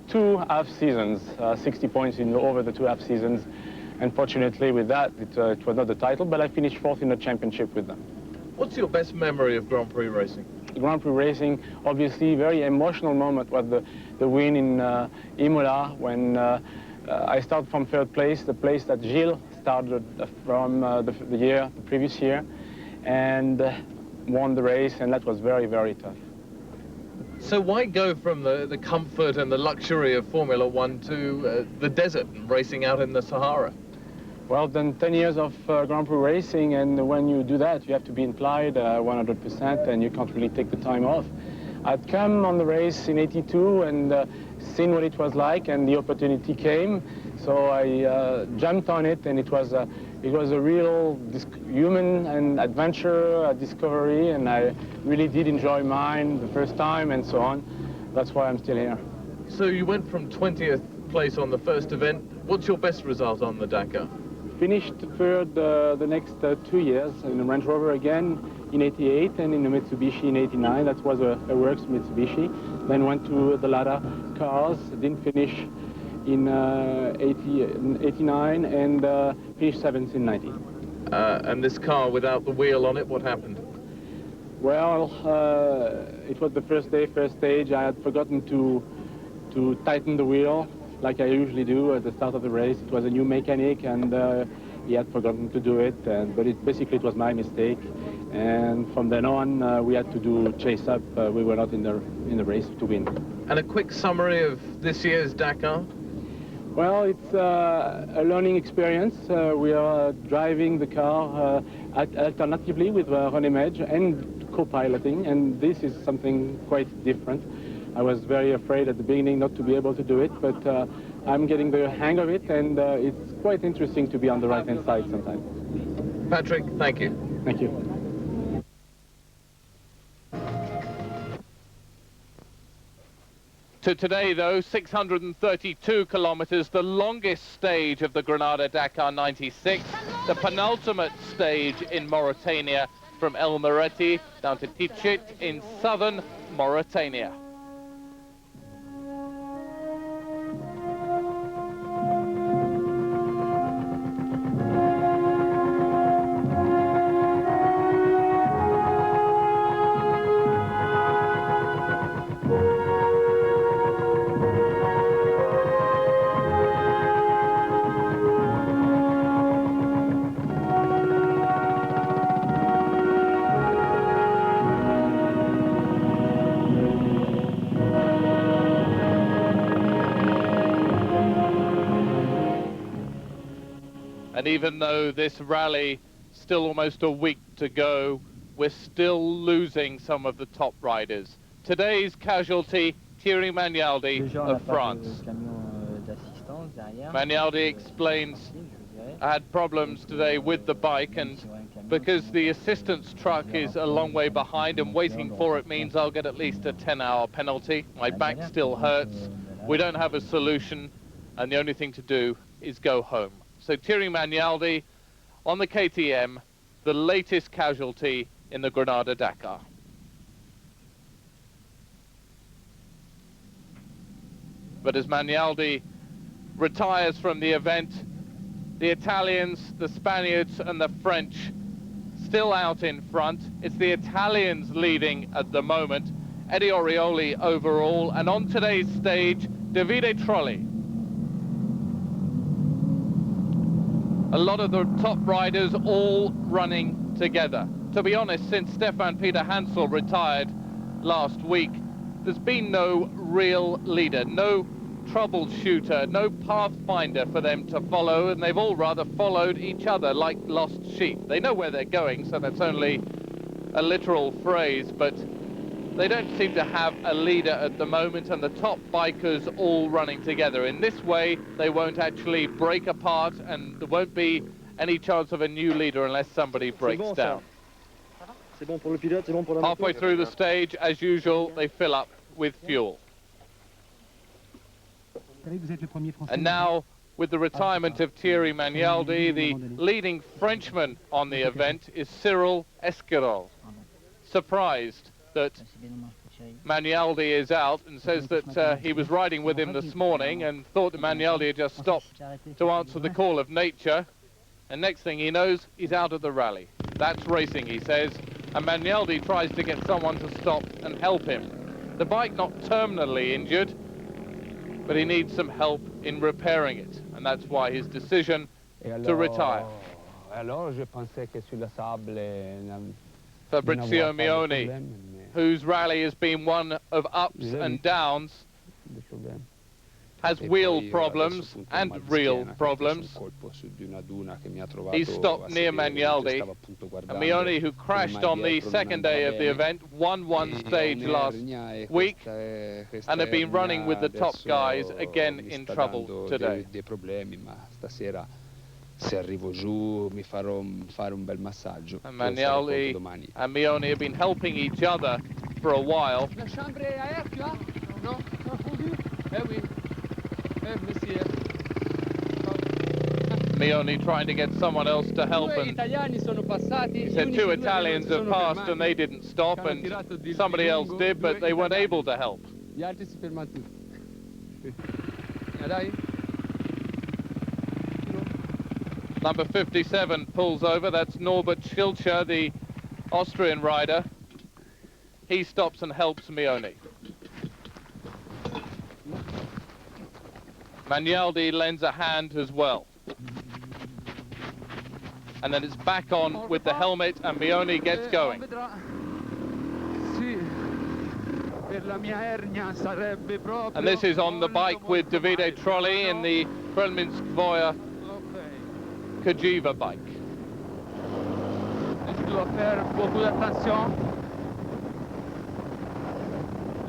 2 half seasons, 60 points over the 2 half seasons. Unfortunately, with that, it was not the title, but I finished 4th in the championship with them. What's your best memory of Grand Prix racing? Grand Prix racing, obviously, very emotional moment was the win in Imola when I started from 3rd place, the place that Gilles started from the previous year, and won the race, and that was very, very tough. So why go from the comfort and the luxury of Formula One to the desert and racing out in the Sahara? Well, then 10 years of Grand Prix racing, and when you do that, you have to be implied 100%, and you can't really take the time off. I'd come on the race in '82 and seen what it was like, and the opportunity came, so I jumped on it, and it was a real human and adventure discovery, and I really did enjoy mine the first time and so on. That's why I'm still here. So you went from 20th place on the first event. What's your best result on the Dakar? Finished 3rd the next 2 years in the Range Rover again in '88 and in the Mitsubishi in '89. That was a works Mitsubishi. Then went to the Lada cars, didn't finish in '89 and finished 7th in '90. And this car without the wheel on it, what happened? Well, it was the first stage. I had forgotten to tighten the wheel, like I usually do at the start of the race. It was a new mechanic, and he had forgotten to do it, but basically it was my mistake. And from then on, we had to do chase up. We were not in the race to win. And a quick summary of this year's Dakar? Well, it's a learning experience. We are driving the car alternatively with René Medge and co-piloting, and this is something quite different. I was very afraid at the beginning not to be able to do it, but I'm getting the hang of it, and it's quite interesting to be on the right-hand side sometimes. Patrick, thank you. Thank you. To today, though, 632 kilometers, the longest stage of the Granada Dakar 96, the penultimate stage in Mauritania from El Moretti down to Tichit in southern Mauritania. And even though this rally, still almost a week to go, we're still losing some of the top riders. Today's casualty, Thierry Magnaldi of France. Magnaldi explains I had problems today with the bike, and because the assistance truck is a long way behind, and waiting for it means I'll get at least a 10-hour penalty. My back still hurts. We don't have a solution, and the only thing to do is go home. So Thierry Magnaldi on the KTM, the latest casualty in the Granada Dakar. But as Magnaldi retires from the event, the Italians, the Spaniards and the French still out in front. It's the Italians leading at the moment, Eddie Orioli overall, and on today's stage, Davide Trulli. A lot of the top riders all running together. To be honest, since Stefan Peter Hansel retired last week, there's been no real leader, no troubleshooter, no pathfinder for them to follow, and they've all rather followed each other like lost sheep. They know where they're going, so that's only a literal phrase, but they don't seem to have a leader at the moment, and the top bikers all running together. In this way, they won't actually break apart, and there won't be any chance of a new leader unless somebody breaks down. Halfway through the stage, as usual, they fill up with fuel. And now, with the retirement of Thierry Magnaldi, the leading Frenchman on the event is Cyril Esquirol. Surprised that Magnaldi is out, and says that he was riding with him this morning and thought that Magnaldi had just stopped to answer the call of nature, and next thing he knows, he's out of the rally. That's racing, he says, and Magnaldi tries to get someone to stop and help him. The bike not terminally injured, but he needs some help in repairing it, and that's why his decision to retire. Fabrizio Mioni, whose rally has been one of ups and downs, has wheel problems and real problems. He stopped near Magnaldi, and Mioni, who crashed on the second day of the event, won one stage last week and had been running with the top guys, again in trouble today. Se arrivo giù mi farò fare un bel massaggio. And Magnaldi and Mioni have been helping each other for a while. Mioni trying to get someone else to help, and he said 2 Italians have passed and they didn't stop, and somebody else did, but they weren't able to help. Number 57 pulls over. That's Norbert Schilcher, the Austrian rider. He stops and helps Mioni. Magnaldi lends a hand as well. And then it's back on with the helmet, and Mioni gets going. And this is on the bike with Davide Trulli in the Krelminsk-Voya Kajiva bike. Je dois faire beaucoup d'attention.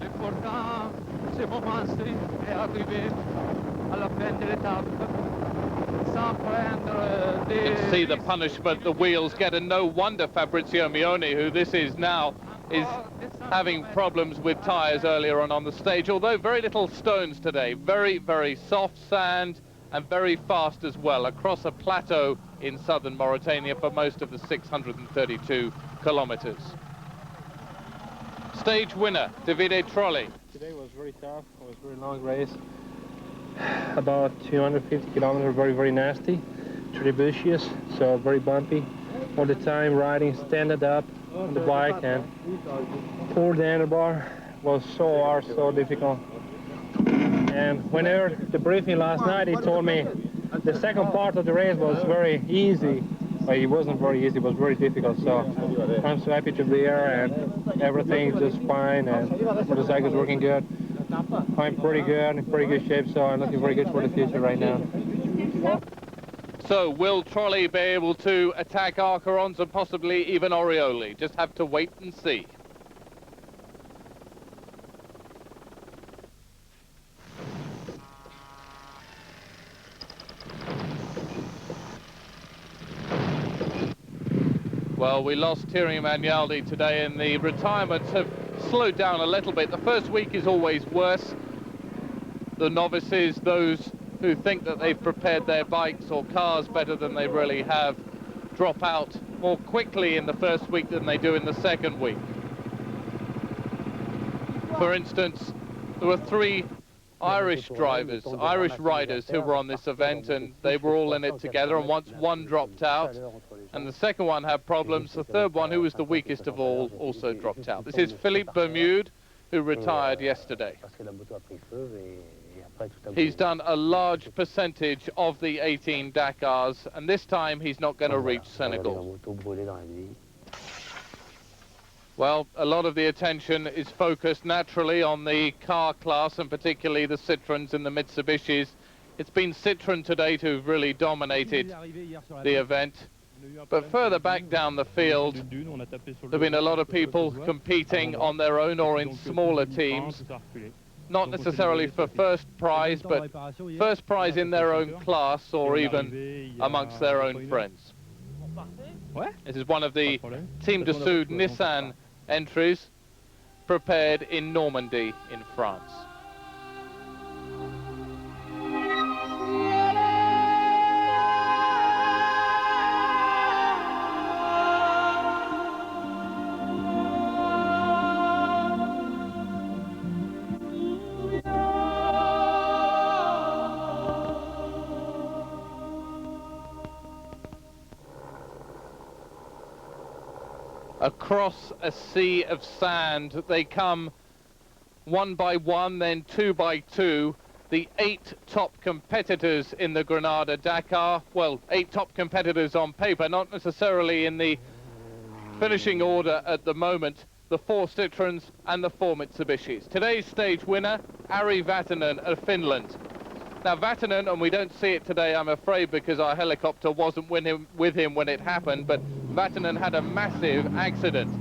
L'important, ce moment-ci, est arriver à la fin de l'étape sans prendre des... You can see the punishment the wheels get, and no wonder Fabrizio Mioni, who this is now, is having problems with tyres earlier on the stage, although very little stones today. Very, very soft sand, and very fast as well, across a plateau in southern Mauritania for most of the 632 kilometers. Stage winner, Davide Trulli. Today was very tough. It was a very long race. About 250 kilometers, very, very nasty. Trebuchous, so very bumpy. All the time riding, standing up on the bike, and pull the handlebar was so hard, so difficult. And when I heard the briefing last night, he told me the second part of the race was very easy. But it wasn't very easy, it was very difficult. So I'm so happy to be here, and everything's just fine, and the motorcycle is working good. I'm pretty good, in pretty good shape, so I'm looking very good for the future right now. So will Trulli be able to attack Arcarons and possibly even Orioli? Just have to wait and see. Well, we lost Thierry Magnaldi today, and the retirements have slowed down a little bit. The first week is always worse. The novices, those who think that they've prepared their bikes or cars better than they really have, drop out more quickly in the first week than they do in the second week. For instance, there were 3 Irish drivers, Irish riders who were on this event, and they were all in it together, and once one dropped out and the second one had problems, the third one, who was the weakest of all, also dropped out. This is Philippe Bermude, who retired yesterday. He's done a large percentage of the 18 Dakars, and this time he's not going to reach Senegal. Well, a lot of the attention is focused naturally on the car class, and particularly the Citroëns and the Mitsubishis. It's been Citroën today who've really dominated the event. But further back down the field, there have been a lot of people competing on their own or in smaller teams. Not necessarily for first prize, but first prize in their own class or even amongst their own friends. This is one of the Team de Sud Nissan entries prepared in Normandy in France. Across a sea of sand, they come one by one, then 2 by 2. The 8 top competitors in the Granada Dakar, well, 8 top competitors on paper, not necessarily in the finishing order at the moment, the 4 Citroëns and the 4 Mitsubishis. Today's stage winner, Ari Vatanen of Finland. Now Vatanen, and we don't see it today, I'm afraid, because our helicopter wasn't with him when it happened, but Vatanen had a massive accident.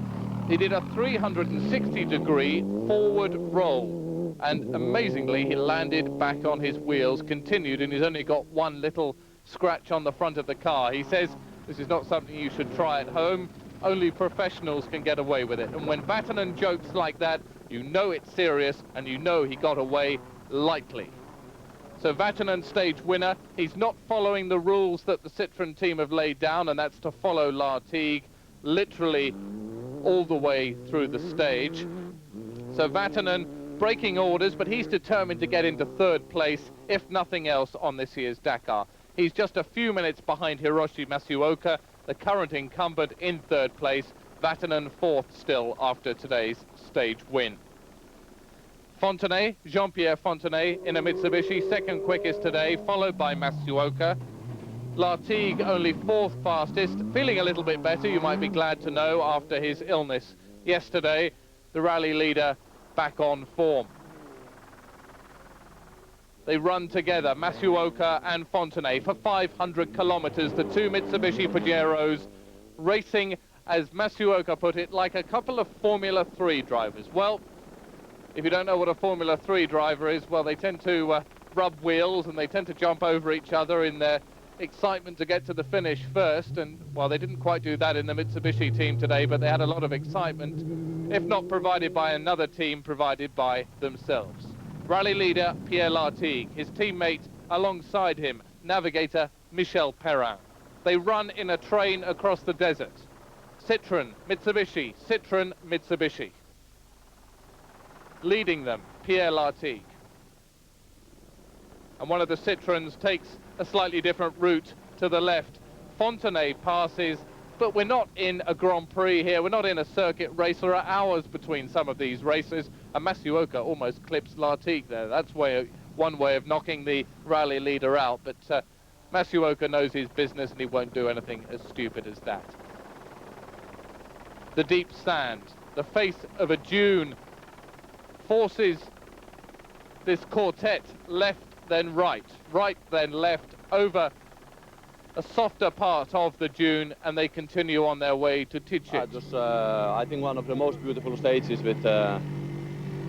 He did a 360-degree forward roll, and amazingly he landed back on his wheels, continued, and he's only got one little scratch on the front of the car. He says this is not something you should try at home, only professionals can get away with it. And when Vatanen jokes like that, you know it's serious, and you know he got away lightly. So Vatanen, stage winner. He's not following the rules that the Citroën team have laid down, and that's to follow Lartigue literally all the way through the stage. So Vatanen breaking orders, but he's determined to get into 3rd place, if nothing else, on this year's Dakar. He's just a few minutes behind Hiroshi Matsuoka, the current incumbent, in 3rd place. Vatanen 4th still after today's stage win. Fontenay, Jean-Pierre Fontenay in a Mitsubishi, 2nd quickest today, followed by Matsuoka. Lartigue only 4th fastest, feeling a little bit better, you might be glad to know, after his illness yesterday. The rally leader back on form. They run together, Matsuoka and Fontenay, for 500 kilometers. The 2 Mitsubishi Pajeros racing, as Matsuoka put it, like a couple of Formula 3 drivers. Well, if you don't know what a Formula 3 driver is, well, they tend to rub wheels and they tend to jump over each other in their excitement to get to the finish first. And, well, they didn't quite do that in the Mitsubishi team today, but they had a lot of excitement, if not provided by another team, provided by themselves. Rally leader Pierre Lartigue, his teammate alongside him, navigator Michel Perrin. They run in a train across the desert. Citroën, Mitsubishi, Citroën, Mitsubishi. Leading them, Pierre Lartigue. And one of the Citroëns takes a slightly different route to the left. Fontenay passes, but we're not in a Grand Prix here, we're not in a circuit race. There are hours between some of these races, and Matsuoka almost clips Lartigue there. That's one way of knocking the rally leader out, but Matsuoka knows his business and he won't do anything as stupid as that. The deep sand, the face of a dune, forces this quartet left then right, right then left, over a softer part of the dune, and they continue on their way to Tichy. Just, I think one of the most beautiful stages with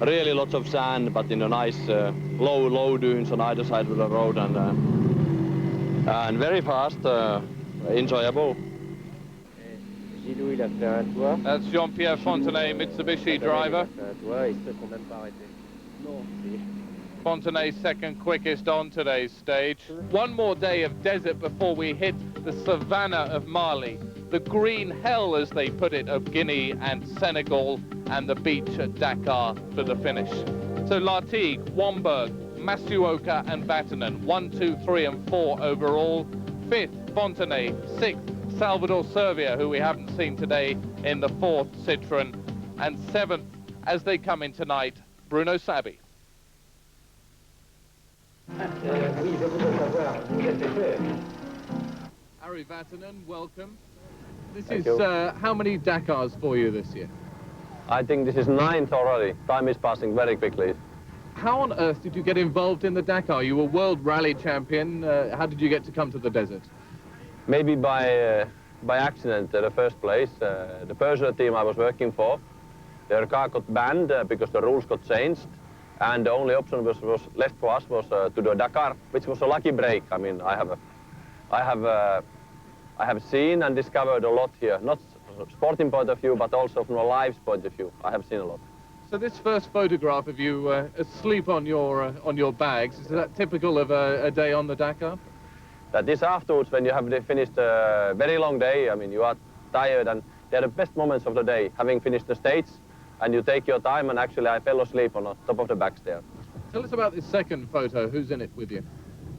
really lots of sand, but in a nice low dunes on either side of the road, and very fast, enjoyable. That's Jean-Pierre Fontenay, Mitsubishi driver. Fontenay second quickest on today's stage. One more day of desert before we hit the savannah of Mali, the green hell, as they put it, of Guinea and Senegal, and the beach at Dakar for the finish. So Lartigue, Womberg, Masuoka and Vatanen, 1, 2, 3 and 4 overall. 5th, Fontenay. 6th, Salvador Servia, who we haven't seen today in the 4th Citroën. And 7th, as they come in tonight, Bruno Sabi. Ari Vatanen, welcome. This is how many Dakars for you this year? I think this is 9th already. Time is passing very quickly. How on earth did you get involved in the Dakar? You were world rally champion. How did you get to come to the desert? Maybe by accident in the first place. The Peugeot team I was working for, their car got banned because the rules got changed. And the only option was left for us was to do Dakar, which was a lucky break. I mean, I have seen and discovered a lot here, not from a sporting point of view, but also from a life's point of view. I have seen a lot. So this first photograph of you asleep on your bags, is that typical of a day on the Dakar? That is afterwards when you have finished a very long day. I mean, you are tired, and they're the best moments of the day, having finished the stage. And you take your time, and actually I fell asleep on the top of the bags there. Tell us about this second photo. Who's in it with you?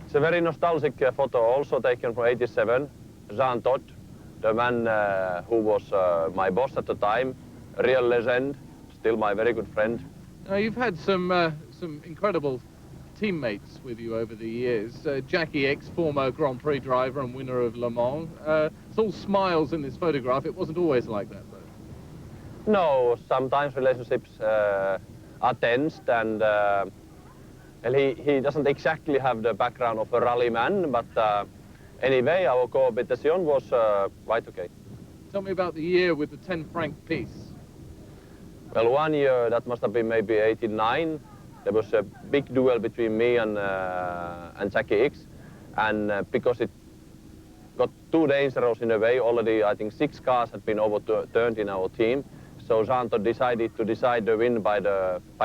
It's a very nostalgic photo, also taken from '87. Jean Todt, the man who was my boss at the time, a real legend, still my very good friend. Now, you've had some incredible teammates with you over the years. Jackie X, former Grand Prix driver and winner of Le Mans. It's all smiles in this photograph. It wasn't always like that, though. No, sometimes relationships are tensed, and he doesn't exactly have the background of a rally man, but anyway, our competition was quite okay. Tell me about the year with the 10-franc piece. Well, one year, that must have been maybe '89. There was a big duel between me and Jackie X, and because it got too dangerous in a way, already I think 6 cars had been overturned in our team. So Jean Todt decided to decide the win by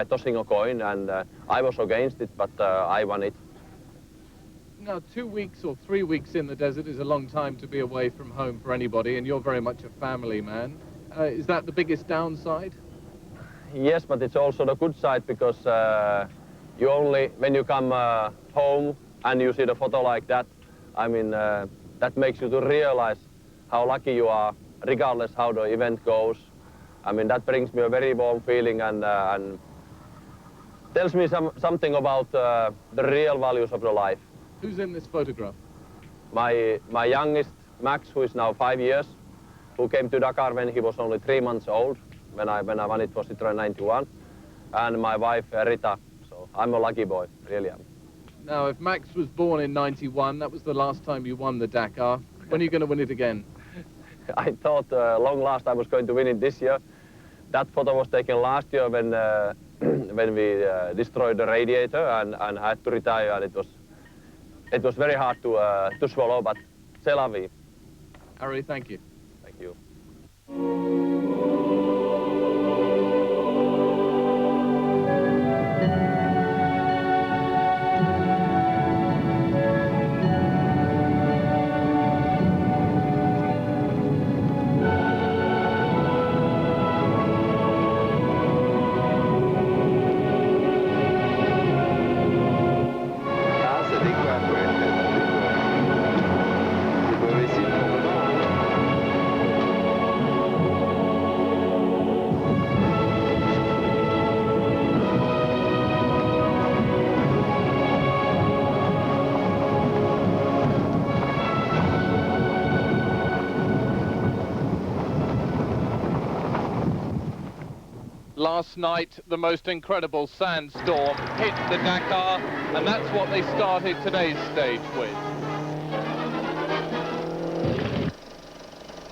tossing a coin, and I was against it, but I won it. Now, 2 weeks or 3 weeks in the desert is a long time to be away from home for anybody, and you're very much a family man. Is that the biggest downside? Yes, but it's also the good side, because you only, when you come home and you see the photo like that, I mean, that makes you to realize how lucky you are, regardless how the event goes. I mean, that brings me a very warm feeling, and tells me something about the real values of the life. Who's in this photograph? My youngest, Max, who is now 5 years, who came to Dakar when he was only 3 months old, when I won it for Citroën 91, and my wife, Rita. So I'm a lucky boy, really am. Now, if Max was born in '91, that was the last time you won the Dakar. When are you going to win it again? I thought long last I was going to win it this year. That photo was taken last year when when we destroyed the radiator and had to retire, and it was very hard to swallow, but c'est la vie. Ari, thank you. Thank you. Last night, the most incredible sandstorm hit the Dakar, and that's what they started today's stage with.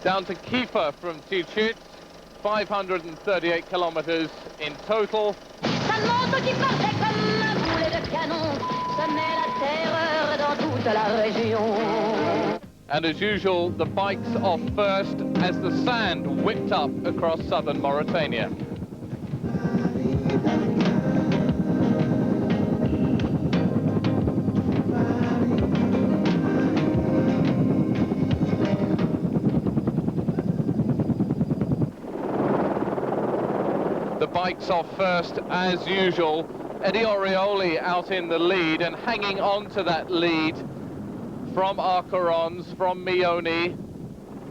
Down to Kiefer from Tichy, 538 kilometers in total. Ça monte qui partait comme un boulet de canon, ça met la terreur dans toute la région. And as usual, the bikes off first as the sand whipped up across southern Mauritania. The bikes off first as usual. Eddie Orioli out in the lead and hanging on to that lead from Arcarons, from Mioni,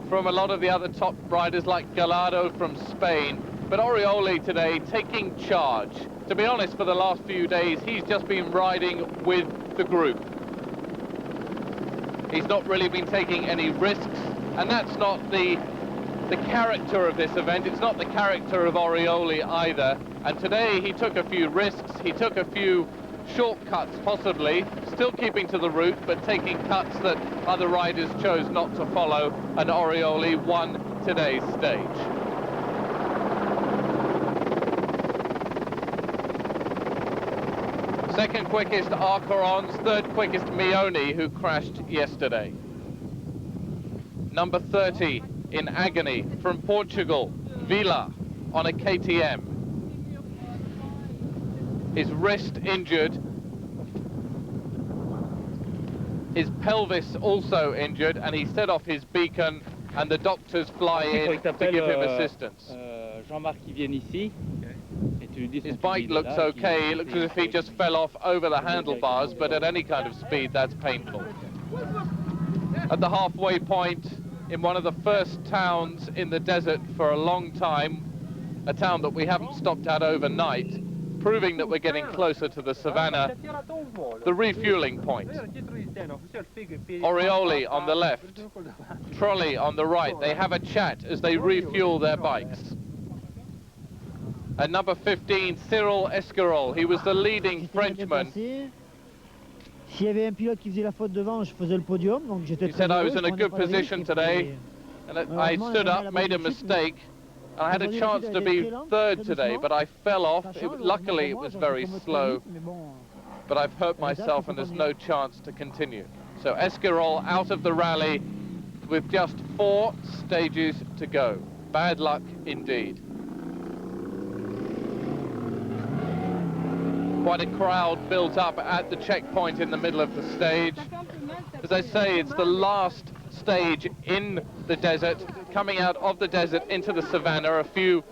from a lot of the other top riders like Gallardo from Spain. But Orioli today taking charge. To be honest, for the last few days, he's just been riding with the group. He's not really been taking any risks, and that's not the character of this event. It's not the character of Orioli either. And today he took a few risks, he took a few shortcuts possibly, still keeping to the route, but taking cuts that other riders chose not to follow, and Orioli won today's stage. Second quickest Arcarons, third quickest Mioni, who crashed yesterday. Number 30 in agony from Portugal, Vila on a KTM. His wrist injured, his pelvis also injured, and he set off his beacon, and the doctors fly in to give him assistance. His bike looks okay, it looks as if he just fell off over the handlebars, but at any kind of speed that's painful. At the halfway point, in one of the first towns in the desert for a long time, a town that we haven't stopped at overnight, proving that we're getting closer to the savannah, the refueling point. Orioli on the left, Trolley on the right. They have a chat as they refuel their bikes. And number 15, Cyril Esquirol, he was the leading Frenchman. He said I was in a good position today, and I stood up, made a mistake. I had a chance to be third today, but I fell off. Luckily, it was very slow, but I've hurt myself and there's no chance to continue. So Esquirol out of the rally with just 4 stages to go. Bad luck indeed. Quite a crowd built up at the checkpoint in the middle of the stage. As I say, it's the last stage in the desert, coming out of the desert into the savannah. A few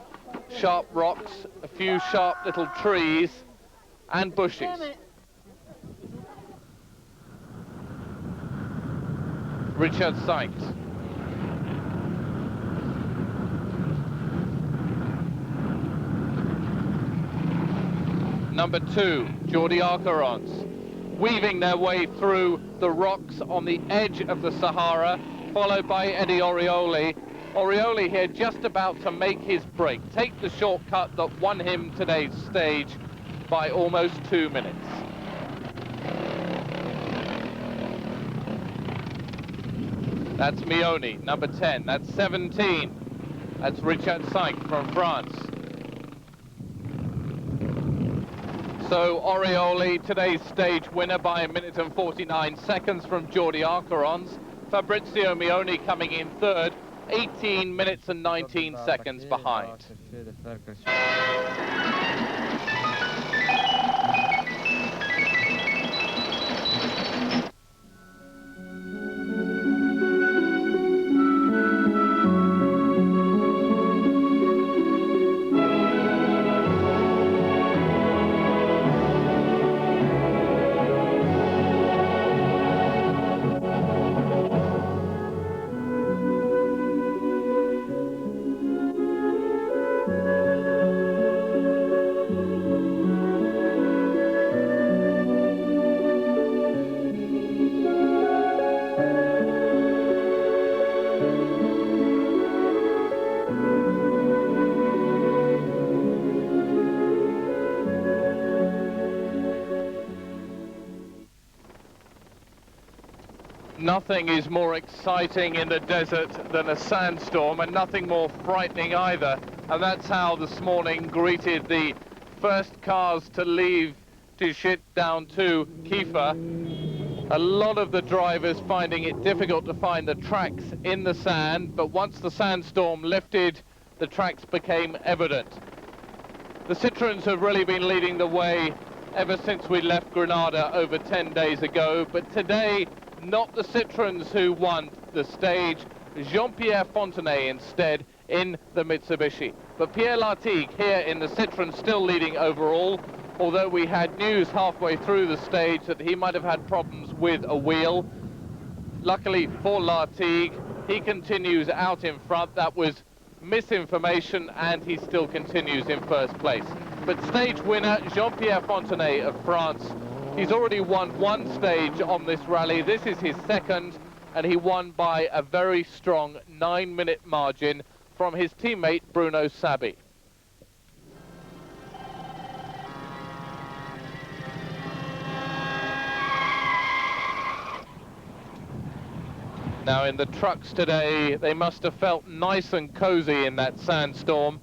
sharp rocks, a few sharp little trees and bushes. Richard Sykes. Number 2, Jordi Arcarons, weaving their way through the rocks on the edge of the Sahara, followed by Eddie Orioli. Orioli here just about to make his break, take the shortcut that won him today's stage by almost 2 minutes. That's Mioni, number 10. That's 17. That's Richard Sykes from France. So Orioli, today's stage winner by 1 minute and 49 seconds from Jordi Arcarons. Fabrizio Mioni coming in third, 18 minutes and 19 seconds behind. Nothing is more exciting in the desert than a sandstorm, and nothing more frightening either. And that's how this morning greeted the first cars to leave Tichit down to Kiefer. A lot of the drivers finding it difficult to find the tracks in the sand, but once the sandstorm lifted, the tracks became evident. The Citroens have really been leading the way ever since we left Granada over 10 days ago, but today, not the Citroens who won the stage, Jean-Pierre Fontenay instead in the Mitsubishi. But Pierre Lartigue here in the Citroen still leading overall, although we had news halfway through the stage that he might have had problems with a wheel. Luckily for Lartigue, he continues out in front. That was misinformation, and he still continues in first place. But stage winner, Jean-Pierre Fontenay of France, he's already won one stage on this rally. This is his second, and he won by a very strong 9-minute margin from his teammate Bruno Sabi. Now in the trucks today, they must have felt nice and cozy in that sandstorm,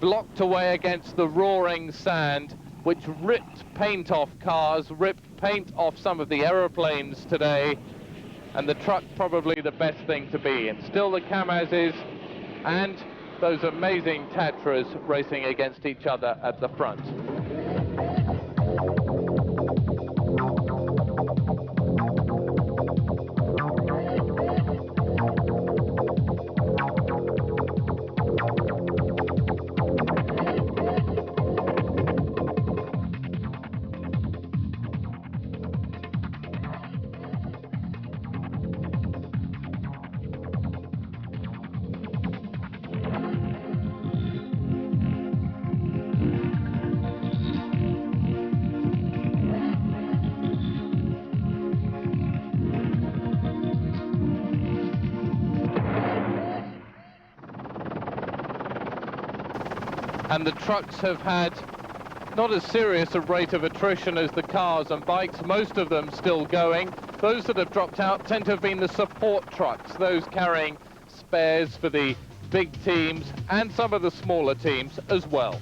blocked away against the roaring sand, which ripped paint off cars, ripped paint off some of the aeroplanes today, and the truck probably the best thing to be in. Still the Kamazes and those amazing Tatras racing against each other at the front. And the trucks have had not as serious a rate of attrition as the cars and bikes, most of them still going. Those that have dropped out tend to have been the support trucks, those carrying spares for the big teams and some of the smaller teams as well.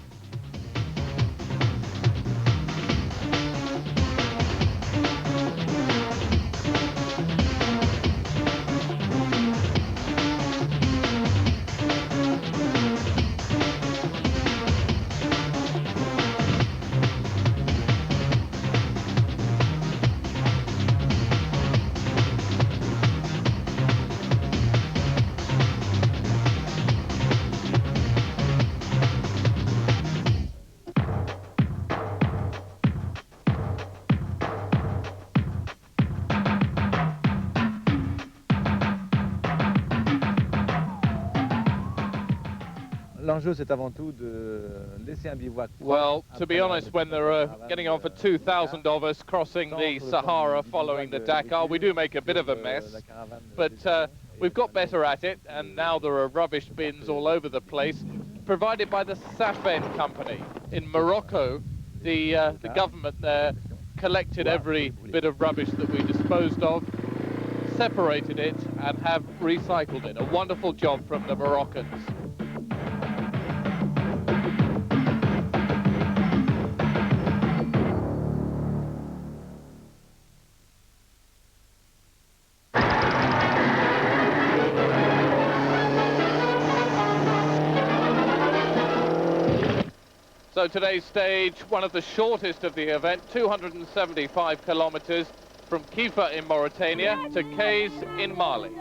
L'enjeu, c'est avant tout de laisser un bivouac. Well, to be honest, when there are getting on for 2,000 of us crossing the Sahara following the Dakar, we do make a bit of a mess, but we've got better at it, and now there are rubbish bins all over the place, provided by the Safen company. In Morocco, the government there collected every bit of rubbish that we disposed of, separated it, and have recycled it. A wonderful job from the Moroccans. So today's stage, one of the shortest of the event, 275 kilometers from Kiefer in Mauritania to Kayes in Mali.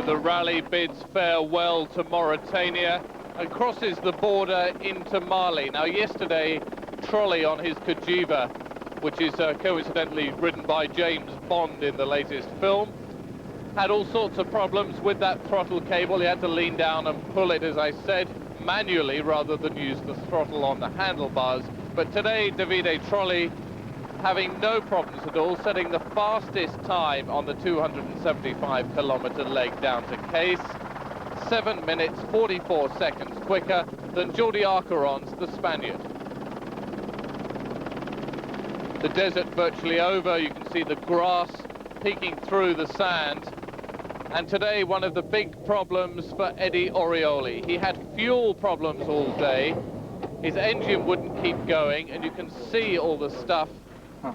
the rally bids farewell to Mauritania and crosses the border into Mali. Now, yesterday, Trolley on his Kajiva, which is coincidentally ridden by James Bond in the latest film, had all sorts of problems with that throttle cable. He had to lean down and pull it, as I said, manually rather than use the throttle on the handlebars. But today, Davide Trolley, having no problems at all, setting the fastest time on the 275-kilometre leg down to Case, 7 minutes 44 seconds quicker than Jordi Arcaron's, the Spaniard. The desert virtually over. You can see the grass peeking through the sand. And today, one of the big problems for Eddie Orioli. He had fuel problems all day. His engine wouldn't keep going, and you can see all the stuff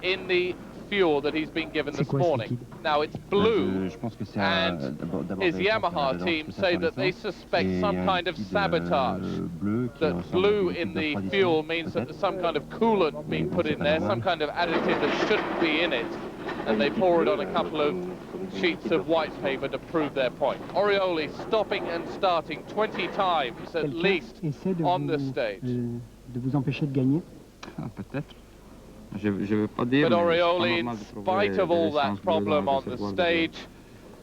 in the fuel that he's been given this morning. Now, it's blue, and his Yamaha team say that they suspect some kind of sabotage. That blue in the fuel means that there's some kind of coolant being put in there, some kind of additive that shouldn't be in it, and they pour it on a couple of sheets of white paper to prove their point. Orioli stopping and starting 20 times at least on the stage. De vous empêcher de gagner? Peut-être. But Orioli, in spite of all that problem on the stage,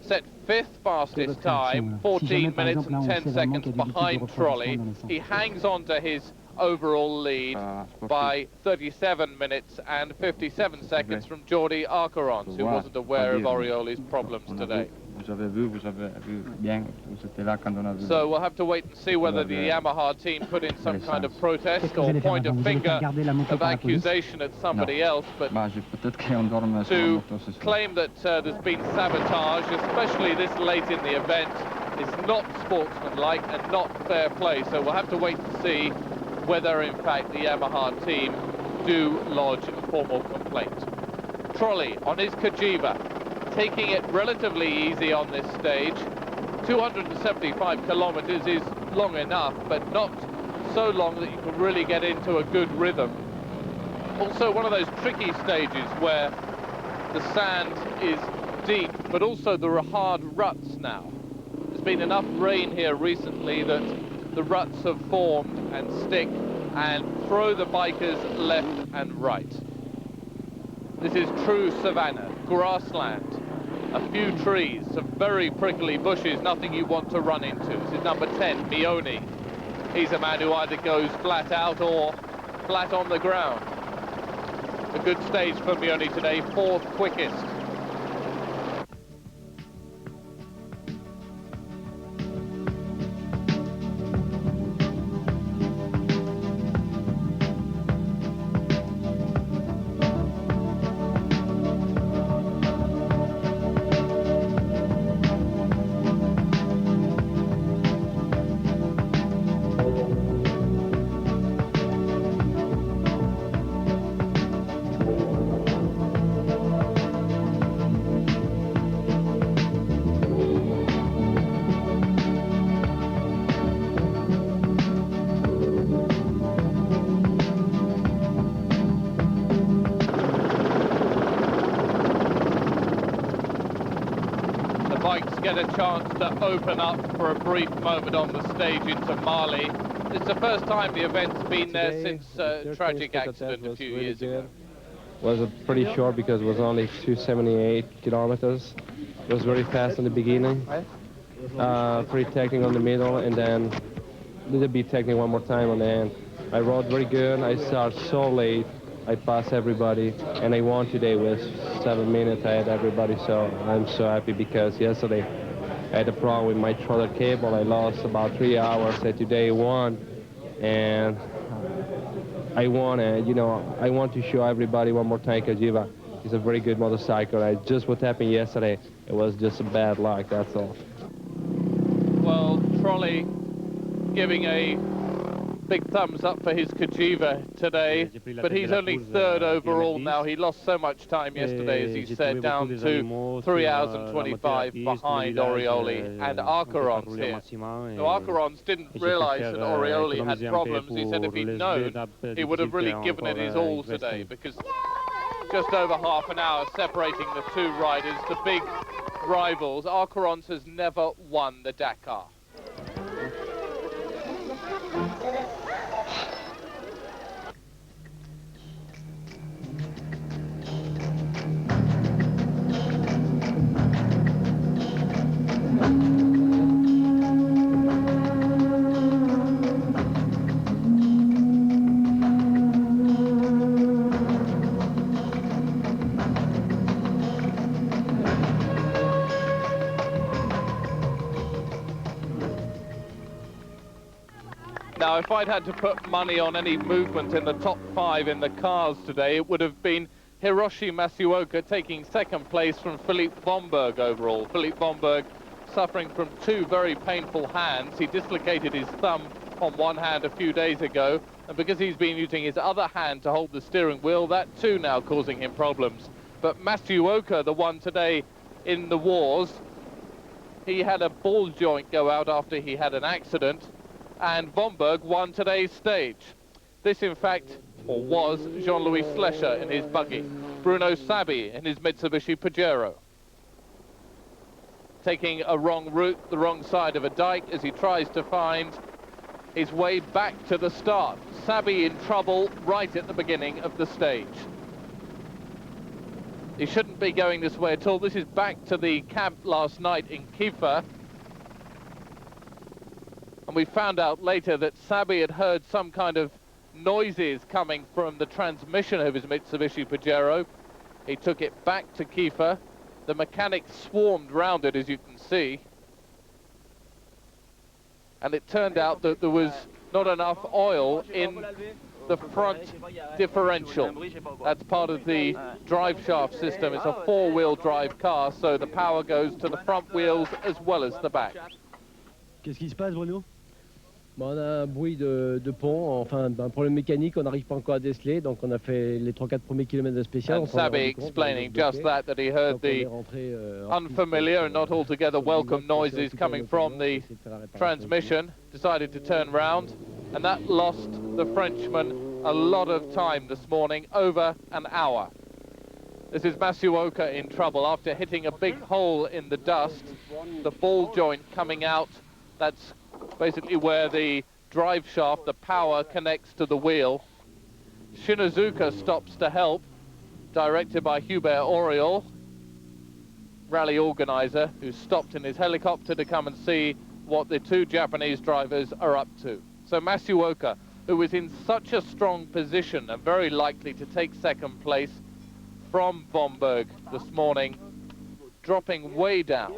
set 5th fastest time, 14 minutes and 10 seconds behind Trolley. He hangs on to his overall lead by 37 minutes and 57 seconds from Jordi Arcarons, who wasn't aware of Orioli's problems today. So we'll have to wait and see whether the Yamaha team put in some kind of protest or point a finger of accusation at somebody else, but to claim that there's been sabotage, especially this late in the event, is not sportsmanlike and not fair play. So we'll have to wait and see whether in fact the Yamaha team do lodge a formal complaint. Trolley on his Kajiva, taking it relatively easy on this stage. 275 kilometers is long enough, but not so long that you can really get into a good rhythm. Also one of those tricky stages where the sand is deep, but also there are hard ruts now. There's been enough rain here recently that the ruts have formed and stick and throw the bikers left and right. This is true savanna, grassland, a few trees, some very prickly bushes, nothing you want to run into. This is number 10, Mioni. He's a man who either goes flat out or flat on the ground. A good stage for Mioni today, 4th quickest. Get a chance to open up for a brief moment on the stage into Mali. It's the first time the event's been there since a tragic accident a few years ago. Was pretty short because it was only 278 kilometers. It was very fast in the beginning, pretty technical in the middle, and then a little bit technical one more time on the end. I rode very good. I started so late. I passed everybody, and I won today with 7 minutes. I had everybody, so I'm so happy because yesterday I had a problem with my throttle cable. I lost about 3 hours, and today I won, and I won, and you know, I want to show everybody one more time Kajiva is a very good motorcycle. Just what happened yesterday, it was just a bad luck, that's all. Well, Trolley giving a big thumbs up for his Kajiva today, but he's only 3rd overall now. He lost so much time yesterday, as he said, down to 3 hours and 25 behind Orioli and Arcarons here. So Arcarons didn't realize that Orioli had problems. He said if he'd known, he would have really given it his all today, because just over half an hour separating the two riders. The big rivals, Arcarons has never won the Dakar. Now, if I'd had to put money on any movement in the top 5 in the cars today, it would have been Hiroshi Matsuoka taking second place from Philippe Bomberg overall. Philippe Bomberg suffering from 2 very painful hands. He dislocated his thumb on one hand a few days ago, and because he's been using his other hand to hold the steering wheel, that too now causing him problems. But Matsuoka, the one today in the wars, he had a ball joint go out after he had an accident, and Bomberg won today's stage. This, in fact, or was, Jean-Louis Slesher in his buggy, Bruno Sabi in his Mitsubishi Pajero. Taking a wrong route, the wrong side of a dike, as he tries to find his way back to the start. Sabi in trouble right at the beginning of the stage. He shouldn't be going this way at all. This is back to the camp last night in Kiefer. And we found out later that Sabi had heard some kind of noises coming from the transmission of his Mitsubishi Pajero. He took it back to Kiefer. The mechanics swarmed round it, as you can see. And it turned out that there was not enough oil in the front differential. That's part of the drive shaft system. It's a 4-wheel drive car, so the power goes to the front wheels as well as the back. Qu'est-ce qui se passe, Bruno? Bon, on a un bruit de pont, enfin un problème mécanique, on n'arrive pas encore à déceler, donc on a fait les 3-4 premiers kilomètres de spécial. And Sabi explaining just that he heard the unfamiliar and not altogether welcome noises coming from the transmission, decided to turn round, and that lost the Frenchman a lot of time this morning, over an hour. This is Matsuoka in trouble after hitting a big hole in the dust, the ball joint coming out. That's basically where the drive shaft, the power, connects to the wheel. Shinozuka stops to help, directed by Hubert Auriol, rally organizer, who stopped in his helicopter to come and see what the 2 Japanese drivers are up to. So Matsuoka, who was in such a strong position and very likely to take second place from Bomberg this morning, dropping way down.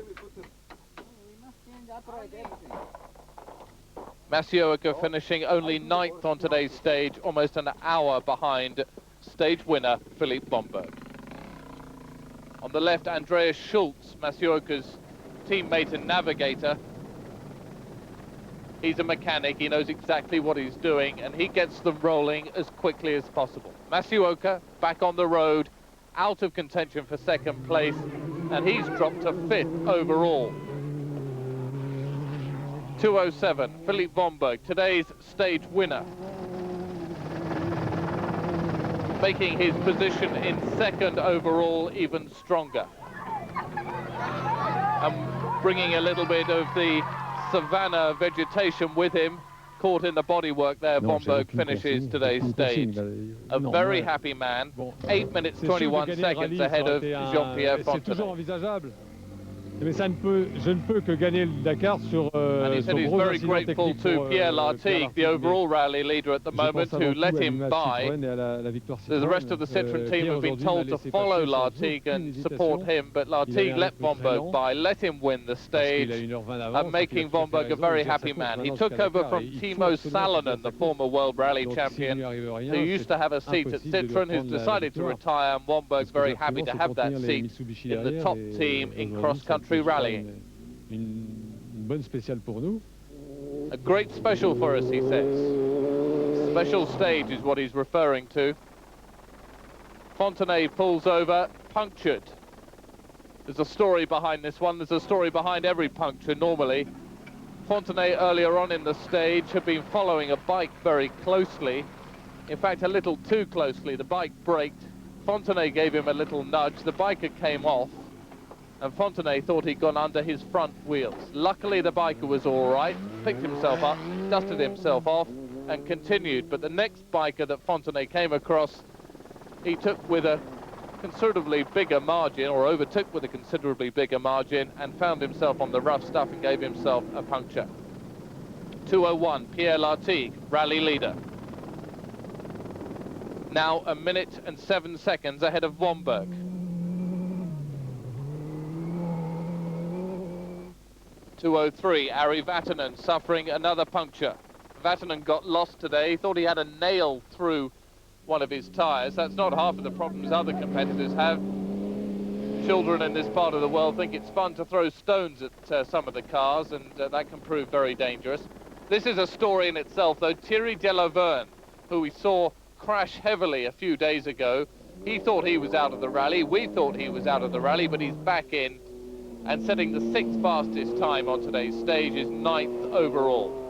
Matsuoka finishing only 9th on today's stage, almost an hour behind stage winner Philippe Bomberg. On the left, Andreas Schultz, Matsuoka's teammate and navigator. He's a mechanic, he knows exactly what he's doing, and he gets them rolling as quickly as possible. Matsuoka back on the road, out of contention for second place, and he's dropped to 5th overall. 2:07, Philippe Bomberg, today's stage winner, making his position in second overall even stronger, and bringing a little bit of the savannah vegetation with him. Caught in the bodywork there, Bomberg finishes today's stage. A very happy man, 8 minutes 21 seconds ahead of Jean-Pierre Fontenay. Mais je ne peux que gagner le Dakar sur and he said he's very grateful to Pierre Lartigue, the overall rally leader at the moment, who let him by. The rest of the Citroën team have been told to follow Lartigue and support him, but Lartigue let Bomberg by, let him win the stage, and making Bomberg a very happy man. He took over from Timo Salonen, the former World Rally champion, who used to have a seat at Citroën, who's decided to retire, and Bomberg's very happy to have that seat in the top team in cross-country rallying. Une bonne spéciale pour nous. A great special for us, he says. Special stage is what he's referring to. Fontenay pulls over, punctured. There's a story behind this one. There's a story behind every puncture normally. Fontenay earlier on in the stage had been following a bike very closely. In fact, a little too closely. The bike braked. Fontenay gave him a little nudge. The biker came off. and Fontenay thought he'd gone under his front wheels. Luckily, the biker was all right, picked himself up, dusted himself off, and continued. But the next biker that Fontenay came across, he took with a considerably bigger margin, or overtook with a considerably bigger margin, and found himself on the rough stuff and gave himself a puncture. 2:01, Pierre Lartigue, rally leader. Now 1 minute and 7 seconds ahead of Womberg. .203, Ari Vatanen suffering another puncture. Vatanen got lost today. He thought he had a nail through one of his tyres. That's not half of the problems other competitors have. Children in this part of the world think it's fun to throw stones at some of the cars, and that can prove very dangerous. This is a story in itself, though. Thierry Delaverne, who we saw crash heavily a few days ago, he thought he was out of the rally. We thought he was out of the rally, but he's back in, and setting the 6th fastest time on today's stage, is 9th overall.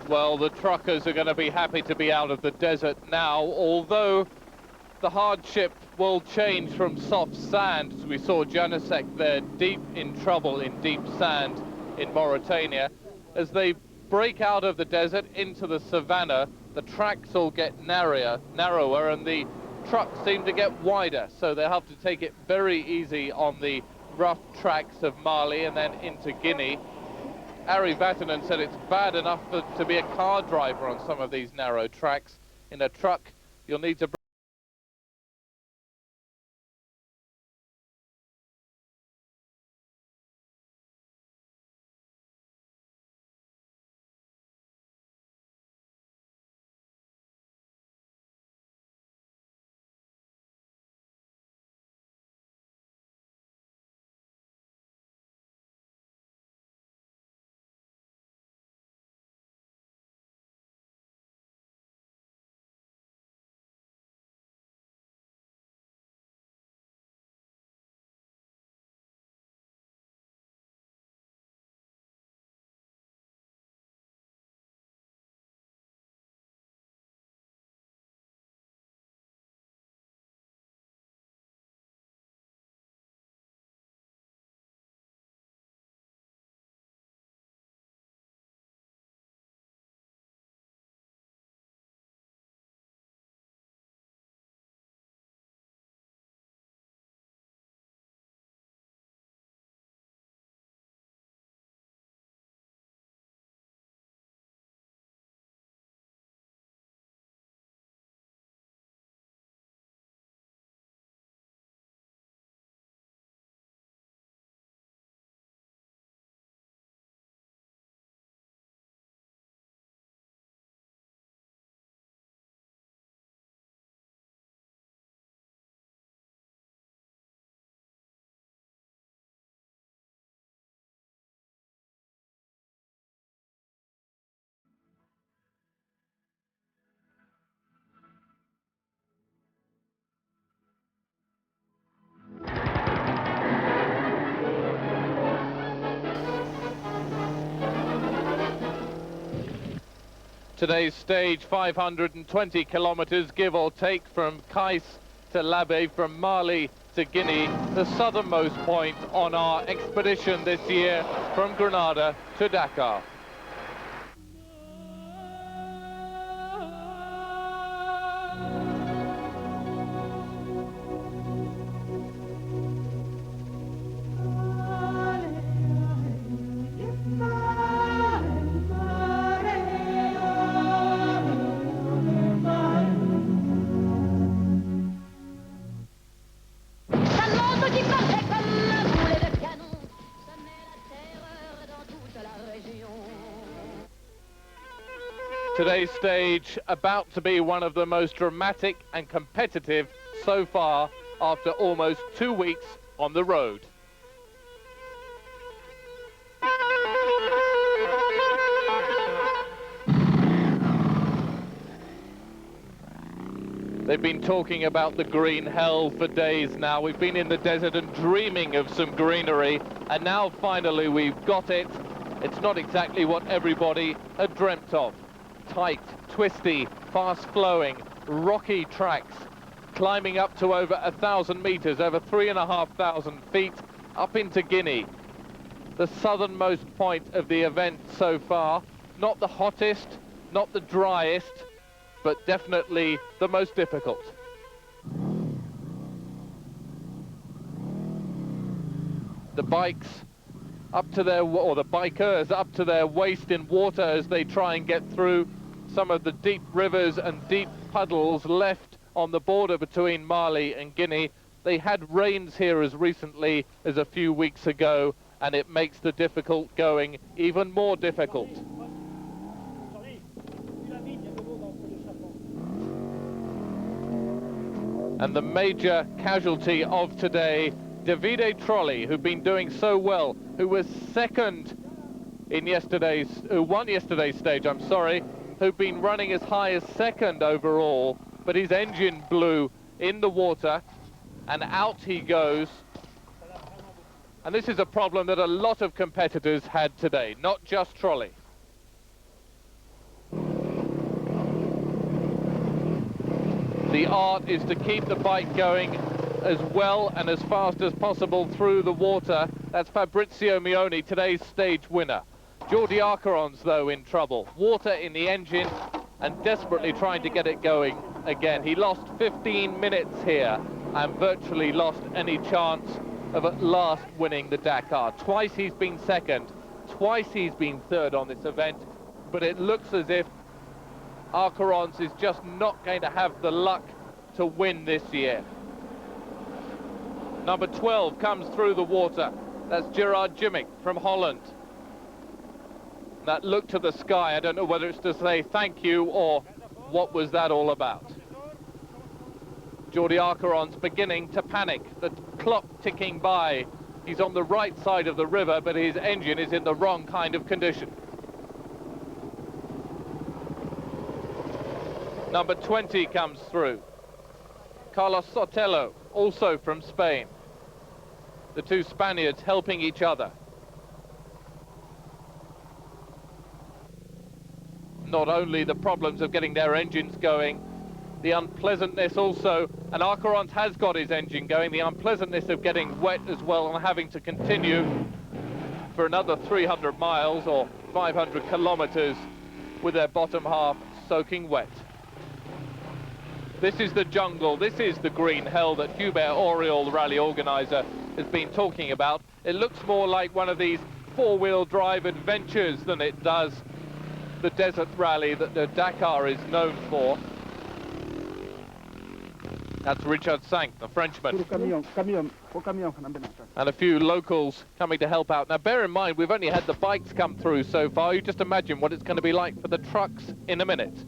Well, the truckers are going to be happy to be out of the desert now, although the hardship will change from soft sand. As we saw Janusek there deep in trouble in deep sand in Mauritania. As they break out of the desert into the savannah, the tracks all get narrower, and the trucks seem to get wider, so they'll have to take it very easy on the rough tracks of Mali and then into Guinea. Ari Vatanen said it's bad enough to be a car driver on some of these narrow tracks. In a truck, you'll need to... Today's stage, 520 kilometers, give or take, from Kais to Labé, from Mali to Guinea, the southernmost point on our expedition this year from Grenada to Dakar. Today's stage about to be one of the most dramatic and competitive so far after almost 2 weeks on the road. They've been talking about the green hell for days now. We've been in the desert and dreaming of some greenery, and now finally we've got it. It's not exactly what everybody had dreamt of. Tight, twisty, fast-flowing, rocky tracks, climbing up to over 1,000 meters, over 3,500 feet, up into Guinea. The southernmost point of the event so far. Not the hottest, not the driest, but definitely the most difficult. The bikes up to their, or the bikers up to their waist in water as they try and get through some of the deep rivers and deep puddles left on the border between Mali and Guinea. They had rains here as recently as a few weeks ago, and it makes the difficult going even more difficult. And the major casualty of today, Davide Trolli, who'd been doing so well, who was second in yesterday's, who won yesterday's stage, I'm sorry, who'd been running as high as second overall, but his engine blew in the water and out he goes. And this is a problem that a lot of competitors had today, not just Trolli. The art is to keep the bike going as well and as fast as possible through the water. That's Fabrizio Mioni, today's stage winner. Jordi Arcaron's, though, in trouble. Water in the engine and desperately trying to get it going again. He lost 15 minutes here and virtually lost any chance of at last winning the Dakar. Twice he's been second, twice he's been third on this event, but it looks as if Arcaron's is just not going to have the luck to win this year. Number 12 comes through the water. That's Gerard Jimmick from Holland. That look to the sky, I don't know whether it's to say thank you or what was that all about. Jordi Arcaron's beginning to panic, the clock ticking by. He's on the right side of the river, but his engine is in the wrong kind of condition. Number 20 comes through. Carlos Sotelo, also from Spain. The two Spaniards helping each other. Not only the problems of getting their engines going, the unpleasantness also, and Arcaron has got his engine going, the unpleasantness of getting wet as well and having to continue for another 300 miles or 500 kilometers with their bottom half soaking wet. This is the jungle, this is the green hell that Hubert Auriol, the rally organizer, has been talking about. It looks more like one of these four-wheel drive adventures than it does the desert rally that the Dakar is known for. That's Richard Sank, the Frenchman. And a few locals coming to help out. Now bear in mind, we've only had the bikes come through so far. You just imagine what it's going to be like for the trucks in a minute.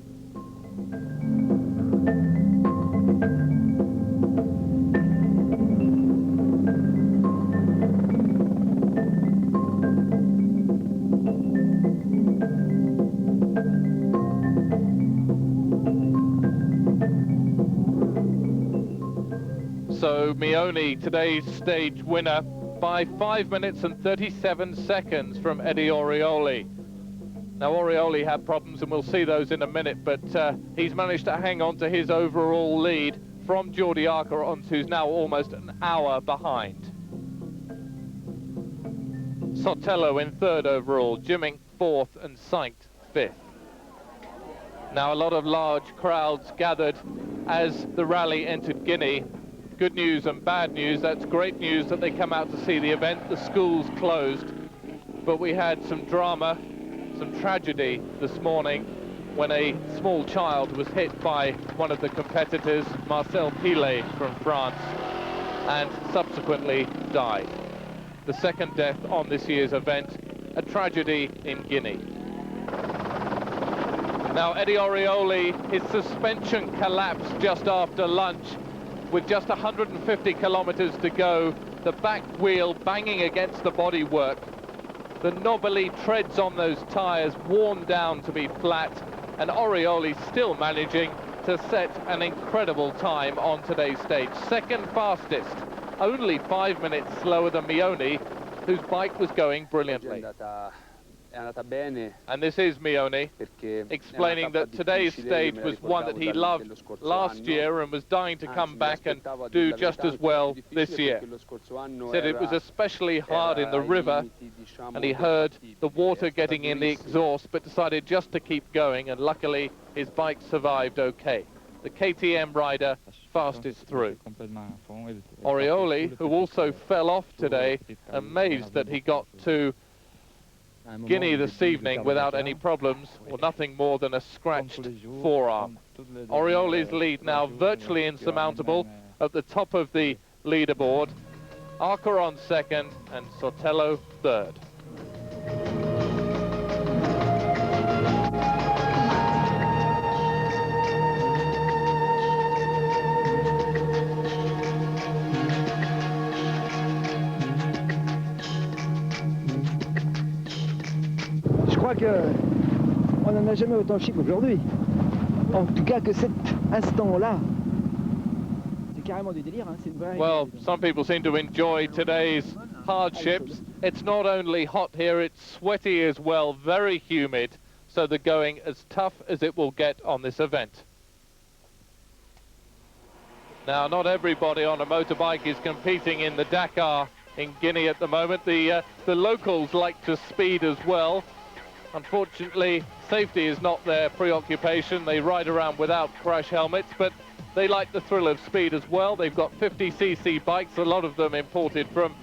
So Mioni, today's stage winner, by 5 minutes and 37 seconds from Eddie Orioli. Now Orioli had problems, and we'll see those in a minute, but he's managed to hang on to his overall lead from Jordi Arcaron, who's now almost an hour behind. Sotelo in third overall, Jimmick fourth, and Sank fifth. Now a lot of large crowds gathered as the rally entered Guinea. Good news and bad news. That's great news that they come out to see the event. The school's closed, but we had some drama, some tragedy this morning when a small child was hit by one of the competitors, Marcel Pilet from France, and subsequently died. The second death on this year's event, a tragedy in Guinea. Now, Eddie Orioli, his suspension collapsed just after lunch with just 150 kilometers to go. The back wheel banging against the bodywork. The knobbly treads on those tyres worn down to be flat, and Orioli still managing to set an incredible time on today's stage. Second fastest, only 5 minutes slower than Mioni, whose bike was going brilliantly. And this is Mioni explaining that today's stage was one that he loved last year and was dying to come back and do just as well this year. Said it was especially hard in the river, and he heard the water getting in the exhaust, but decided just to keep going, and luckily his bike survived okay. The KTM rider fastest through. Orioli, who also fell off today, amazed that he got to Guinea this evening without any problems, or nothing more than a scratched forearm. Orioli's lead now virtually insurmountable at the top of the leaderboard. Arcaron second and Sotelo third. Je crois qu'on n'en a jamais autant chic qu'aujourd'hui. En tout cas que cet instant-là, c'est carrément du délire, hein, c'est une vraie... Well, some people seem to enjoy today's hardships. It's not only hot here, it's sweaty as well, very humid, so they're going as tough as it will get on this event. Now, not everybody on a motorbike is competing in the Dakar in Guinea at the moment. The locals like to speed as well. Unfortunately, safety is not their preoccupation. They ride around without crash helmets, but they like the thrill of speed as well. They've got 50cc bikes, a lot of them imported from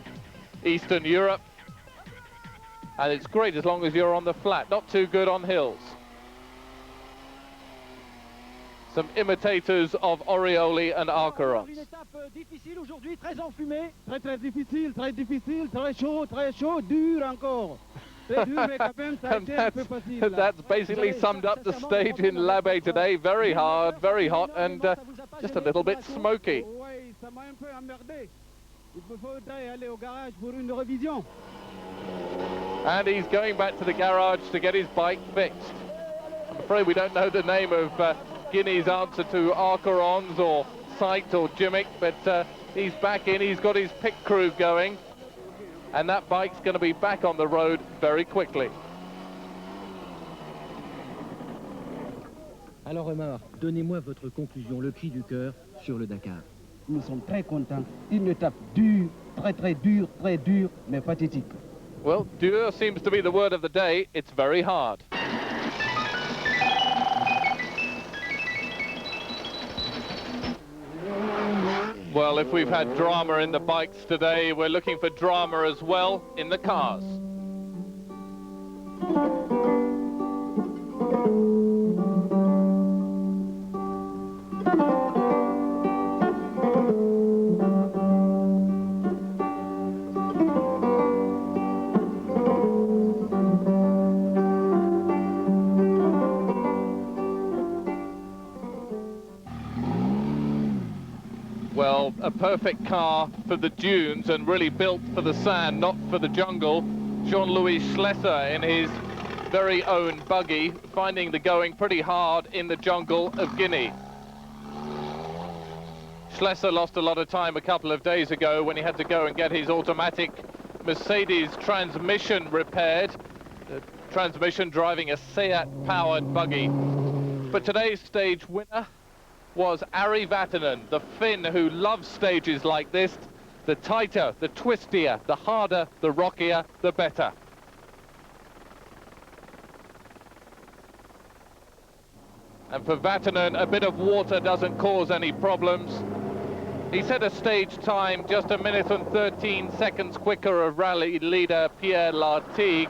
Eastern Europe. And it's great as long as you're on the flat, not too good on hills. Some imitators of Orioli and Arcarons. Une étape difficile aujourd'hui, très enfumée. Très difficile, très chaud, dur encore. And that's basically summed up the stage in l'Abbé today. Very hard, very hot, and just a little bit smoky. And he's going back to the garage to get his bike fixed. I'm afraid we don't know the name of Guinea's answer to Arcarons or Sight or Jimmick, but he's back in, he's got his pit crew going. And that bike's going to be back on the road very quickly. Alors Omar, donnez-moi votre conclusion, le cri du cœur sur le Dakar. Nous sommes très contents. Une étape dure, très dure, mais pathétique. Well, dur seems to be the word of the day. It's very hard. Well, if we've had drama in the bikes today, we're looking for drama as well in the cars. Well, a perfect car for the dunes and really built for the sand, not for the jungle. Jean-Louis Schlesser in his very own buggy, finding the going pretty hard in the jungle of Guinea. Schlesser lost a lot of time a couple of days ago when he had to go and get his automatic Mercedes transmission repaired. The transmission driving a Seat-powered buggy. But today's stage winner was Ari Vatanen, the Finn who loves stages like this. The tighter, the twistier, the harder, the rockier, the better. And for Vatanen, a bit of water doesn't cause any problems. He set a stage time just 1 minute and 13 seconds quicker of rally leader Pierre Lartigue,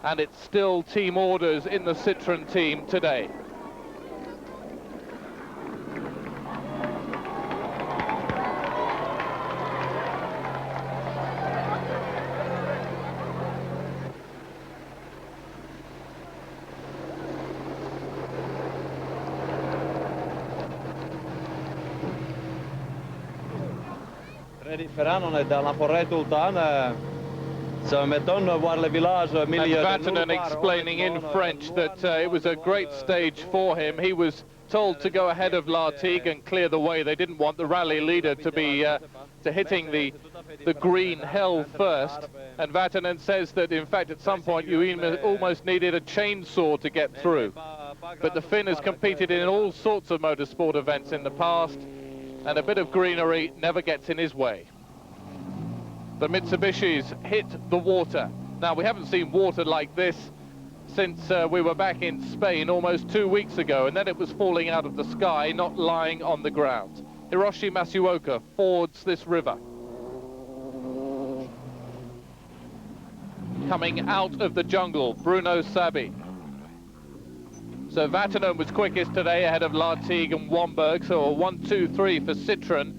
and it's still team orders in the Citroën team today. And Vatanen explaining in French that it was a great stage for him. He was told to go ahead of Lartigue and clear the way. They didn't want the rally leader to be hitting the green hell first. And Vatanen says that, in fact, at some point you almost needed a chainsaw to get through. But the Finn has competed in all sorts of motorsport events in the past, and a bit of greenery never gets in his way. The Mitsubishis hit the water. Now, we haven't seen water like this since we were back in Spain almost 2 weeks ago, and then it was falling out of the sky, not lying on the ground. Hiroshi Masuoka fords this river. Coming out of the jungle, Bruno Sabi. So Vatanen was quickest today ahead of Lartigue and Womberg, so a 1-2-3 for Citroën.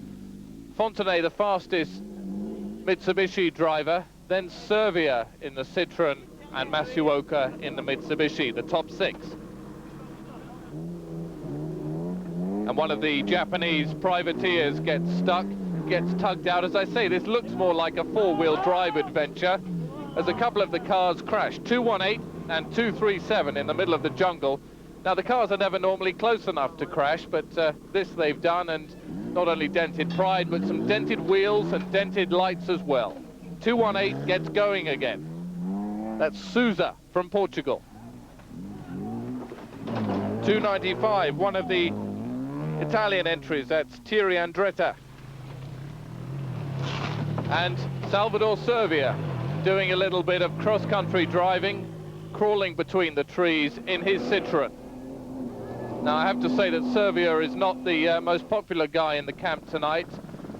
Fontenay the fastest Mitsubishi driver, then Servia in the Citroën and Masuoka in the Mitsubishi, the top 6. And one of the Japanese privateers gets stuck, gets tugged out. As I say, this looks more like a four-wheel drive adventure, as a couple of the cars crash, 218 and 237 in the middle of the jungle. Now, the cars are never normally close enough to crash, but this they've done, and not only dented Pride, but some dented wheels and dented lights as well. 218 gets going again. That's Sousa from Portugal. 295, one of the Italian entries, that's Thierry Andretta. And Salvador Servia doing a little bit of cross-country driving, crawling between the trees in his Citroën. Now, I have to say that Servia is not the most popular guy in the camp tonight.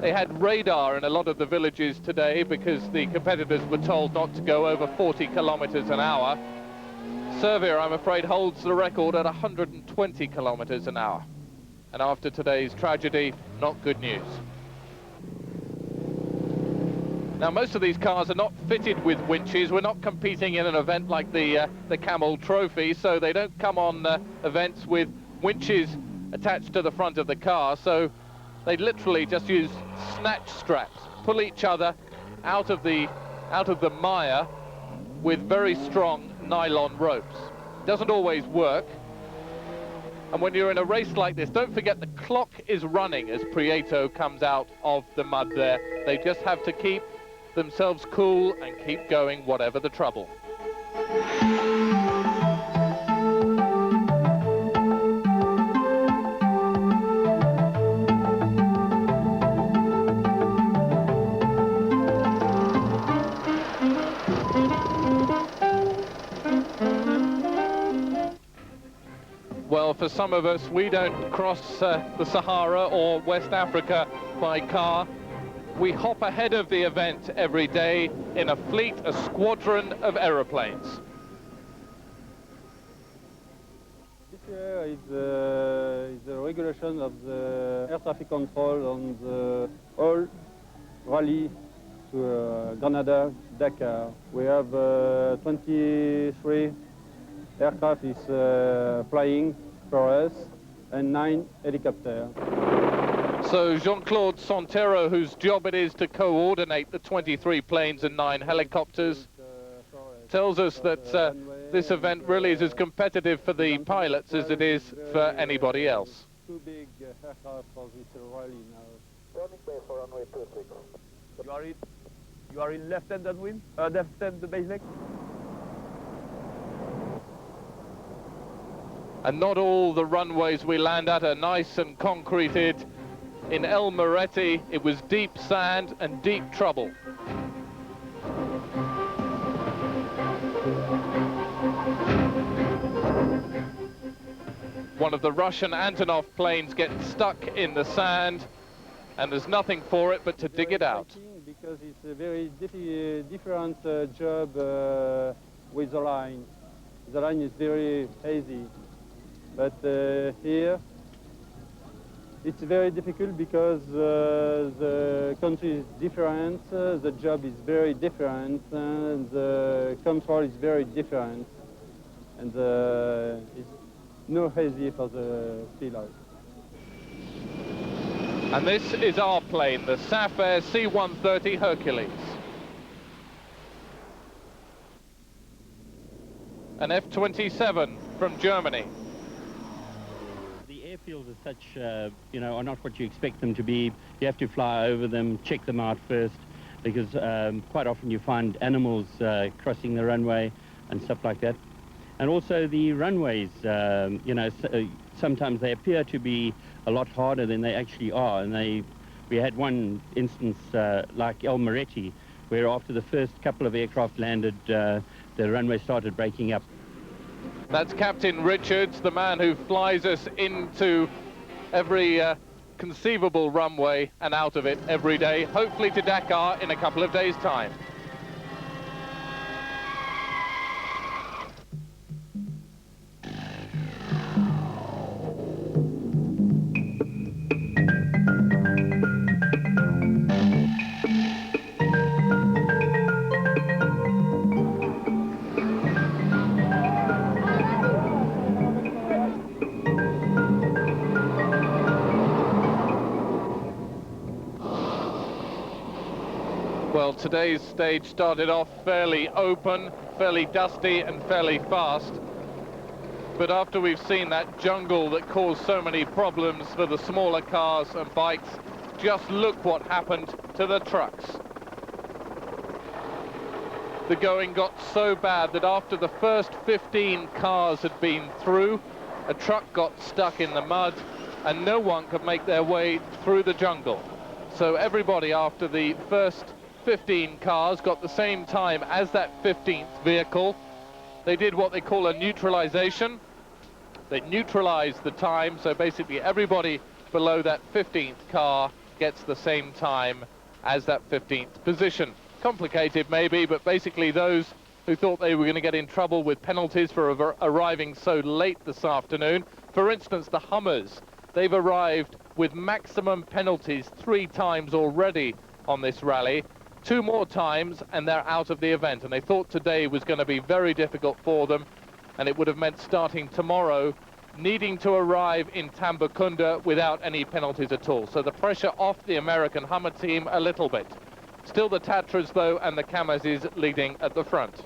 They had radar in a lot of the villages today because the competitors were told not to go over 40 kilometers an hour. Servia, I'm afraid, holds the record at 120 kilometers an hour. And after today's tragedy, not good news. Now, most of these cars are not fitted with winches. We're not competing in an event like the Camel Trophy, so they don't come on events with winches attached to the front of the car, so they literally just use snatch straps, pull each other out of the mire with very strong nylon ropes. Doesn't always work. And when you're in a race like this, don't forget the clock is running as Prieto comes out of the mud there. They just have to keep themselves cool and keep going, whatever the trouble. Well, for some of us, we don't cross the Sahara or West Africa by car. We hop ahead of the event every day in a fleet, a squadron of aeroplanes. This year is the regulation of the air traffic control on the whole rally to Grenada, Dakar. We have 23 aircraft is flying for us and 9 helicopters. So Jean-Claude Santero, whose job it is to coordinate the 23 planes and 9 helicopters, tells us that this event really is as competitive for the pilots as it is for anybody else. Too big aircraft for this rally now. You are in left-hand downwind? Left-hand base leg? And not all the runways we land at are nice and concreted. In El Moretti, it was deep sand and deep trouble. One of the Russian Antonov planes gets stuck in the sand, and there's nothing for it but to dig it out. Because it's a very different job with the line. The line is very easy, but here it's very difficult because the country is different, the job is very different, and the control is very different, and it's not easy for the pilot. And this is our plane, the SAF Air C-130 Hercules. An F-27 from Germany. The airfields as such, you know, are not what you expect them to be. You have to fly over them, check them out first, because quite often you find animals crossing the runway and stuff like that. And also the runways, you know, sometimes they appear to be a lot harder than they actually are. And we had one instance like El Moretti, where after the first couple of aircraft landed, the runway started breaking up. That's Captain Richards, the man who flies us into every conceivable runway and out of it every day, hopefully to Dakar in a couple of days' time. Well, today's stage started off fairly open, fairly dusty and fairly fast. But after we've seen that jungle that caused so many problems for the smaller cars and bikes, just look what happened to the trucks. The going got so bad that after the first 15 cars had been through, a truck got stuck in the mud and no one could make their way through the jungle. So everybody after the first 15 cars got the same time as that 15th vehicle. They did what they call a neutralization. They neutralized the time, so basically everybody below that 15th car gets the same time as that 15th position. Complicated maybe, but basically those who thought they were going to get in trouble with penalties for arriving so late this afternoon, for instance the Hummers, they've arrived with maximum penalties 3 times already on this rally. 2 more times and they're out of the event, and they thought today was going to be very difficult for them, and it would have meant starting tomorrow needing to arrive in Tambacounda without any penalties at all. So the pressure off the American Hummer team a little bit. Still the Tatras though and the Kamazes leading at the front.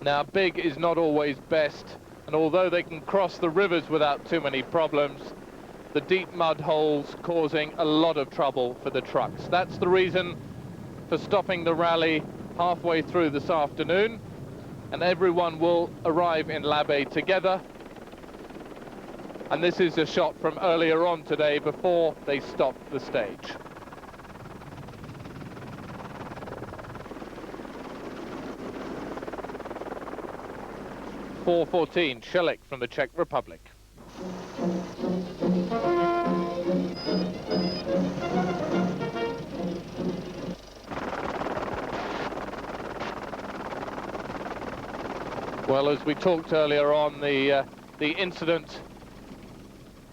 Now big is not always best, and although they can cross the rivers without too many problems, the deep mud holes causing a lot of trouble for the trucks. That's the reason for stopping the rally halfway through this afternoon, and everyone will arrive in Labé together. And this is a shot from earlier on today before they stopped the stage. .414, Shelik from the Czech Republic. Well, as we talked earlier on, the incident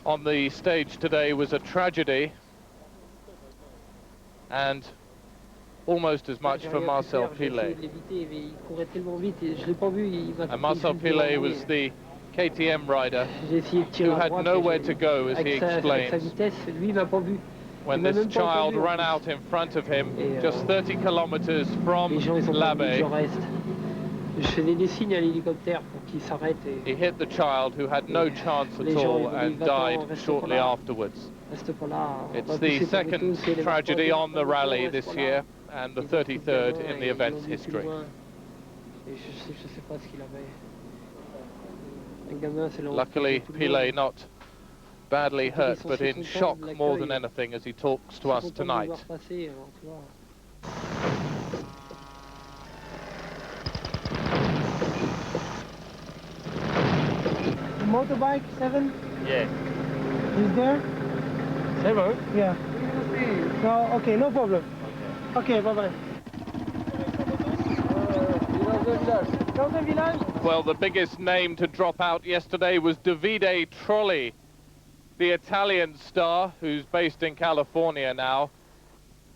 on the stage today was a tragedy, and almost as much for Marcel Pilet. And Marcel Pilet was the KTM rider who had nowhere to go, as he explains, when this child ran out in front of him, just 30 kilometers from Labé. He hit the child, who had no chance at all, and died shortly afterwards. It's the second tragedy on the rally this year, and the 33rd in the event's history. Luckily, Pilet not badly hurt, but in shock more than anything as he talks to us tonight. Motorbike 7? Yeah. Is there? 7? Yeah. No, okay, no problem. Okay, bye-bye. Well, the biggest name to drop out yesterday was Davide Trolli, the Italian star who's based in California now.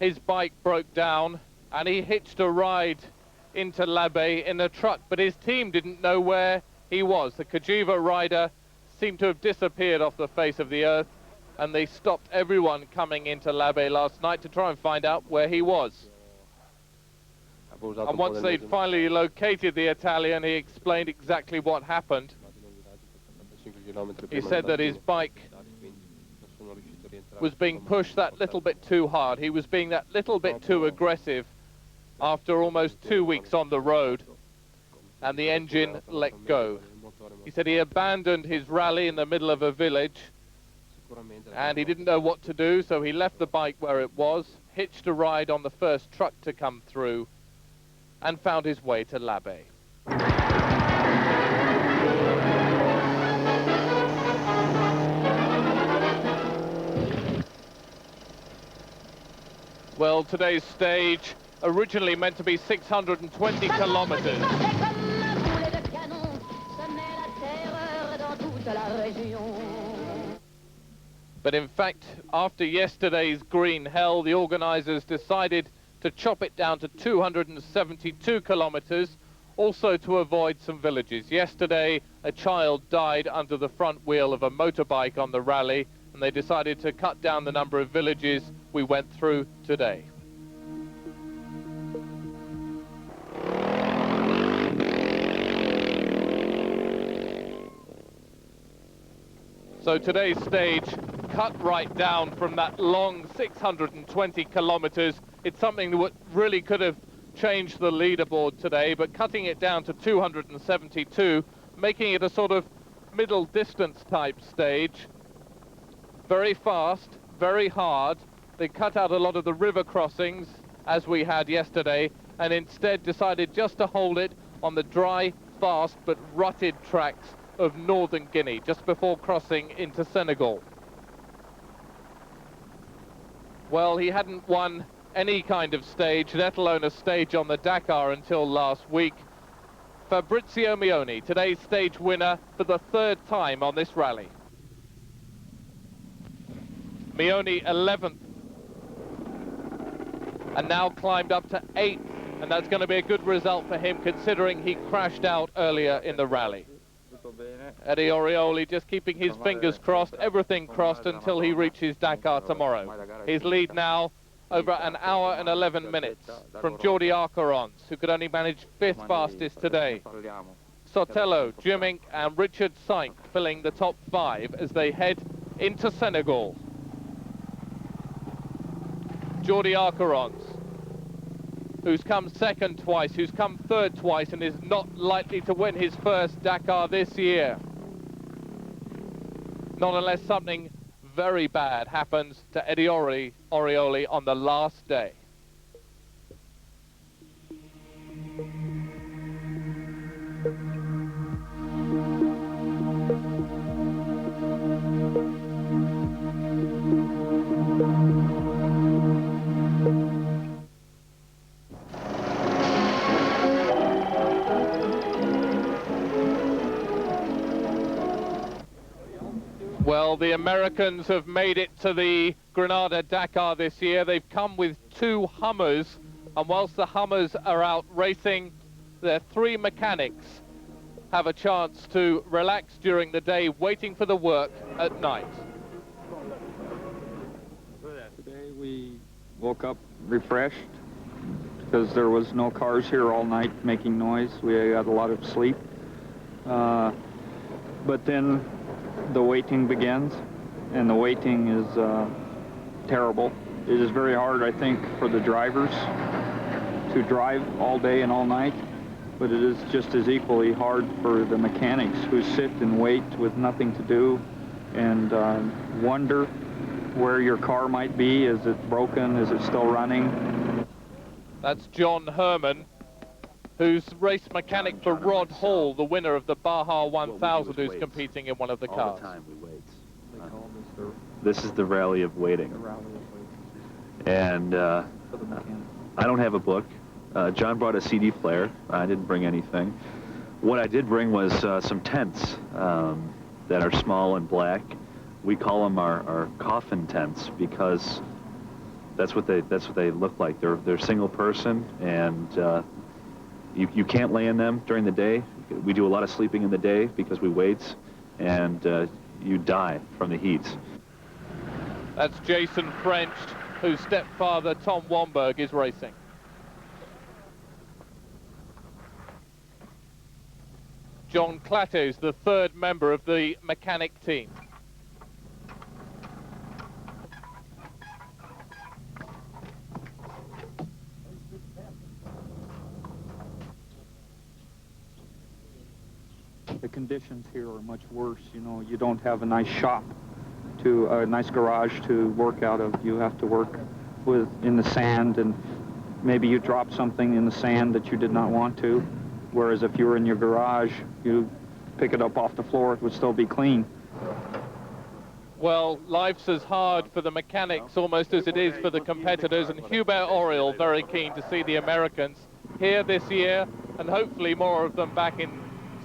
His bike broke down and he hitched a ride into Labé in a truck, but his team didn't know where he was. The Kajiva rider seemed to have disappeared off the face of the earth, and they stopped everyone coming into l'Abbé last night to try and find out where he was. And once they'd finally located the Italian, he explained exactly what happened. He said that his bike was being pushed that little bit too hard. He was being that little bit too aggressive after almost 2 weeks on the road, and the engine let go. He said he abandoned his rally in the middle of a village, and he didn't know what to do, so he left the bike where it was, hitched a ride on the first truck to come through, and found his way to l'Abbé. Well, today's stage, originally meant to be 620 kilometers. But in fact, after yesterday's green hell, the organizers decided to chop it down to 272 kilometers, also to avoid some villages. Yesterday, a child died under the front wheel of a motorbike on the rally, and they decided to cut down the number of villages we went through today. So today's stage cut right down from that long 620 kilometers. It's something that really could have changed the leaderboard today, but cutting it down to 272, making it a sort of middle distance type stage. Very fast, very hard. They cut out a lot of the river crossings, as we had yesterday, and instead decided just to hold it on the dry, fast, but rutted tracks of northern Guinea, just before crossing into Senegal. Well, he hadn't won any kind of stage, let alone a stage on the Dakar, until last week. Fabrizio Mioni, today's stage winner for the third time on this rally. Mioni 11th, and now climbed up to 8th, and that's going to be a good result for him considering he crashed out earlier in the rally. Eddie Orioli just keeping his fingers crossed, everything crossed, until he reaches Dakar tomorrow. His lead now over an hour and 11 minutes from Jordi Arcarons, who could only manage 5th fastest today. Sotelo, Jumink and Richard Sink filling the top 5 as they head into Senegal. Jordi Arcarons, who's come second twice, who's come third twice, and is not likely to win his first Dakar this year. Not unless something very bad happens to Eddie Orioli on the last day. Well, the Americans have made it to the Granada Dakar this year. They've come with 2 Hummers, and whilst the Hummers are out racing, their 3 mechanics have a chance to relax during the day, waiting for the work at night. Today we woke up refreshed because there was no cars here all night making noise. We had a lot of sleep. But then the waiting begins, and the waiting is terrible. It is very hard, I think, for the drivers to drive all day and all night, but it is just as equally hard for the mechanics who sit and wait with nothing to do and wonder where your car might be. Is it broken? Is it still running? That's John Herman, who's race mechanic for Rod Hall, the winner of the Baja 1000, who's competing in one of the cars. All the time we wait. This is the rally of waiting. And I don't have a book. John brought a CD player. I didn't bring anything. What I did bring was some tents that are small and black. We call them our coffin tents because that's what they look like. They're single person, and you can't lay in them during the day. We do a lot of sleeping in the day because we wait. and you die from the heat. That's Jason French, whose stepfather, Tom Womberg, is racing. John Clattes, the third member of the mechanic team. The conditions here are much worse. You know, you don't have a nice shop, a nice garage to work out of. You have to work in the sand, and maybe you drop something in the sand that you did not want to. Whereas if you were in your garage, you pick it up off the floor, it would still be clean. Well, life's as hard for the mechanics almost as it is for the competitors, and Hubert Auriol very keen to see the Americans here this year, and hopefully more of them back in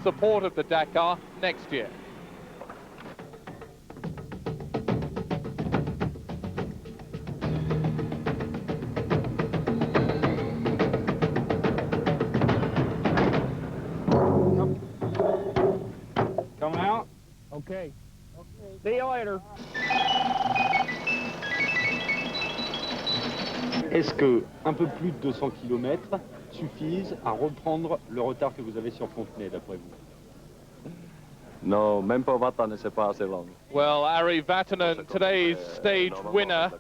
support of the Dakar next year. Coming out? Okay. See you later. Est-ce que un peu plus de 200 km suffisent à reprendre le retard que vous avez sur Fontenay, d'après vous? No, même pas Vatanen, c'est pas assez long. Well, Ari Vatanen, today's stage winner,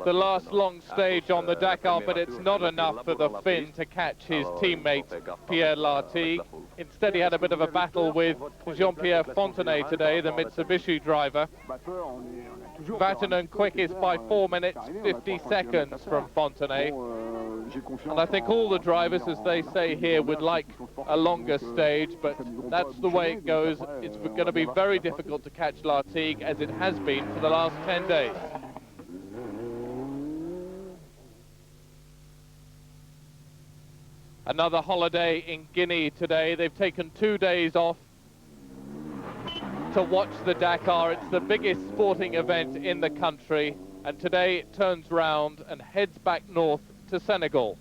the last long stage on the Dakar, but it's not enough for the Finn to catch his teammate, Pierre Lartigue. Instead, he had a bit of a battle with Jean-Pierre Fontenay today, the Mitsubishi driver. Vatanen quickest by 4 minutes, 50 seconds from Fontenay. And I think all the drivers, as they say here, would like a longer stage, but that's the way it goes. It's going to be very difficult to catch Lartigue, as it has been for the last 10 days. Another holiday in Guinea today. They've taken 2 days off to watch the Dakar. It's the biggest sporting event in the country, and today it turns round and heads back north to Senegal.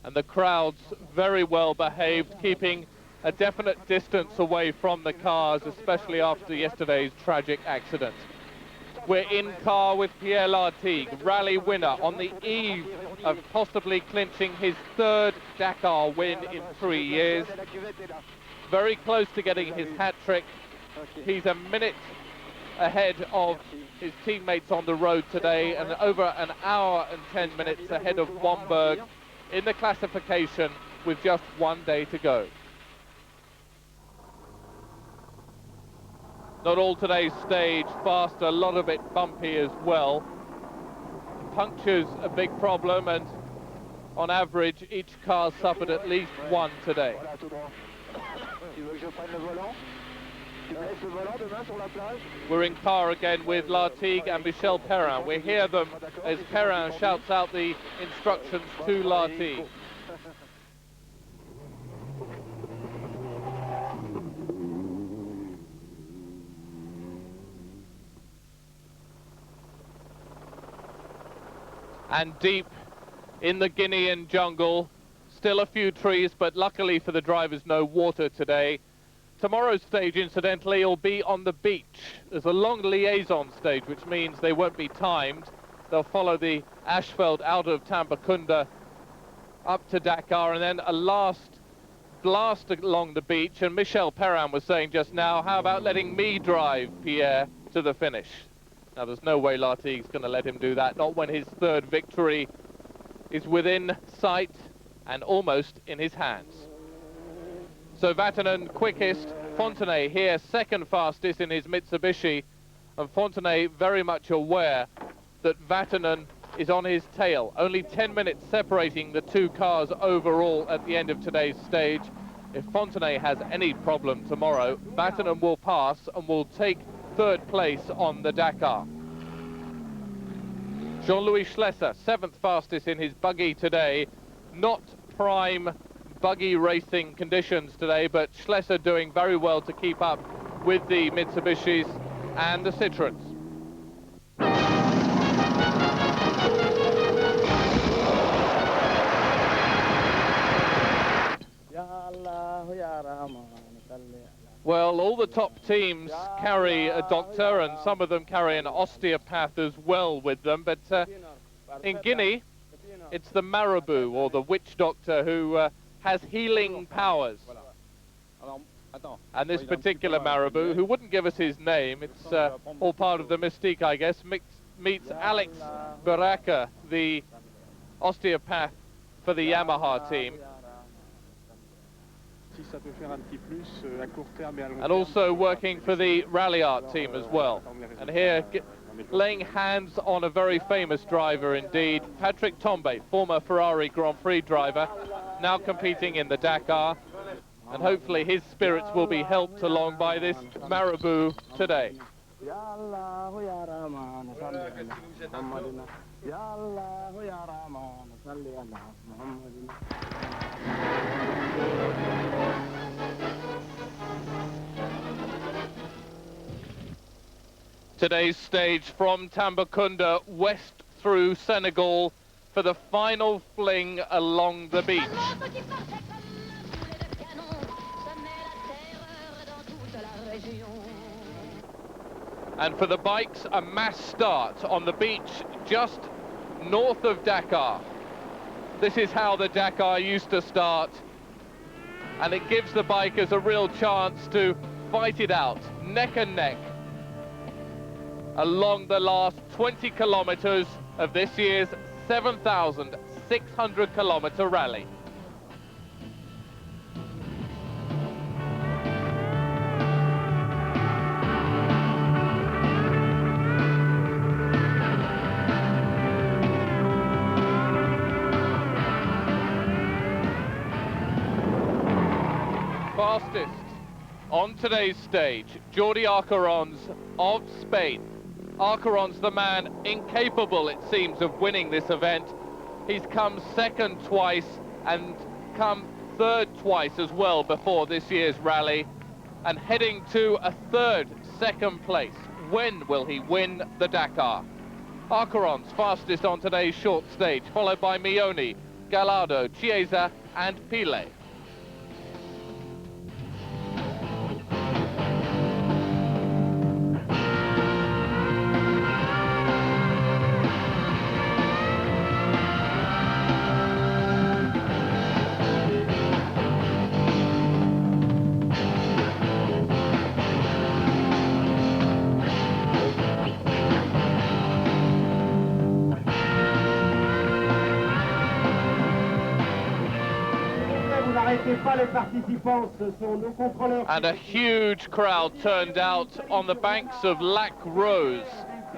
And the crowd's very well behaved, keeping a definite distance away from the cars, especially after yesterday's tragic accident. We're in car with Pierre Lartigue, rally winner, on the eve of possibly clinching his third Dakar win in 3 years. Very close to getting his hat-trick. He's a minute ahead of his teammates on the road today, and over an hour and 10 minutes ahead of Womberg in the classification with just 1 day to go. Not all today's stage fast, a lot of it bumpy as well. Punctures a big problem, and on average each car suffered at least one today. We're in car again with Lartigue and Michel Perrin. We hear them as Perrin shouts out the instructions to Lartigue. And deep in the Guinean jungle, still a few trees, but luckily for the drivers, no water today. Tomorrow's stage, incidentally, will be on the beach. There's a long liaison stage, which means they won't be timed. They'll follow the asphalt out of Tambacounda up to Dakar, and then a last blast along the beach. And Michel Perrin was saying just now, how about letting me drive Pierre to the finish? Now, there's no way Lartigue's going to let him do that, not when his third victory is within sight and almost in his hands. So Vatanen quickest, Fontenay here second fastest in his Mitsubishi, and Fontenay very much aware that Vatanen is on his tail. Only 10 minutes separating the two cars overall at the end of today's stage. If Fontenay has any problem tomorrow, Vatanen will pass and will take third place on the Dakar. Jean-Louis Schlesser, seventh fastest in his buggy today. Not prime buggy racing conditions today, but Schlesser doing very well to keep up with the Mitsubishis and the Citroens. Well, all the top teams carry a doctor, and some of them carry an osteopath as well with them. But in Guinea, it's the marabou, or the witch doctor, who has healing powers. And this particular marabou, who wouldn't give us his name, it's all part of the mystique, I guess, meets Alex Baraka, the osteopath for the Yamaha team. And also working for the Rally Art team as well. And here, laying hands on a very famous driver indeed, Patrick Tombe, former Ferrari Grand Prix driver, now competing in the Dakar. And hopefully his spirits will be helped along by this marabou today. Today's stage from Tambacounda west through Senegal for the final fling along the beach. And for the bikes, a mass start on the beach just north of Dakar. This is how the Dakar used to start, and it gives the bikers a real chance to fight it out, neck and neck, along the last 20 kilometers of this year's 7,600 kilometer rally. Fastest on today's stage, Jordi Arcarons of Spain. Arcarons, the man incapable, it seems, of winning this event. He's come second twice and come third twice as well before this year's rally, and heading to a second place. When will he win the Dakar? Arcarons fastest on today's short stage, followed by Mioni, Gallardo, Chiesa and Pile. And a huge crowd turned out on the banks of Lac Rose,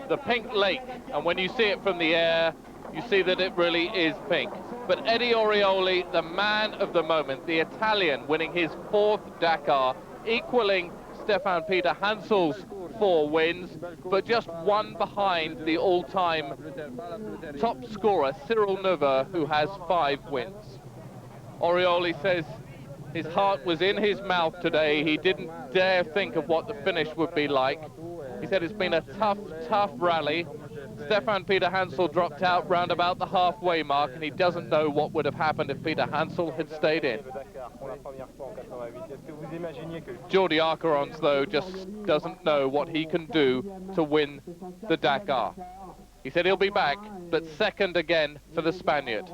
the pink lake. And when you see it from the air, you see that it really is pink. But Eddie Orioli, the man of the moment, the Italian, winning his 4th Dakar, equaling Stefan Peter Hansel's 4 wins, but just one behind the all-time top scorer, Cyril Neveu, who has 5 wins. Orioli says his heart was in his mouth today. He didn't dare think of what the finish would be like. He said it's been a tough rally. Stefan Peter Hansel dropped out round about the halfway mark, and he doesn't know what would have happened if Peter Hansel had stayed in. Jordi Arcarons, though, just doesn't know what he can do to win the Dakar. He said he'll be back, but second again for the Spaniard.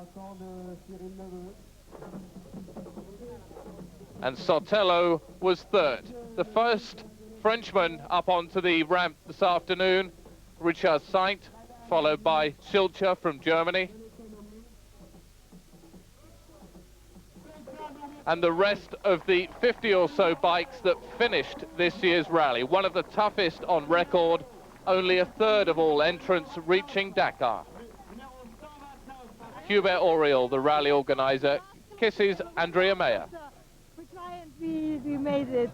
And Sotelo was third. The first Frenchman up onto the ramp this afternoon, Richard Saint, followed by Schilcher from Germany. And the rest of the 50 or so bikes that finished this year's rally, one of the toughest on record, only a third of all entrants reaching Dakar. Hubert Auriol, the rally organizer, kisses Andrea Meyer. We made it.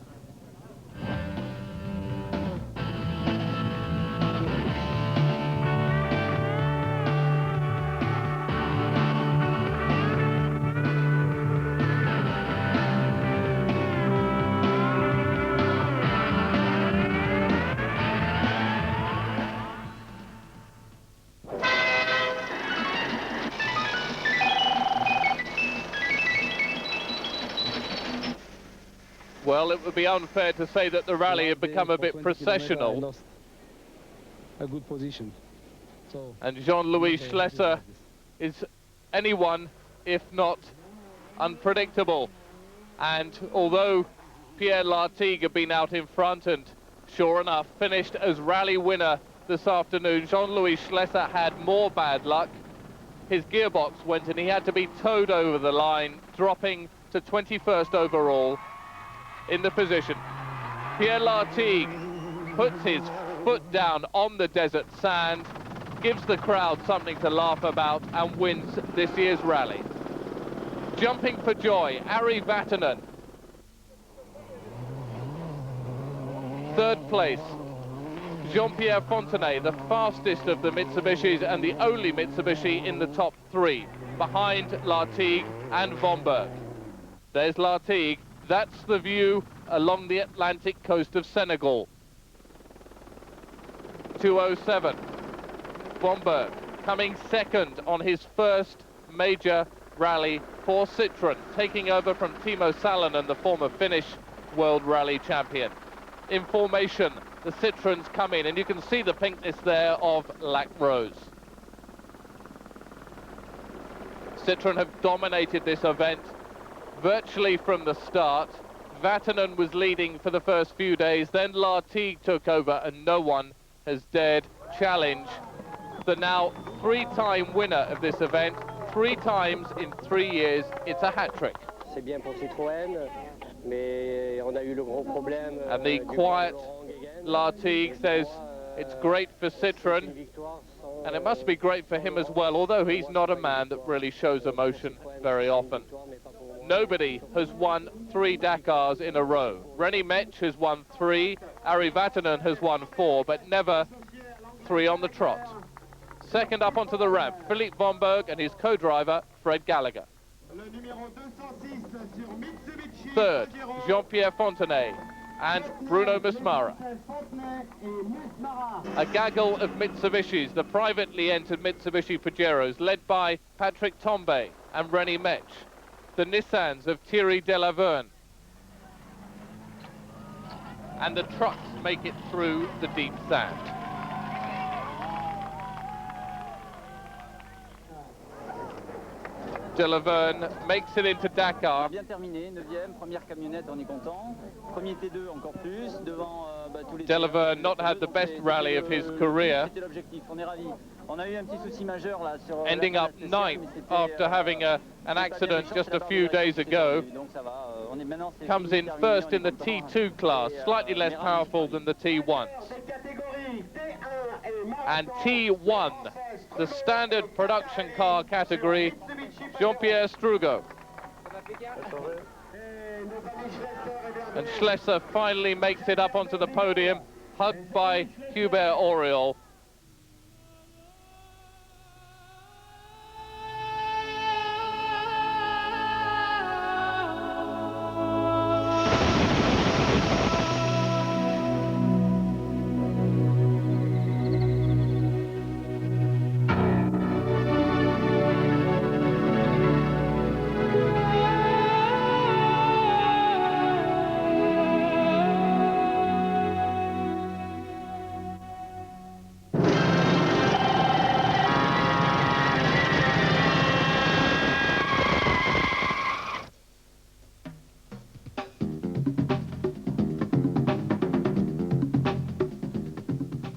Well, it would be unfair to say that the rally had become a bit processional. A good position. So, and Jean-Louis Schlesser is anyone if not unpredictable. And although Pierre Lartigue had been out in front and sure enough finished as rally winner this afternoon, Jean-Louis Schlesser had more bad luck. His gearbox went and he had to be towed over the line, dropping to 21st overall in the position. Pierre Lartigue puts his foot down on the desert sand, gives the crowd something to laugh about and wins this year's rally. Jumping for joy, Ari Vatanen. Third place, Jean-Pierre Fontenay, the fastest of the Mitsubishis and the only Mitsubishi in the top three, behind Lartigue and Vomberg. There's Lartigue. That's the view along the Atlantic coast of Senegal. 2:07. Vomberg coming second on his first major rally for Citroën, taking over from Timo Salonen, the former Finnish World Rally Champion. In formation, the Citroëns come in, and you can see the pinkness there of Lac Rose. Citroën have dominated this event virtually from the start. Vatanen was leading for the first few days, then Lartigue took over, and no one has dared challenge the now three-time winner of this event. 3 times in 3 years, it's a hat-trick. C'est bien pour Citroën, mais on a eu le gros problème. And the quiet Lartigue says it's great for Citroën, and it must be great for him as well, although he's not a man that really shows emotion very often. Nobody has won 3 Dakars in a row. René Metsch has won 3, Ari Vatanen has won 4, but never 3 on the trot. Second up onto the ramp, Philippe Vomberg and his co-driver, Fred Gallagher. Third, Jean-Pierre Fontenay and Bruno Musmara. A gaggle of Mitsubishis, the privately entered Mitsubishi Pajeros, led by Patrick Tombe and René Metsch. The Nissans of Thierry Delaverne. And the trucks make it through the deep sand. Delaverne makes it into Dakar. Bien terminé, 9e, première camionnette, on est content. Premier T2 encore plus, devant tous les... Delaverne not had the best rally of his career. C'était l'objectif, on est ravis. On a eu un petit souci majeur là sur... Ending up 9th after having an accident just a few days ago. Comes in first in the T2 class, slightly less powerful than the T1s. And T1, the standard production car category, Jean-Pierre Strugo. And Schlesser finally makes it up onto the podium, hugged by Hubert Auriol.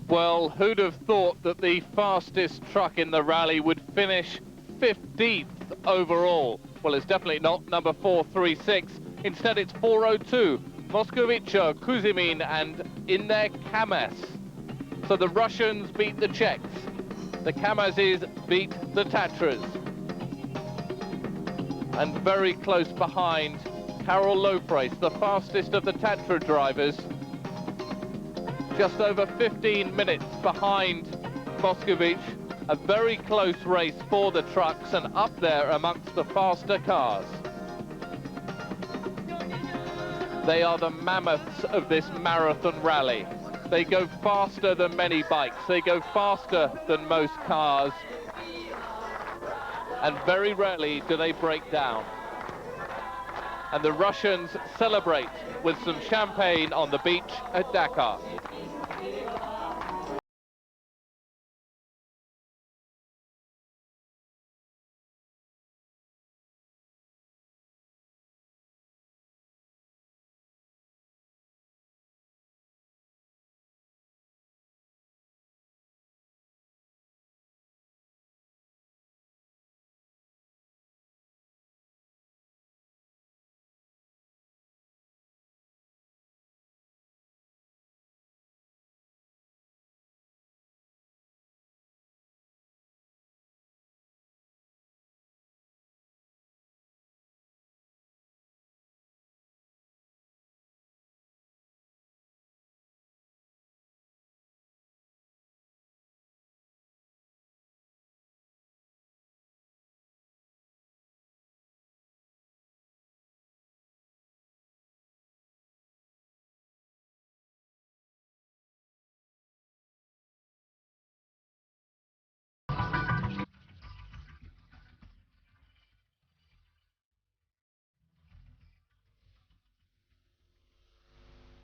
Well, who'd have thought that the fastest truck in the rally would finish 15th overall? Well, it's definitely not number 436. Instead, it's 402. Moscovici, Kuzimin, and in their Kamaz. So the Russians beat the Czechs. The Kamazes beat the Tatras. And very close behind, Karol Lofrace, the fastest of the Tatra drivers. Just over 15 minutes behind Moscovici. A very close race for the trucks and up there amongst the faster cars. They are the mammoths of this marathon rally. They go faster than many bikes. They go faster than most cars. And very rarely do they break down. and the Russians celebrate with some champagne on the beach at Dakar.